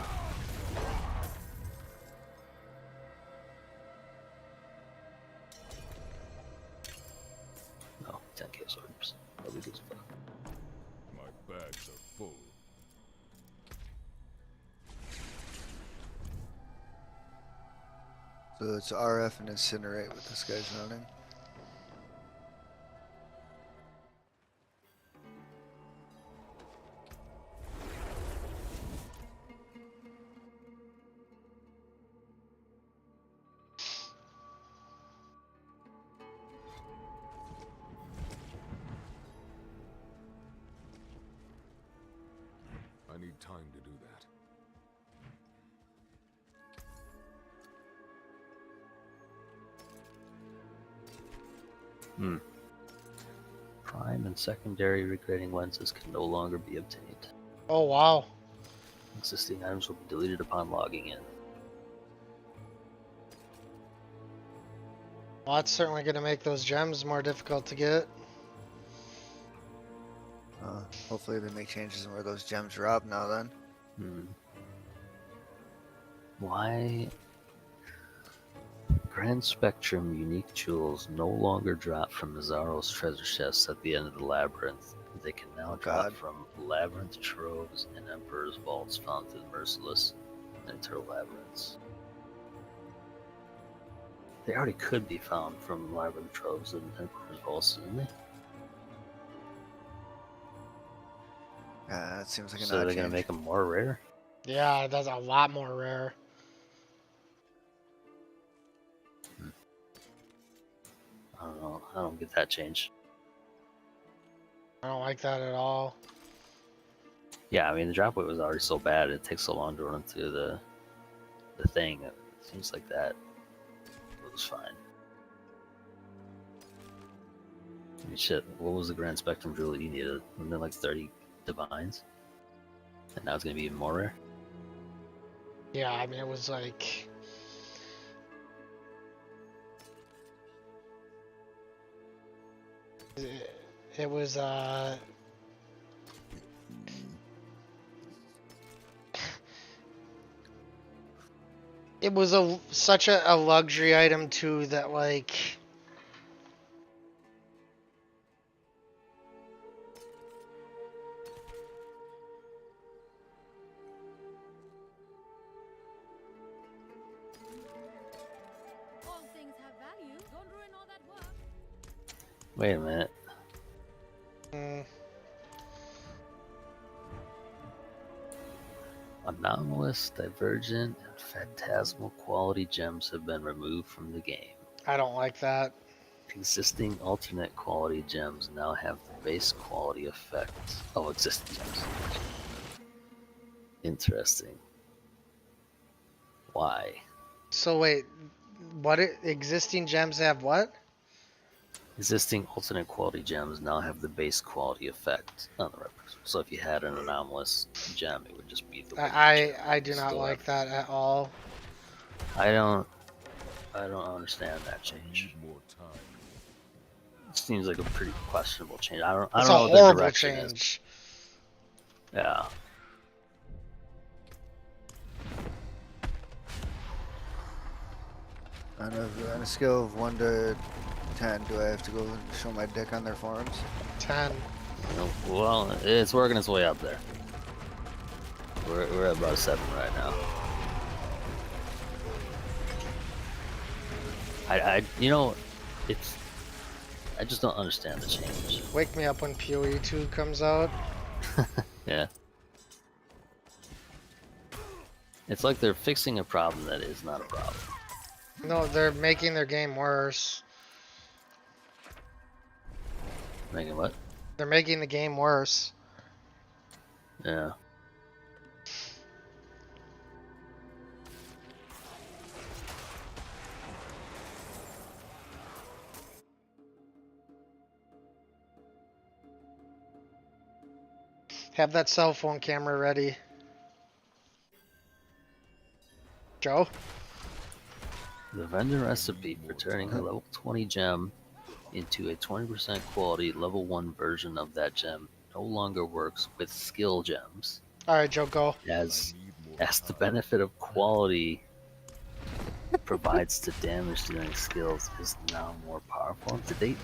[SPEAKER 5] No, 10k swords. Probably good as fuck.
[SPEAKER 1] My bags are full.
[SPEAKER 4] So it's RF and Incinerate what this guy's running.
[SPEAKER 1] I need time to do that.
[SPEAKER 5] Prime and secondary regrading lenses can no longer be obtained.
[SPEAKER 2] Oh wow.
[SPEAKER 5] Existing items will be deleted upon logging in.
[SPEAKER 2] Well, that's certainly going to make those gems more difficult to get.
[SPEAKER 4] Hopefully they make changes in where those gems drop now then.
[SPEAKER 5] Why? Grand Spectrum unique jewels no longer drop from Mazzaro's treasure chests at the end of the labyrinth. They can now drop
[SPEAKER 4] God.
[SPEAKER 5] from labyrinth troves and Emperor's vaults found through the merciless and eternal labyrinths. They already could be found from labyrinth troves and Emperor's vaults, didn't they?
[SPEAKER 4] That seems like an
[SPEAKER 5] So
[SPEAKER 4] odd
[SPEAKER 5] they're gonna
[SPEAKER 4] change.
[SPEAKER 5] make them more rare?
[SPEAKER 2] Yeah, that's a lot more rare.
[SPEAKER 5] I don't know. I don't get that change.
[SPEAKER 2] I don't like that at all.
[SPEAKER 5] Yeah, I mean the drop weight was already so bad. It takes so long to run through the thing. It seems like that was fine. I mean, shit. What was the Grand Spectrum jewel that you needed? Wasn't it like 30 divines? And now it's gonna be even more rare.
[SPEAKER 2] Yeah, I mean, it was like... It was, it was such a luxury item too that like...
[SPEAKER 6] All things have value. Don't ruin all that work.
[SPEAKER 5] Wait a minute.
[SPEAKER 2] Mm,
[SPEAKER 5] Anomalous, divergent, and phantasmal quality gems have been removed from the game.
[SPEAKER 2] I don't like that.
[SPEAKER 5] Existing alternate quality gems now have the base quality effect of existing gems. Interesting. Why?
[SPEAKER 2] So wait, existing gems have what?
[SPEAKER 5] Existing alternate quality gems now have the base quality effect on the reference. So if you had an anomalous gem, it would just be the
[SPEAKER 2] I do not like that at all.
[SPEAKER 5] I don't understand that change.
[SPEAKER 1] Need more time.
[SPEAKER 5] It seems like a pretty questionable change. I don't
[SPEAKER 2] It's
[SPEAKER 5] know
[SPEAKER 2] a
[SPEAKER 5] what the
[SPEAKER 2] horrible
[SPEAKER 5] direction is.
[SPEAKER 2] change.
[SPEAKER 5] Yeah.
[SPEAKER 4] On a scale of 1 to 10, do I have to go show my dick on their forums?
[SPEAKER 2] 10.
[SPEAKER 5] Well, it's working its way up there. We're at about a 7 right now. I just don't understand the change.
[SPEAKER 2] Wake me up when PoE 2 comes out.
[SPEAKER 5] Yeah. It's like they're fixing a problem that is not a problem.
[SPEAKER 2] No, they're making their game worse.
[SPEAKER 5] Making what?
[SPEAKER 2] They're making the game worse.
[SPEAKER 5] Yeah.
[SPEAKER 2] Have that cell phone camera ready. Joe?
[SPEAKER 5] The vendor recipe for turning a level 20 gem into a 20% quality level 1 version of that gem no longer works with skill gems.
[SPEAKER 2] Alright, Joe, go.
[SPEAKER 5] As the benefit of quality provides to damage dealing skills is now more powerful. Did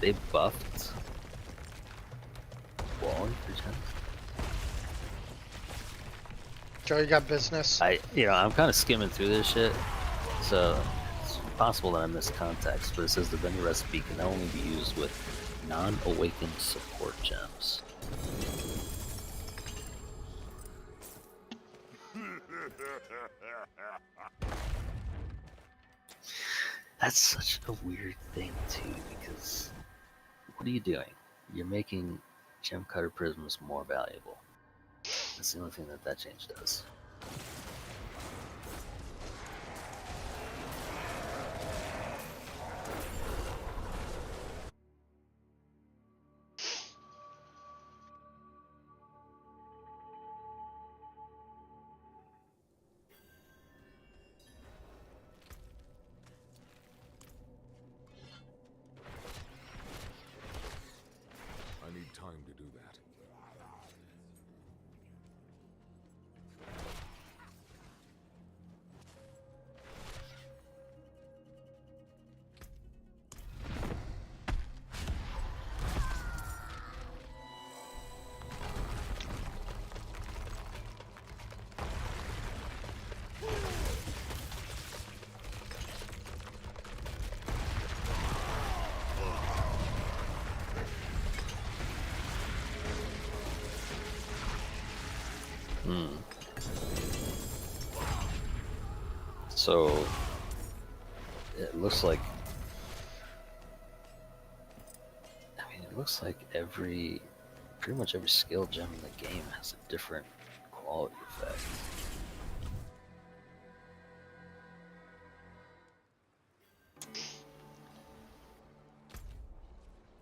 [SPEAKER 5] they buffed quality for gems?
[SPEAKER 2] Joe, you got business?
[SPEAKER 5] I'm kind of skimming through this shit, so it's possible that I missed context, but it says the vendor recipe can only be used with non-awakened support gems. That's such a weird thing too, because what are you doing? You're making gem cutter prisms more valuable. That's the only thing that change does.
[SPEAKER 1] I need time to do that.
[SPEAKER 5] So it looks like pretty much every skill gem in the game has a different quality effect.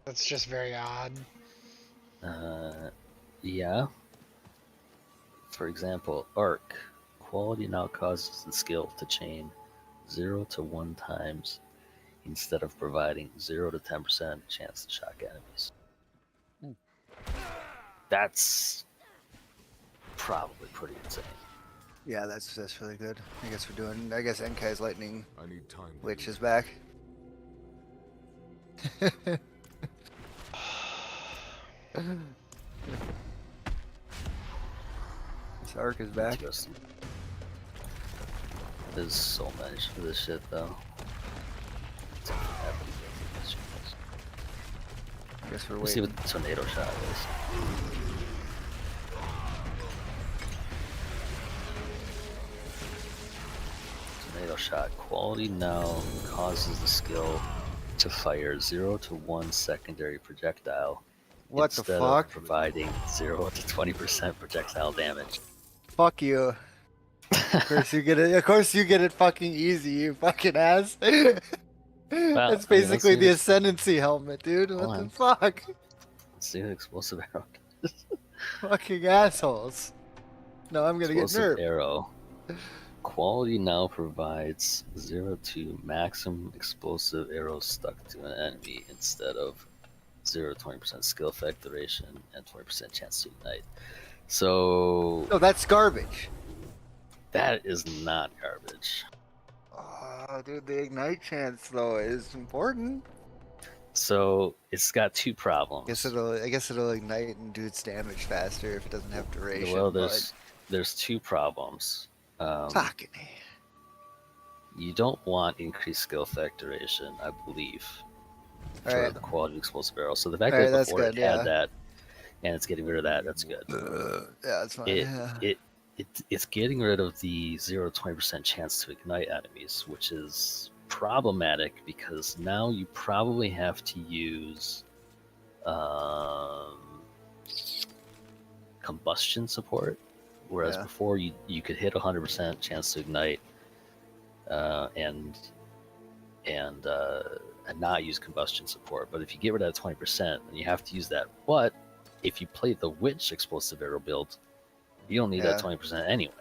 [SPEAKER 2] That's just very odd.
[SPEAKER 5] Yeah. For example, arc quality now causes the skill to chain 0 to 1 times instead of providing 0 to 10% chance to shock enemies. That's probably pretty insane.
[SPEAKER 4] Yeah, that's really good. I guess NK's Lightning
[SPEAKER 1] I need time.
[SPEAKER 4] Witch is back. This arc is back.
[SPEAKER 5] Interesting. There's so much for this shit though.
[SPEAKER 4] I guess we're
[SPEAKER 5] Let's see
[SPEAKER 4] waiting.
[SPEAKER 5] what the tornado shot is. Tornado shot quality now causes the skill to fire 0 to 1 secondary projectile
[SPEAKER 4] What the
[SPEAKER 5] instead
[SPEAKER 4] fuck?
[SPEAKER 5] of providing 0 to 20% projectile damage.
[SPEAKER 4] Fuck you. Of course you get it. Of course you get it fucking easy, you fucking ass. That's basically the ascendancy helmet, dude. What the fuck?
[SPEAKER 5] Let's see an explosive arrow.
[SPEAKER 4] Fucking assholes. No, I'm gonna get
[SPEAKER 5] Explosive
[SPEAKER 4] nerfed.
[SPEAKER 5] arrow. Quality now provides 0 to maximum explosive arrow stuck to an enemy instead of 0 to 20% skill effect duration and 20% chance to ignite. So
[SPEAKER 4] No, that's garbage.
[SPEAKER 5] that is not garbage.
[SPEAKER 4] Oh, dude, the ignite chance though is important.
[SPEAKER 5] So it's got two problems.
[SPEAKER 4] I guess it'll ignite and do its damage faster if it doesn't have duration.
[SPEAKER 5] Well, there's two problems.
[SPEAKER 4] Fucking.
[SPEAKER 5] You don't want increased skill effect duration, I believe, for
[SPEAKER 4] Alright.
[SPEAKER 5] the quality of explosive arrow. So the fact
[SPEAKER 4] Alright,
[SPEAKER 5] that
[SPEAKER 4] that's
[SPEAKER 5] before
[SPEAKER 4] good,
[SPEAKER 5] it had that, and it's getting rid of that, that's good.
[SPEAKER 4] Yeah, that's fine.
[SPEAKER 5] It's getting rid of the 0 to 20% chance to ignite enemies, which is problematic because now you probably have to use combustion support, whereas before you could hit 100% chance to ignite and not use combustion support. But if you get rid of that 20%, then you have to use that. But if you play the witch explosive arrow build, you don't need that 20% anyway.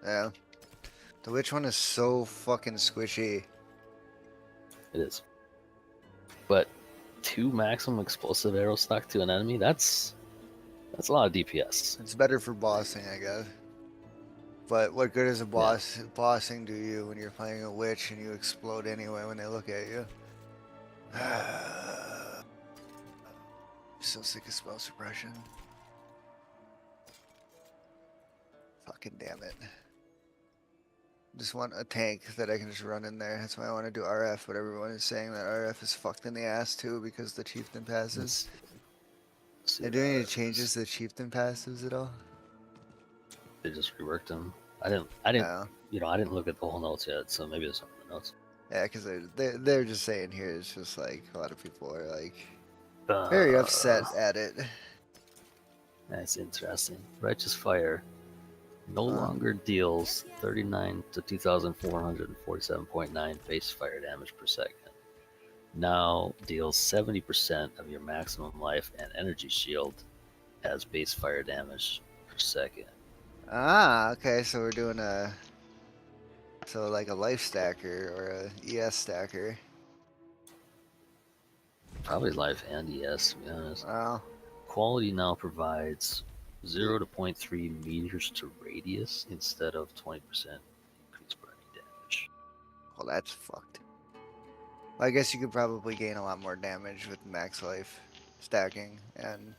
[SPEAKER 4] Yeah. The witch one is so fucking squishy.
[SPEAKER 5] It is. But 2 maximum explosive arrows stuck to an enemy, that's a lot of DPS.
[SPEAKER 4] It's better for bossing, I guess. But what good is bossing do you when you're playing a witch and you explode anyway when they look at you? So sick of spell suppression. Fucking damn it. Just want a tank that I can just run in there. That's why I want to do RF, but everyone is saying that RF is fucked in the ass too because the chieftain passes. Are there any changes to the chieftain passives at all?
[SPEAKER 5] They just reworked them. I didn't I didn't look at the whole notes yet, so maybe there's something in the notes.
[SPEAKER 4] Yeah, because they're just saying here, it's just like a lot of people are like very upset at it.
[SPEAKER 5] That's interesting. Righteous Fire no longer deals 39 to 2,447.9 base fire damage per second. Now deals 70% of your maximum life and energy shield as base fire damage per second.
[SPEAKER 4] Ah, okay, so we're doing like a life stacker or a ES stacker.
[SPEAKER 5] Probably life and ES, to be honest.
[SPEAKER 4] Wow.
[SPEAKER 5] Quality now provides 0 to 0.3 meters to radius instead of 20% increased burning damage.
[SPEAKER 4] Well, that's fucked. Well, I guess you could probably gain a lot more damage with max life stacking and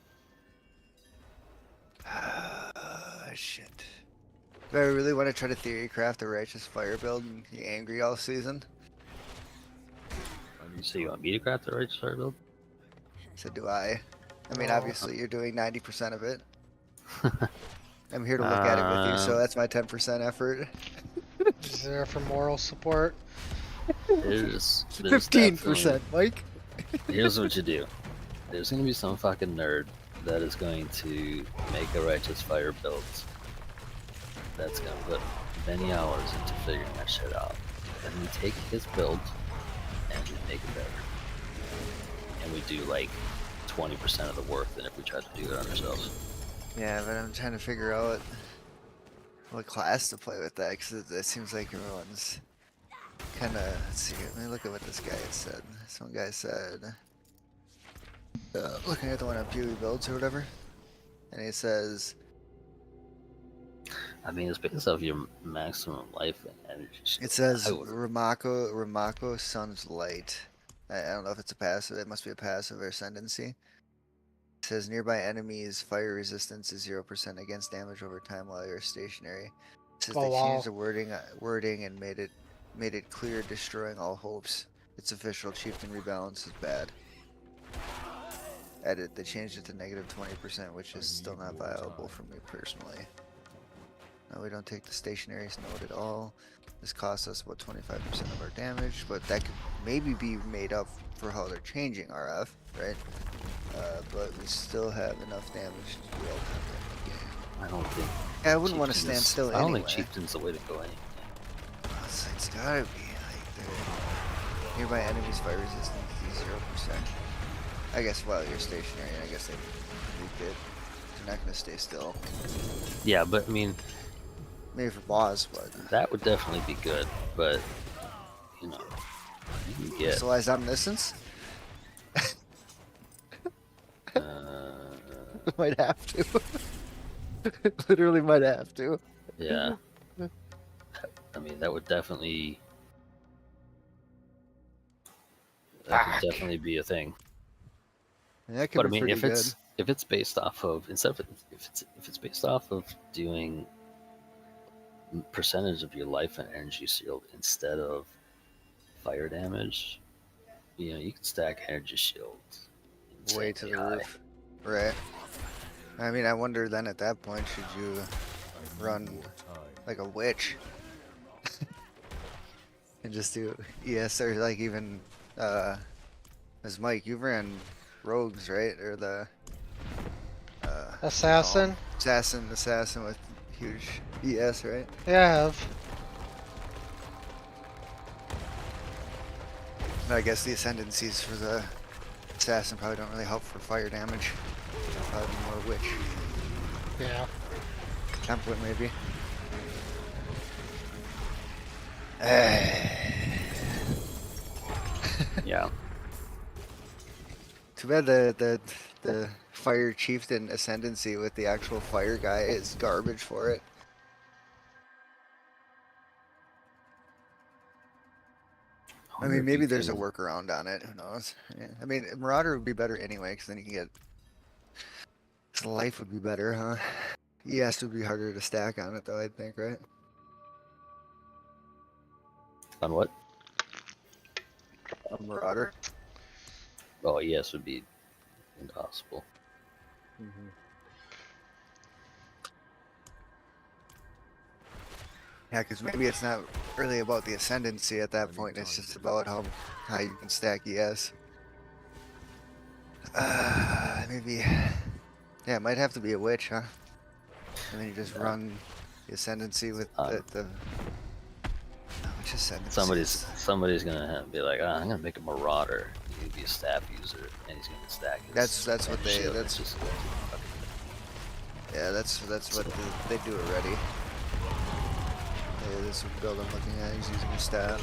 [SPEAKER 4] shit. Do I really want to try to theory craft a righteous fire build and be angry all season?
[SPEAKER 5] So you want me to craft the righteous fire build?
[SPEAKER 4] So do I. I mean, obviously you're doing 90% of it. I'm here to look at it with you, so that's my 10% effort.
[SPEAKER 2] Is there for moral support?
[SPEAKER 5] There's
[SPEAKER 4] 15%, Mike.
[SPEAKER 5] Here's what you do. There's gonna be some fucking nerd that is going to make a righteous fire build. That's gonna put many hours into figuring that shit out. Then we take his build and we make it better. And we do like 20% of the work than if we tried to do it on ourselves.
[SPEAKER 4] Yeah, but I'm trying to figure out what class to play with that, because it seems like everyone's kind of... Let's see, let me look at what this guy had said. Some guy said... looking at the one on Pewee Builds or whatever, and he says...
[SPEAKER 5] I mean, it's based off your maximum life and energy.
[SPEAKER 4] It says Ramako Sun's Light. I don't know if it's a passive. It must be a passive or ascendancy. It says nearby enemies' fire resistance is 0% against damage over time while you're stationary. It says they changed the wording and made it clear destroying all hopes. Its official chieftain rebalance is bad. Edit. They changed it to negative 20%, which is still not viable for me personally. No, we don't take the stationary's note at all. This costs us about 25% of our damage, but that could maybe be made up for how they're changing RF, right? But we still have enough damage to do all the game.
[SPEAKER 5] I don't think.
[SPEAKER 4] Yeah, I wouldn't want to
[SPEAKER 5] Chieftain
[SPEAKER 4] stand
[SPEAKER 5] is-
[SPEAKER 4] still
[SPEAKER 5] I don't
[SPEAKER 4] anyway.
[SPEAKER 5] think Chieftain's the way to go anyway.
[SPEAKER 4] It's gotta be like the nearby enemies fire resistance is 0%. I guess while you're stationary, I guess they nuke it. You're not gonna stay still.
[SPEAKER 5] Yeah, but I mean,
[SPEAKER 4] Maybe for boss, but
[SPEAKER 5] that would definitely be good. But you know, you can get.
[SPEAKER 4] crystallized omniscience might have to. Literally might have to.
[SPEAKER 5] Yeah. I mean, that would definitely. That
[SPEAKER 4] Fuck.
[SPEAKER 5] could definitely be a thing.
[SPEAKER 4] And that could
[SPEAKER 5] But I
[SPEAKER 4] be
[SPEAKER 5] mean,
[SPEAKER 4] pretty
[SPEAKER 5] if
[SPEAKER 4] good.
[SPEAKER 5] it's based off of instead of if it's based off of doing percentage of your life and energy shield instead of fire damage, you know, you can stack energy shields
[SPEAKER 4] Way to
[SPEAKER 5] insanely
[SPEAKER 4] the
[SPEAKER 5] high.
[SPEAKER 4] roof. Right. I mean, I wonder then at that point, should you run like a witch and just do ES or like even as Mike, you ran rogues, right? Or the
[SPEAKER 2] Assassin?
[SPEAKER 4] assassin with huge ES, right?
[SPEAKER 2] Yeah, I have.
[SPEAKER 4] But I guess the ascendancies for the assassin probably don't really help for fire damage. Probably more witch
[SPEAKER 2] Yeah.
[SPEAKER 4] template maybe.
[SPEAKER 5] Yeah.
[SPEAKER 4] Too bad the fire chieftain ascendancy with the actual fire guy is garbage for it. I
[SPEAKER 5] wonder
[SPEAKER 4] mean,
[SPEAKER 5] if
[SPEAKER 4] maybe
[SPEAKER 5] you
[SPEAKER 4] there's a
[SPEAKER 5] can-
[SPEAKER 4] workaround on it. Who knows? Yeah. I mean, Marauder would be better anyway, because then you can get. His life would be better, huh? ES would be harder to stack on it, though. I think, right?
[SPEAKER 5] On what?
[SPEAKER 4] A Marauder.
[SPEAKER 5] Oh, yes, would be impossible.
[SPEAKER 4] Yeah, because maybe it's not really about the ascendancy at that point. It's just about how you can stack ES. Maybe. Yeah, it might have to be a witch, huh? And then you just run the ascendancy with the which ascendancy?
[SPEAKER 5] Somebody's gonna be like, I'm gonna make a marauder. He's gonna be a staff user, and he's gonna stack. His
[SPEAKER 4] That's what they.
[SPEAKER 5] shield.
[SPEAKER 4] That's
[SPEAKER 5] It's just
[SPEAKER 4] yeah. That's what they do already. Yeah, this would build I'm looking at. He's using a staff.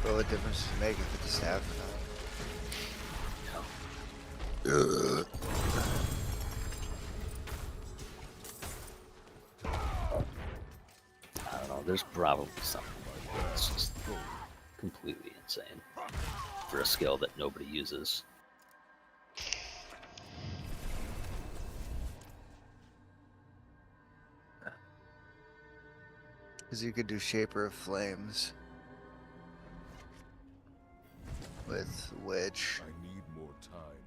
[SPEAKER 4] But what difference does it make if it's a staff or not?
[SPEAKER 5] I don't know. There's probably something like that. It's just completely insane for a skill that nobody uses.
[SPEAKER 4] Because you could do Shaper of Flames with Witch.
[SPEAKER 1] I need more time.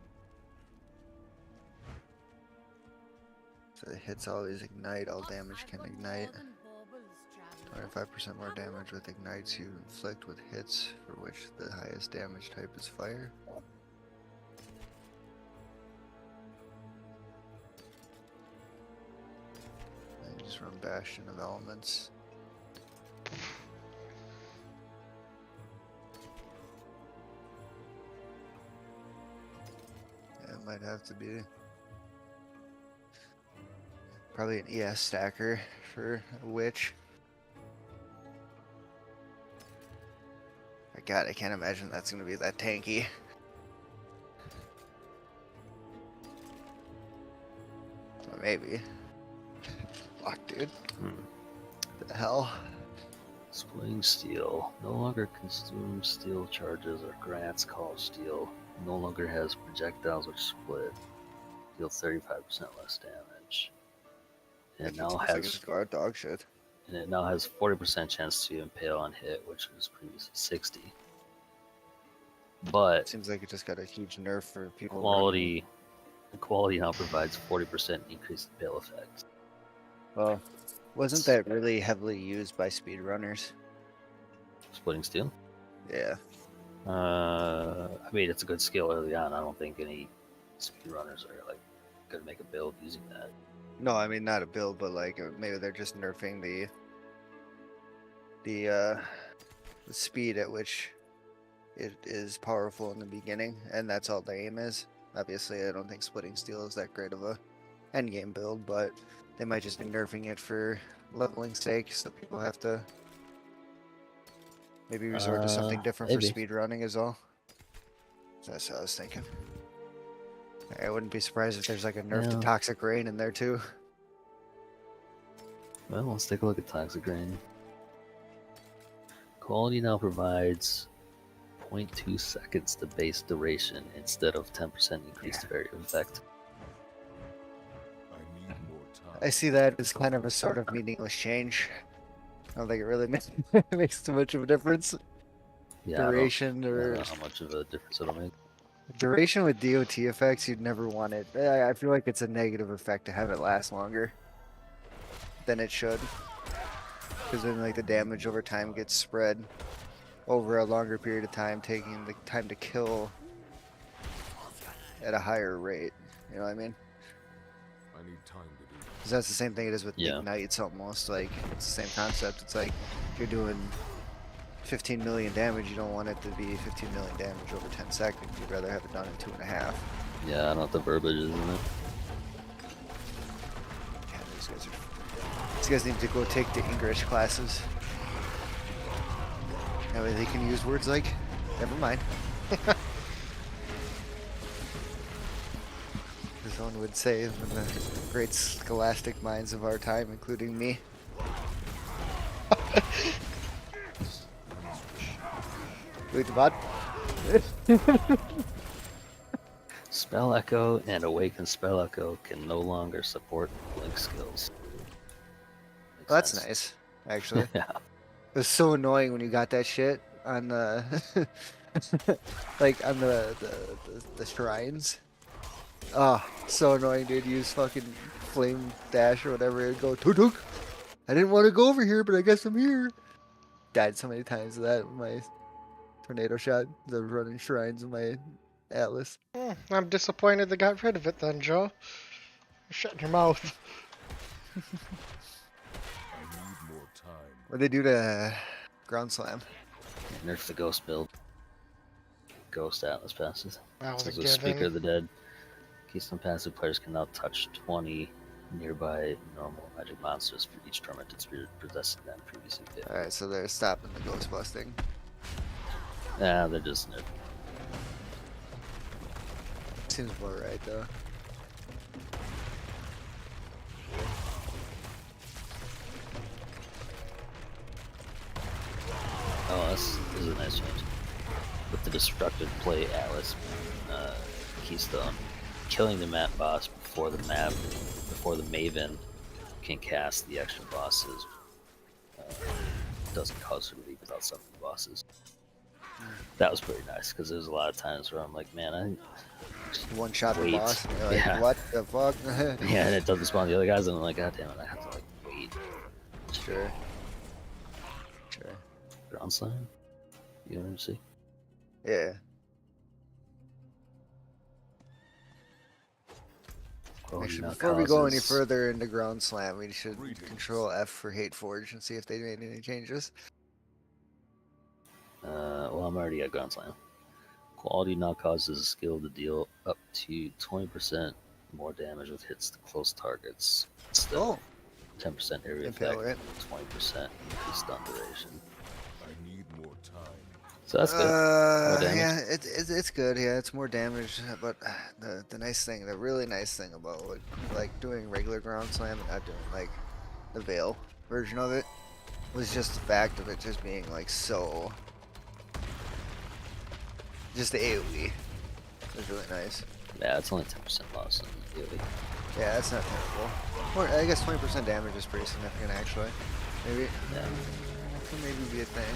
[SPEAKER 4] So it hits always ignite. All damage can ignite. 25% more damage with ignites you inflict with hits for which the highest damage type is fire. And you just run Bastion of Elements. Yeah, it might have to be probably an ES stacker for a witch. God, I can't imagine that's gonna be that tanky. Or maybe. Fuck, dude. The hell?
[SPEAKER 5] Splitting steel no longer consumes steel charges or grants call steel. No longer has projectiles which split. Deal 35% less damage. And it now
[SPEAKER 4] Looks like
[SPEAKER 5] has
[SPEAKER 4] it's guard dog shit.
[SPEAKER 5] and it now has 40% chance to impale on hit, which was previously 60. But
[SPEAKER 4] Seems like it just got a huge nerf for people.
[SPEAKER 5] the quality now provides 40% increased impale effect.
[SPEAKER 4] Well, Wasn't that really heavily used by speedrunners?
[SPEAKER 5] Splitting steel.
[SPEAKER 4] Yeah.
[SPEAKER 5] I mean, it's a good skill early on. I don't think any speedrunners are like gonna make a build using that.
[SPEAKER 4] No, I mean not a build, but like maybe they're just nerfing the speed at which it is powerful in the beginning, and that's all the aim is. Obviously, I don't think splitting steel is that great of a end game build, but they might just be nerfing it for leveling's sake, so people have to maybe resort to something different for
[SPEAKER 5] maybe.
[SPEAKER 4] speed running is all. So that's what I was thinking. I wouldn't be surprised if there's like a nerf to
[SPEAKER 5] Yeah.
[SPEAKER 4] toxic rain in there too.
[SPEAKER 5] Well, let's take a look at Toxic Rain. Quality now provides 0.2 seconds to base duration instead of 10% increased variable effect.
[SPEAKER 1] I need more time.
[SPEAKER 4] I see that as kind of a sort of meaningless change. I don't think it really makes too much of a difference.
[SPEAKER 5] Yeah,
[SPEAKER 4] Duration
[SPEAKER 5] I
[SPEAKER 4] or
[SPEAKER 5] don't know how much of a difference it'll make.
[SPEAKER 4] duration with DOT effects, you'd never want it. I feel like it's a negative effect to have it last longer than it should, because then like the damage over time gets spread over a longer period of time, taking the time to kill at a higher rate. You know what I mean?
[SPEAKER 1] I need time to do that.
[SPEAKER 4] Because that's the same thing it is with
[SPEAKER 5] Yeah.
[SPEAKER 4] ignites almost. Like it's the same concept. It's like if you're doing 15 million damage, you don't want it to be 15 million damage over 10 seconds. You'd rather have it done in 2.5.
[SPEAKER 5] Yeah, I don't know what the verbiage is in it.
[SPEAKER 4] Yeah, these guys need to go take the English classes. That way they can use words like, never mind. As one would say in the great scholastic minds of our time, including me. Wait, the bot?
[SPEAKER 5] Spell Echo and Awaken Spell Echo can no longer support blink skills. Makes
[SPEAKER 4] Well, that's
[SPEAKER 5] sense.
[SPEAKER 4] nice, actually.
[SPEAKER 5] Yeah.
[SPEAKER 4] It was so annoying when you got that shit on the like on the shrines. Oh, so annoying, dude. Use fucking flame dash or whatever and go tuk. I didn't want to go over here, but I guess I'm here. Died so many times of that with my tornado shot. The running shrines in my Atlas.
[SPEAKER 2] I'm disappointed they got rid of it then, Joe. Shut your mouth.
[SPEAKER 1] I need more time.
[SPEAKER 4] What they do to ground slam?
[SPEAKER 5] Nerf the Ghost build. Ghost Atlas passes.
[SPEAKER 2] That was a
[SPEAKER 5] This is Speaker
[SPEAKER 2] given.
[SPEAKER 5] of the Dead. Keystone passive players can now touch 20 nearby normal magic monsters for each tormented spirit possessing them previously.
[SPEAKER 4] Alright, so they're stopping the ghost busting.
[SPEAKER 5] Nah, they're just nerfing.
[SPEAKER 4] Seems about right though.
[SPEAKER 5] Oh, this is a nice change. With the destructive play Atlas Keystone, killing the map boss before the Maven can cast the extra bosses doesn't cause her to leave without something bosses. That was pretty nice because there's a lot of times where I'm like, man,
[SPEAKER 4] One shot the
[SPEAKER 5] Wait.
[SPEAKER 4] boss, and you're like,
[SPEAKER 5] Yeah.
[SPEAKER 4] what the fuck?
[SPEAKER 5] yeah, and it doesn't spawn the other guys, and I'm like, god damn it, I have to like wait.
[SPEAKER 4] Sure. Sure.
[SPEAKER 5] Ground slam? You want to see?
[SPEAKER 4] Yeah.
[SPEAKER 5] Quality
[SPEAKER 4] Actually,
[SPEAKER 5] now
[SPEAKER 4] before we go any
[SPEAKER 5] causes-
[SPEAKER 4] further into Ground Slam, we should
[SPEAKER 1] Greetings.
[SPEAKER 4] control F for Hate Forge and see if they made any changes.
[SPEAKER 5] Well, I'm already at Ground Slam. Quality now causes a skill to deal up to 20% more damage with hits to close targets. Instead
[SPEAKER 4] Oh,
[SPEAKER 5] of 10% area
[SPEAKER 4] Impale
[SPEAKER 5] effect,
[SPEAKER 4] it.
[SPEAKER 5] 20% increased stun duration.
[SPEAKER 1] I need more time.
[SPEAKER 5] So that's good. More damage.
[SPEAKER 4] Yeah, it's good. Yeah, it's more damage. But the nice thing, the really nice thing about like doing regular Ground Slam and not doing like the Veil version of it was just the fact of it just being like so. Just the AoE was really nice.
[SPEAKER 5] Yeah, it's only 10% loss in the daily.
[SPEAKER 4] Yeah, that's not terrible. I guess 20% damage is pretty significant, actually. Maybe
[SPEAKER 5] Yeah.
[SPEAKER 4] could maybe be a thing.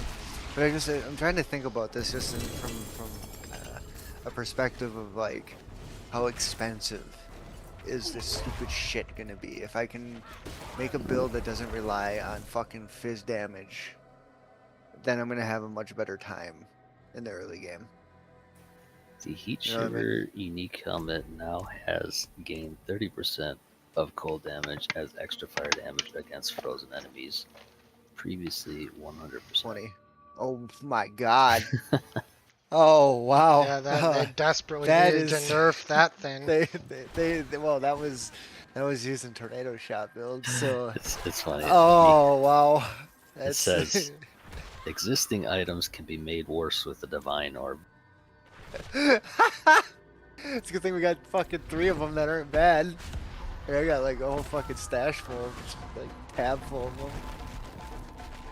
[SPEAKER 4] But I'm trying to think about this just from a perspective of like how expensive is this stupid shit gonna be? If I can make a build that doesn't rely on fucking fizz damage, then I'm gonna have a much better time in the early game.
[SPEAKER 5] The Heat
[SPEAKER 4] You know what I mean?
[SPEAKER 5] Shiver unique helmet now has gained 30% of cold damage as extra fire damage against frozen enemies. Previously 100%.
[SPEAKER 4] 20. Oh my god. Oh wow.
[SPEAKER 2] Yeah, that they desperately
[SPEAKER 4] that
[SPEAKER 2] needed
[SPEAKER 4] is-
[SPEAKER 2] to nerf that thing.
[SPEAKER 4] They well that was using tornado shot builds, so
[SPEAKER 5] It's funny.
[SPEAKER 4] oh wow.
[SPEAKER 5] It says existing items can be made worse with the divine orb.
[SPEAKER 4] It's a good thing we got fucking 3 of them that aren't bad. Here, I got like a whole fucking stash full of them, like tab full of them.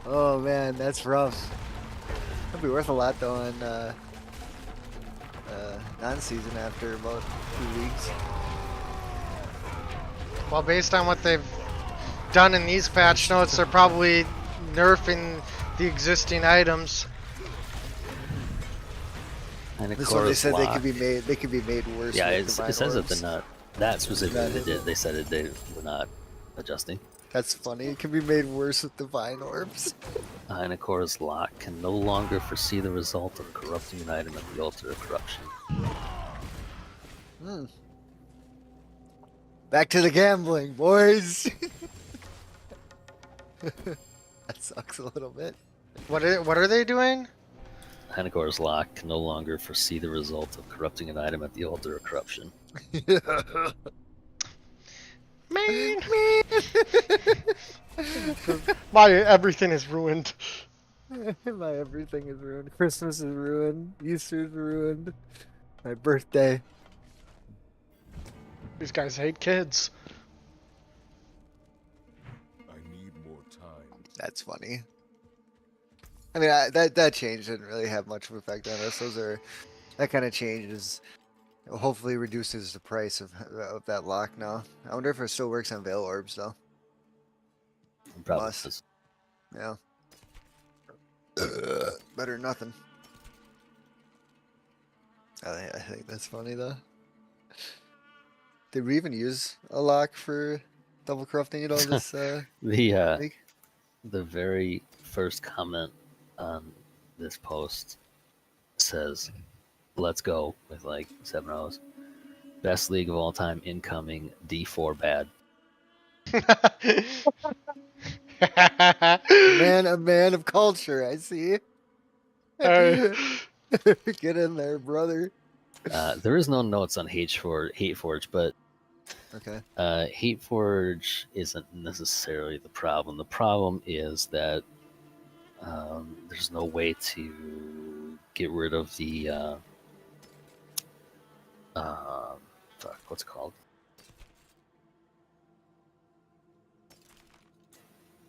[SPEAKER 4] Oh man, that's rough. It'll be worth a lot though in non-season after about 2 weeks.
[SPEAKER 2] Well, based on what they've done in these patch notes, they're probably nerfing the existing items.
[SPEAKER 5] And of
[SPEAKER 4] This one they
[SPEAKER 5] course,
[SPEAKER 4] said
[SPEAKER 5] lock.
[SPEAKER 4] they could be made worse.
[SPEAKER 5] Yeah,
[SPEAKER 4] with
[SPEAKER 5] it
[SPEAKER 4] divine
[SPEAKER 5] says that
[SPEAKER 4] orbs.
[SPEAKER 5] they're not. That specifically
[SPEAKER 4] Not
[SPEAKER 5] they
[SPEAKER 4] it.
[SPEAKER 5] did. They said they were not adjusting.
[SPEAKER 4] That's funny. It can be made worse with divine orbs.
[SPEAKER 5] Anacor's lock can no longer foresee the result of corrupting an item at the altar of corruption.
[SPEAKER 4] Hmm. Back to the gambling, boys. That sucks a little bit.
[SPEAKER 2] What are they doing?
[SPEAKER 5] Anacor's lock can no longer foresee the result of corrupting an item at the altar of corruption.
[SPEAKER 2] Man, my everything is ruined.
[SPEAKER 4] My everything is ruined. Christmas is ruined. Easter's ruined. My birthday.
[SPEAKER 2] These guys hate kids.
[SPEAKER 1] I need more time.
[SPEAKER 4] That's funny. I mean, that change didn't really have much of an effect on us. That kind of change is hopefully reduces the price of that lock now. I wonder if it still works on Veil Orbs though.
[SPEAKER 5] Probably
[SPEAKER 4] Must.
[SPEAKER 5] does.
[SPEAKER 4] Yeah. Better than nothing. I think that's funny though. Did we even use a lock for double corrupting it on this
[SPEAKER 5] The
[SPEAKER 4] week?
[SPEAKER 5] the very first comment on this post says, "Let's go," with like 7 O's. Best league of all time incoming. D4 bad.
[SPEAKER 4] A man of culture, I see.
[SPEAKER 2] Uh,
[SPEAKER 4] Get in there, brother.
[SPEAKER 5] There is no notes on Hateforge, but
[SPEAKER 4] Okay.
[SPEAKER 5] Hateforge isn't necessarily the problem. The problem is that there's no way to get rid of the what's it called?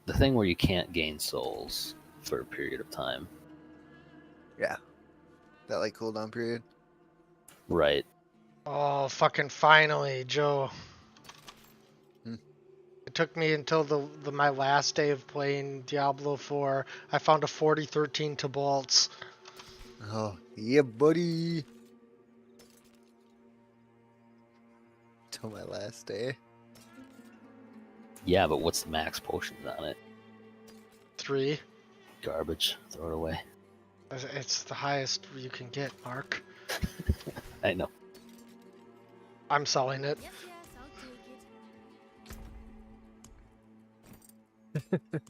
[SPEAKER 5] The thing where you can't gain souls for a period of time.
[SPEAKER 4] Yeah. That like cooldown period.
[SPEAKER 5] Right.
[SPEAKER 2] oh, fucking finally, Joe.
[SPEAKER 4] Hmm.
[SPEAKER 2] It took me until my last day of playing Diablo 4. I found a 4013 to bolts.
[SPEAKER 4] Oh, yeah, buddy. Till my last day.
[SPEAKER 5] Yeah, but what's the max potions on it?
[SPEAKER 2] 3.
[SPEAKER 5] Garbage. Throw it away.
[SPEAKER 2] It's the highest you can get, Mark.
[SPEAKER 5] I know.
[SPEAKER 2] I'm selling it.
[SPEAKER 6] Yes, yes, I'll take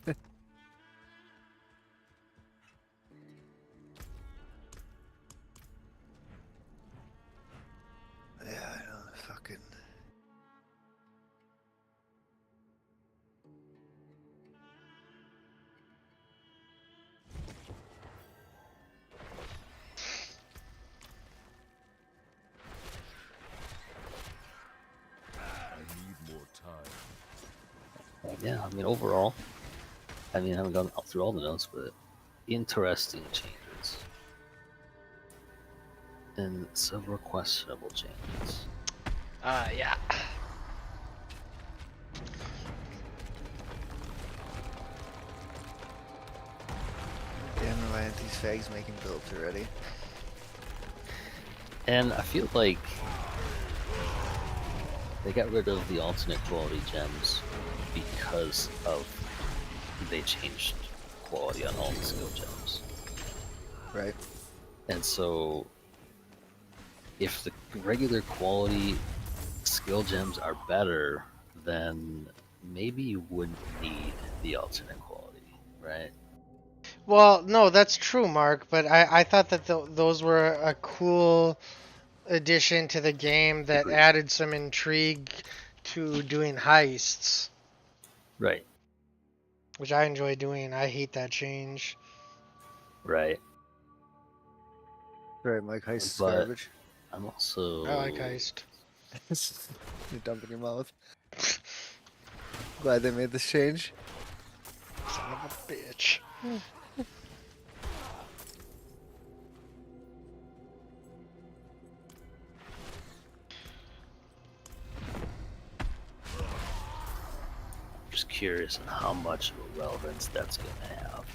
[SPEAKER 6] it.
[SPEAKER 4] Yeah, I know. Fucking.
[SPEAKER 1] I need more time.
[SPEAKER 5] Yeah, I mean, overall, I haven't gone through all the notes, but interesting changes. And several questionable changes.
[SPEAKER 2] Yeah.
[SPEAKER 4] Damn, why aren't these fags making builds already?
[SPEAKER 5] And I feel like They got rid of the alternate quality gems because of they changed quality on all the skill gems.
[SPEAKER 4] Right.
[SPEAKER 5] And so if the regular quality skill gems are better, then maybe you wouldn't need the alternate quality, right?
[SPEAKER 2] Well, no, that's true, Mark, but I thought that those were a cool addition to the game that
[SPEAKER 5] Agreed.
[SPEAKER 2] added some intrigue to doing heists,
[SPEAKER 5] Right,
[SPEAKER 2] which I enjoy doing. I hate that change.
[SPEAKER 5] right.
[SPEAKER 4] Right, Mike, heist is
[SPEAKER 5] But
[SPEAKER 4] garbage.
[SPEAKER 5] I'm also
[SPEAKER 2] I like heist.
[SPEAKER 4] You dump in your mouth. Glad they made this change.
[SPEAKER 2] Son of a bitch.
[SPEAKER 5] just curious on how much of a relevance that's going to have.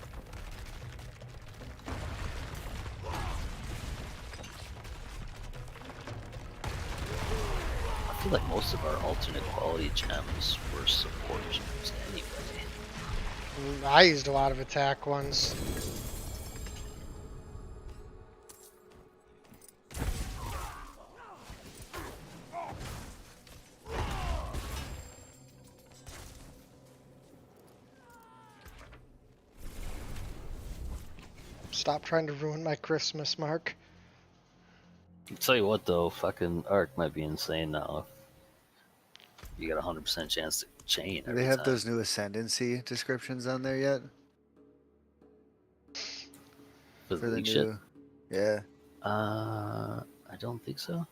[SPEAKER 5] I feel like most of our alternate quality gems were support gems anyway.
[SPEAKER 2] I used a lot of attack ones. Stop trying to ruin my Christmas, Mark.
[SPEAKER 5] I'll tell you what though, fucking Arc might be insane now. You got a 100% chance to chain
[SPEAKER 4] Do
[SPEAKER 5] every
[SPEAKER 4] they have
[SPEAKER 5] time.
[SPEAKER 4] those new ascendancy descriptions on there yet?
[SPEAKER 5] For the
[SPEAKER 4] For the
[SPEAKER 5] league shit?
[SPEAKER 4] new. Yeah.
[SPEAKER 5] I don't think so.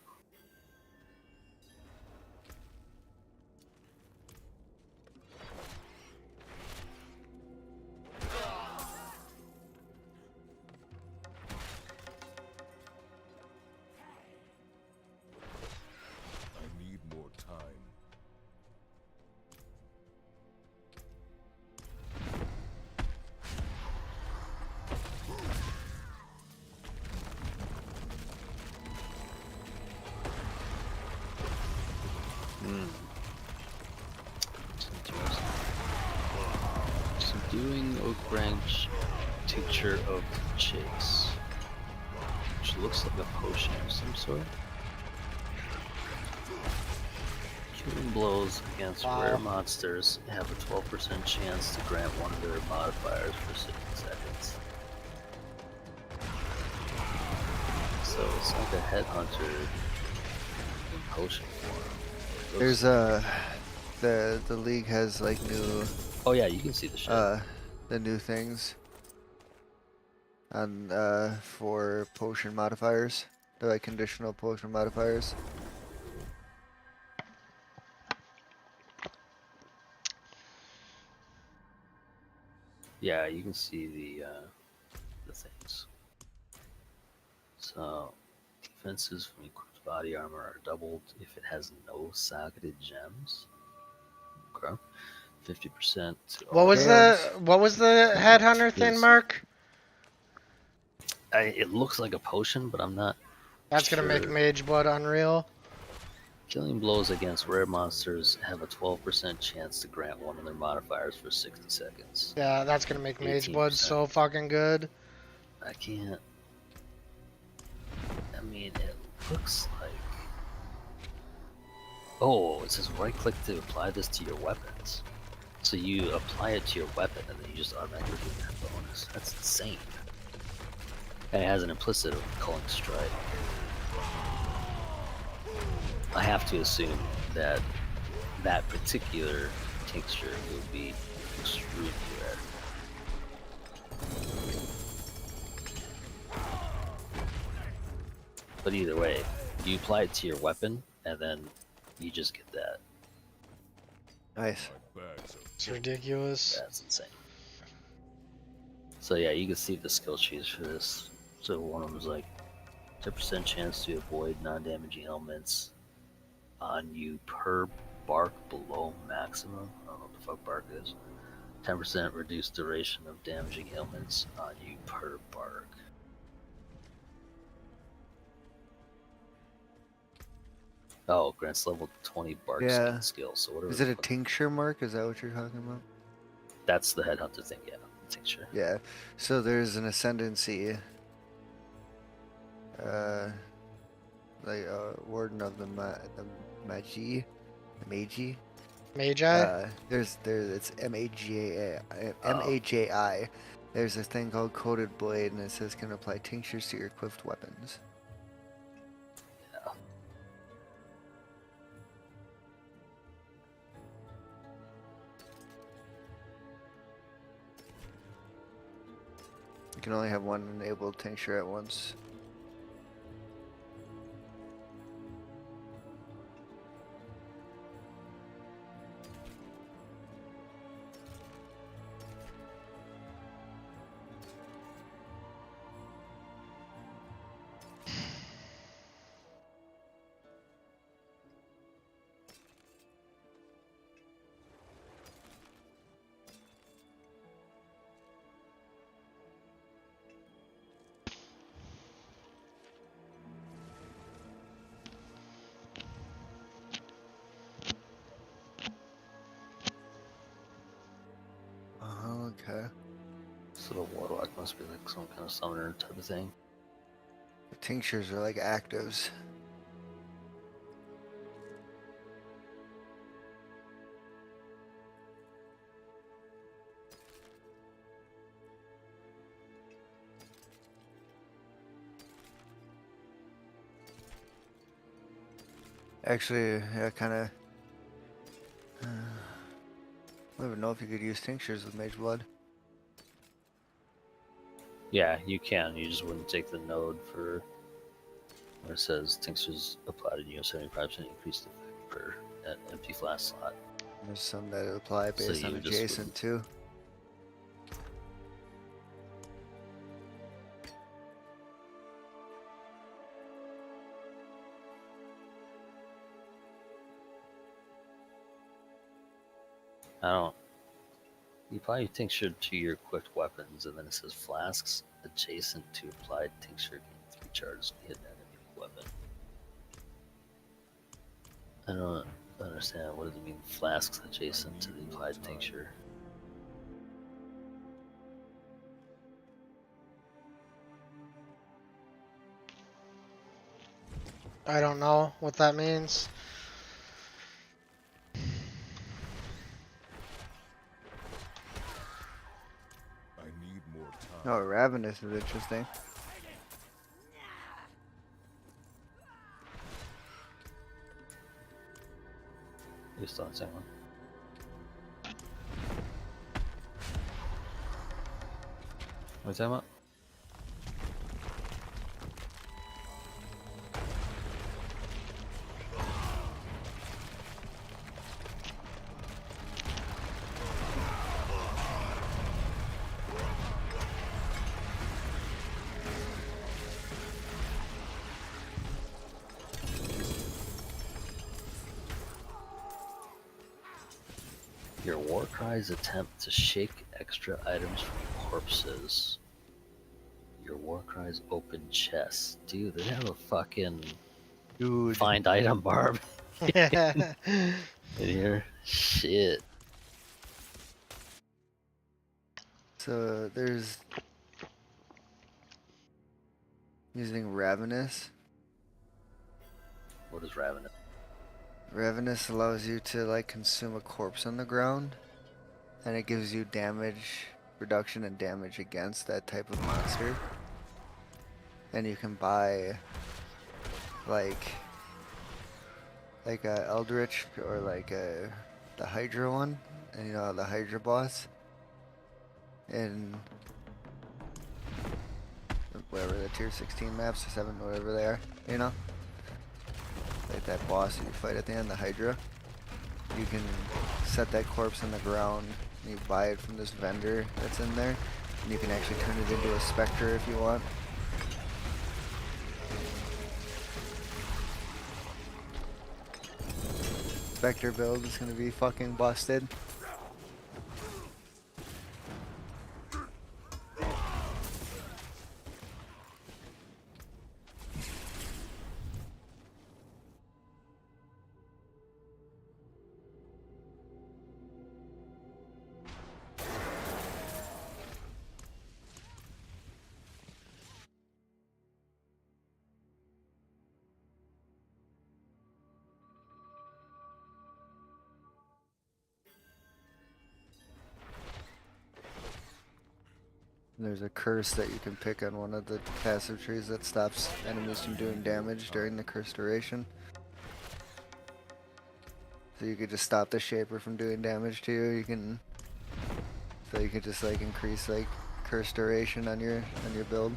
[SPEAKER 1] I need more time.
[SPEAKER 5] Subduing Oak Branch, Tincture of Chase, which looks like a potion of some sort. Killing blows against
[SPEAKER 2] Wow.
[SPEAKER 5] rare monsters have a 12% chance to grant one of their modifiers for 60 seconds. So it's like a headhunter in potion form.
[SPEAKER 4] There's the league has like new
[SPEAKER 5] Oh yeah, you can see the shit.
[SPEAKER 4] the new things on for potion modifiers. They're like conditional potion modifiers.
[SPEAKER 5] Yeah, you can see the things. So defenses from equipped body armor are doubled if it has no socketed gems. Okay. 50%.
[SPEAKER 2] What was the headhunter thing, Mark?
[SPEAKER 5] It looks like a potion, but I'm not.
[SPEAKER 2] That's gonna make
[SPEAKER 5] sure.
[SPEAKER 2] Mage Blood unreal.
[SPEAKER 5] Killing blows against rare monsters have a 12% chance to grant one of their modifiers for 60 seconds.
[SPEAKER 2] Yeah, that's gonna make Mage Blood
[SPEAKER 5] 18%.
[SPEAKER 2] so fucking good.
[SPEAKER 5] I can't. I mean, it looks like. Oh, it says right click to apply this to your weapons. So you apply it to your weapon and then you just automatically get that bonus. That's insane. And it has an implicit culling strike. I have to assume that that particular tincture would be extremely rare. But either way, you apply it to your weapon and then you just get that.
[SPEAKER 4] Nice.
[SPEAKER 2] It's ridiculous.
[SPEAKER 5] That's insane. So yeah, you can see the skill trees for this. So one of them is like 10% chance to avoid non-damaging elements on you per bark below maximum. I don't know what the fuck bark is. 10% reduced duration of damaging ailments on you per bark. Oh, grants level 20 bark
[SPEAKER 4] Yeah.
[SPEAKER 5] skill. So whatever.
[SPEAKER 4] Is it a tincture mark? Is that what you're talking about?
[SPEAKER 5] That's the headhunter thing. Yeah, tincture.
[SPEAKER 4] Yeah. So there's an ascendancy. Like warden of the magi, the magi.
[SPEAKER 2] Magi?
[SPEAKER 4] There's it's
[SPEAKER 5] Oh.
[SPEAKER 4] MAJI. There's this thing called coated blade, and it says can apply tinctures to your equipped weapons.
[SPEAKER 5] Yeah.
[SPEAKER 4] You can only have one enabled tincture at once. Okay.
[SPEAKER 5] So the warlock must be like some kind of summoner type of thing.
[SPEAKER 4] The tinctures are like actives. Actually, yeah, kind of. I don't even know if you could use tinctures with Mage Blood.
[SPEAKER 5] Yeah, you can. You just wouldn't take the node for where it says tinctures applied to you 75% increased effect per empty flask slot.
[SPEAKER 4] There's some that apply
[SPEAKER 5] So
[SPEAKER 4] based on
[SPEAKER 5] you just
[SPEAKER 4] adjacent too.
[SPEAKER 5] I don't. You probably tincture to your equipped weapons, and then it says flasks adjacent to applied tincture gain 3 charges when hit an enemy weapon. I don't understand. What does it mean, flasks adjacent to the applied tincture?
[SPEAKER 2] I don't know what that means.
[SPEAKER 1] I need more time.
[SPEAKER 4] Oh, Ravenous is interesting.
[SPEAKER 5] You're still on the same one. What are you talking about? Your war cries attempt to shake extra items from corpses. Your war cries open chests. Dude, they have a fucking
[SPEAKER 4] Dude.
[SPEAKER 5] find item Barb in here. Shit.
[SPEAKER 4] So there's using Ravenous.
[SPEAKER 5] What is Ravenous?
[SPEAKER 4] Ravenous allows you to like consume a corpse on the ground, and it gives you damage reduction and damage against that type of monster. And you can buy like a Eldritch or like the Hydra one, and you know the Hydra boss in whatever the tier 16 maps or 7, whatever they are, you know, like that boss you fight at the end, the Hydra. You can set that corpse on the ground and you buy it from this vendor that's in there, and you can actually turn it into a specter if you want. Spectre build is gonna be fucking busted. There's a curse that you can pick on one of the passive trees that stops enemies from doing damage during the curse duration. So you could just stop the shaper from doing damage to you. So you could just like increase like curse duration on your build.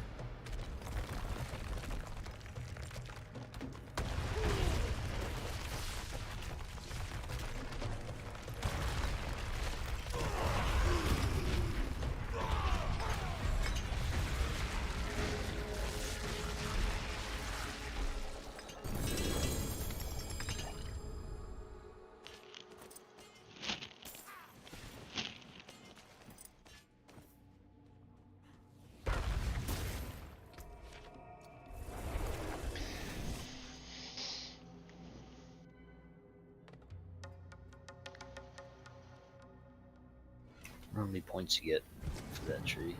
[SPEAKER 5] How many points you get for that tree?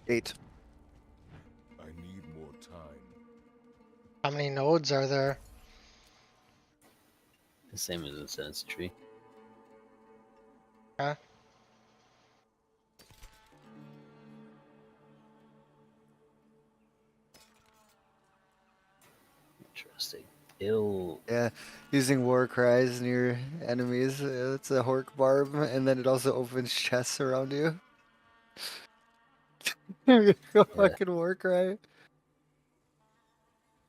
[SPEAKER 4] 8.
[SPEAKER 1] I need more time.
[SPEAKER 2] How many nodes are there?
[SPEAKER 5] The same as the Ascendancy tree.
[SPEAKER 2] Huh?
[SPEAKER 5] Interesting. It'll.
[SPEAKER 4] Yeah, using war cries near enemies. It's a Hork Barb, and then it also opens chests around you. Go
[SPEAKER 5] Yeah.
[SPEAKER 4] fucking war cry.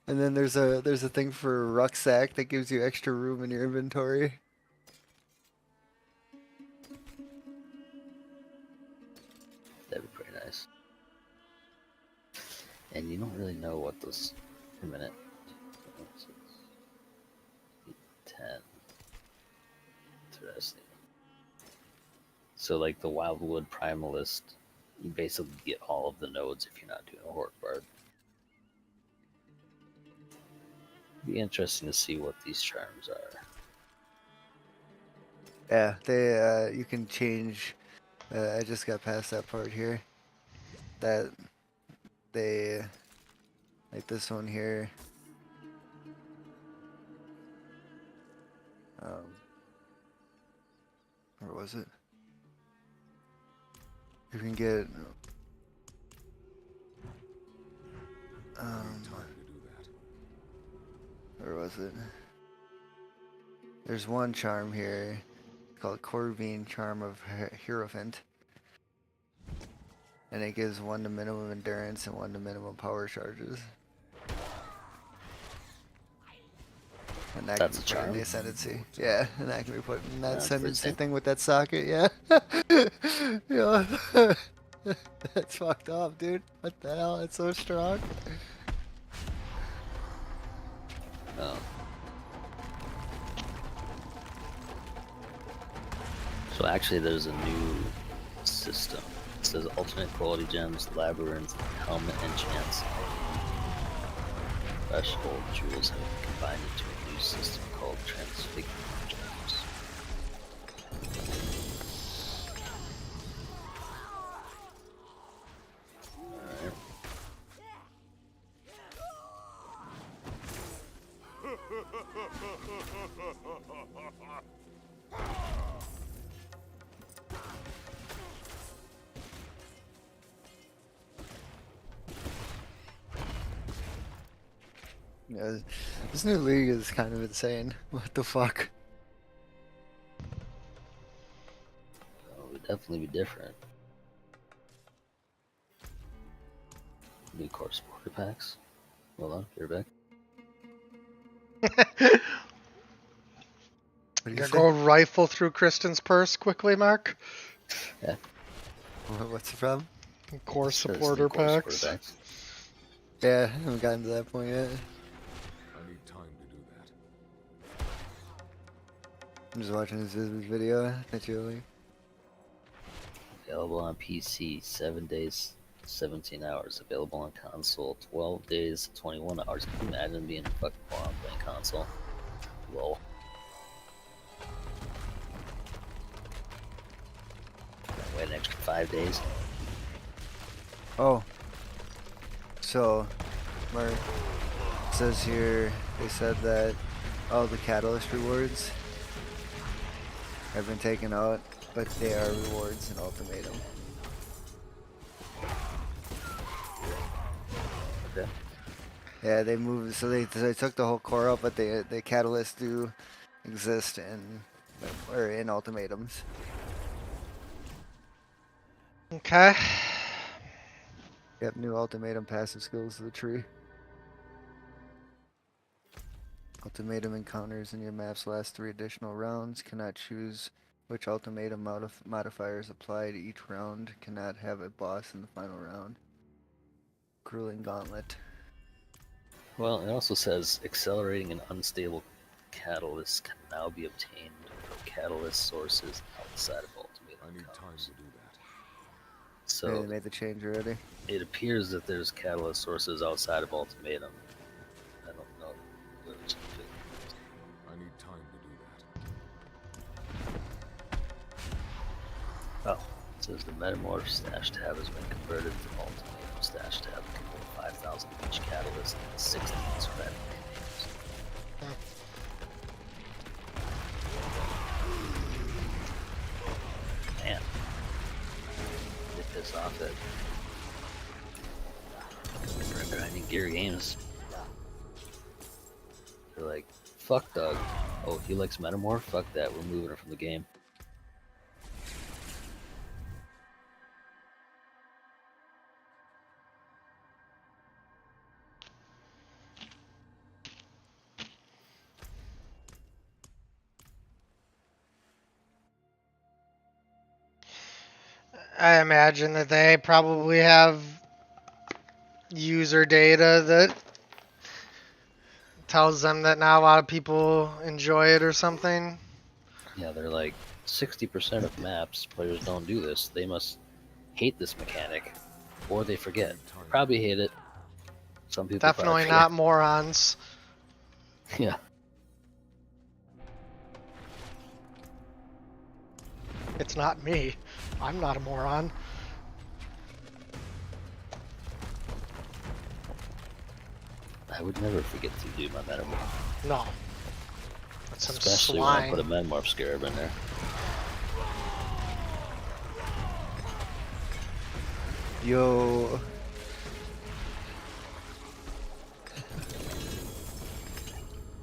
[SPEAKER 4] And then there's a thing for a rucksack that gives you extra room in your inventory.
[SPEAKER 5] That'd be pretty nice. And you don't really know what those. A minute. 10. Interesting. So, like the Wildwood Primalist, you basically get all of the nodes if you're not doing a Hork Barb. Be interesting to see what these charms are.
[SPEAKER 4] Yeah, they you can change. I just got past that part here. That they like this one here. Where was it? You can get
[SPEAKER 1] Time to do that.
[SPEAKER 4] where was it? There's one charm here called Corvine Charm of Hierophant. And it gives 1 to minimum endurance and 1 to minimum power charges. And that
[SPEAKER 5] That's
[SPEAKER 4] can be put in
[SPEAKER 5] a
[SPEAKER 4] the
[SPEAKER 5] charm?
[SPEAKER 4] ascendancy. Yeah, and that can be put in that
[SPEAKER 5] for
[SPEAKER 4] ascendancy
[SPEAKER 5] example.
[SPEAKER 4] thing with that socket, yeah. Yeah. That's fucked up, dude. What the hell? It's so strong.
[SPEAKER 5] Oh. So actually, there's a new system. It says alternate quality gems, labyrinth, helmet enchants, threshold jewels have been combined into a new system called transfiguration gems. Alright.
[SPEAKER 4] Yeah, this new league is kind of insane. What the fuck?
[SPEAKER 5] It would definitely be different. New core supporter packs. Hold on, you're back.
[SPEAKER 4] What do you
[SPEAKER 2] Gonna
[SPEAKER 4] say?
[SPEAKER 2] go rifle through Kristen's purse quickly, Mark.
[SPEAKER 5] Yeah.
[SPEAKER 4] What's the problem?
[SPEAKER 2] Core
[SPEAKER 5] Says new
[SPEAKER 2] supporter
[SPEAKER 5] core supporter
[SPEAKER 2] packs.
[SPEAKER 5] packs.
[SPEAKER 4] Yeah, I haven't gotten to that point yet.
[SPEAKER 1] I need time to do that.
[SPEAKER 4] I'm just watching this video that you like.
[SPEAKER 5] Available on PC, 7 days, 17 hours. Available on console, 12 days, 21 hours. Can you imagine being fucking bored playing console? Lol. Wait an extra 5 days.
[SPEAKER 4] Oh. So, Mark says here, they said that all the catalyst rewards have been taken out, but they are rewards in Ultimatum.
[SPEAKER 5] Okay.
[SPEAKER 4] Yeah, they moved, so they took the whole core out, but the catalysts do exist in ultimatums.
[SPEAKER 2] Okay.
[SPEAKER 4] Yep, new ultimatum passive skills to the tree. Ultimatum encounters in your maps last 3 additional rounds. Cannot choose which ultimatum modifiers apply to each round. Cannot have a boss in the final round. Grueling Gauntlet.
[SPEAKER 5] Well, it also says accelerating an unstable catalyst can now be obtained from catalyst sources outside of ultimatum
[SPEAKER 1] I need time
[SPEAKER 5] encounters.
[SPEAKER 1] to do that.
[SPEAKER 5] So
[SPEAKER 4] Yeah, they made the change already.
[SPEAKER 5] it appears that there's catalyst sources outside of ultimatum. I don't know which.
[SPEAKER 1] I need time to do that.
[SPEAKER 5] Oh, it says the Metamorph stash tab has been converted from ultimatum stash tab to contain 5,000 each catalyst and 16 scrap names. Man, get this off it. Grinding Gear Games. They're like, fuck Doug. Oh, he likes Metamorph? Fuck that, we're moving her from the game.
[SPEAKER 2] I imagine that they probably have user data that tells them that now a lot of people enjoy it or something.
[SPEAKER 5] Yeah, they're like, 60% of maps, players don't do this. They must hate this mechanic, or they forget. Probably hate it. Some people
[SPEAKER 2] Definitely
[SPEAKER 5] probably
[SPEAKER 2] not morons.
[SPEAKER 5] forget. Yeah.
[SPEAKER 2] It's not me. I'm not a moron.
[SPEAKER 5] I would never forget to do my Metamorph.
[SPEAKER 2] No. That's some
[SPEAKER 5] Especially when I
[SPEAKER 2] slime.
[SPEAKER 5] put a Metamorph Scarab in there.
[SPEAKER 4] Yo.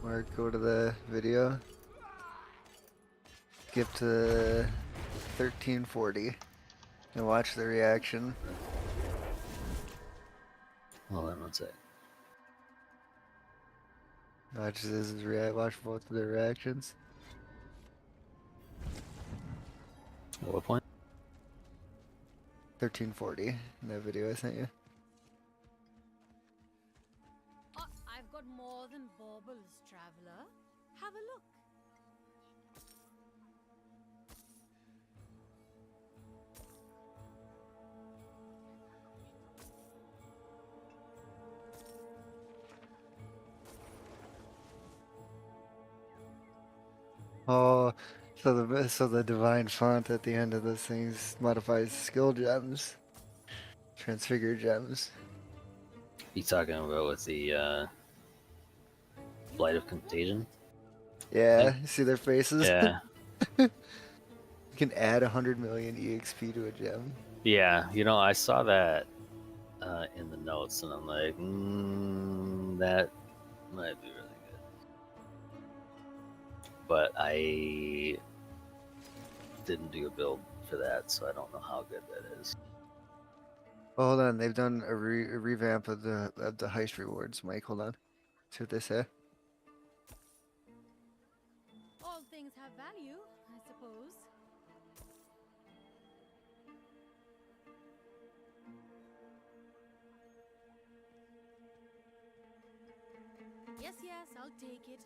[SPEAKER 4] Mark, go to the video. Skip to 1340 and watch the reaction.
[SPEAKER 5] Hold on one sec.
[SPEAKER 4] Watch both of their reactions.
[SPEAKER 5] At what point?
[SPEAKER 4] 1340 in that video I sent you.
[SPEAKER 6] Oh, I've got more than baubles, traveler. Have a look.
[SPEAKER 4] Oh, so the divine font at the end of this thing modifies skill gems, transfigure gems.
[SPEAKER 5] You talking about with the Blight of Contagion?
[SPEAKER 4] Yeah, you see their faces?
[SPEAKER 5] Yeah.
[SPEAKER 4] You can add 100 million EXP to a gem.
[SPEAKER 5] Yeah, you know, I saw that in the notes, and I'm like, that might be really good. But I didn't do a build for that, so I don't know how good that is.
[SPEAKER 4] Oh, hold on, they've done a revamp of the heist rewards. Mike, hold on. See what they say.
[SPEAKER 6] All things have value, I suppose. Yes, yes, I'll take it.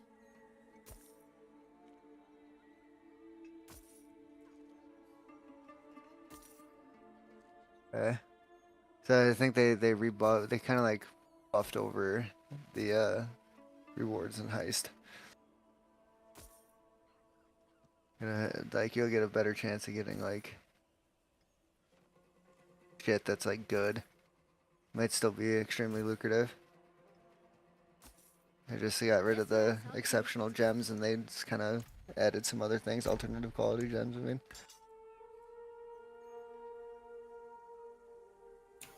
[SPEAKER 4] Okay. So I think they kind of like buffed over the rewards and heist. Like you'll get a better chance of getting like shit that's like good. Might still be extremely lucrative. I just got rid of the exceptional gems and they just kind of added some other things, alternative quality gems, I mean.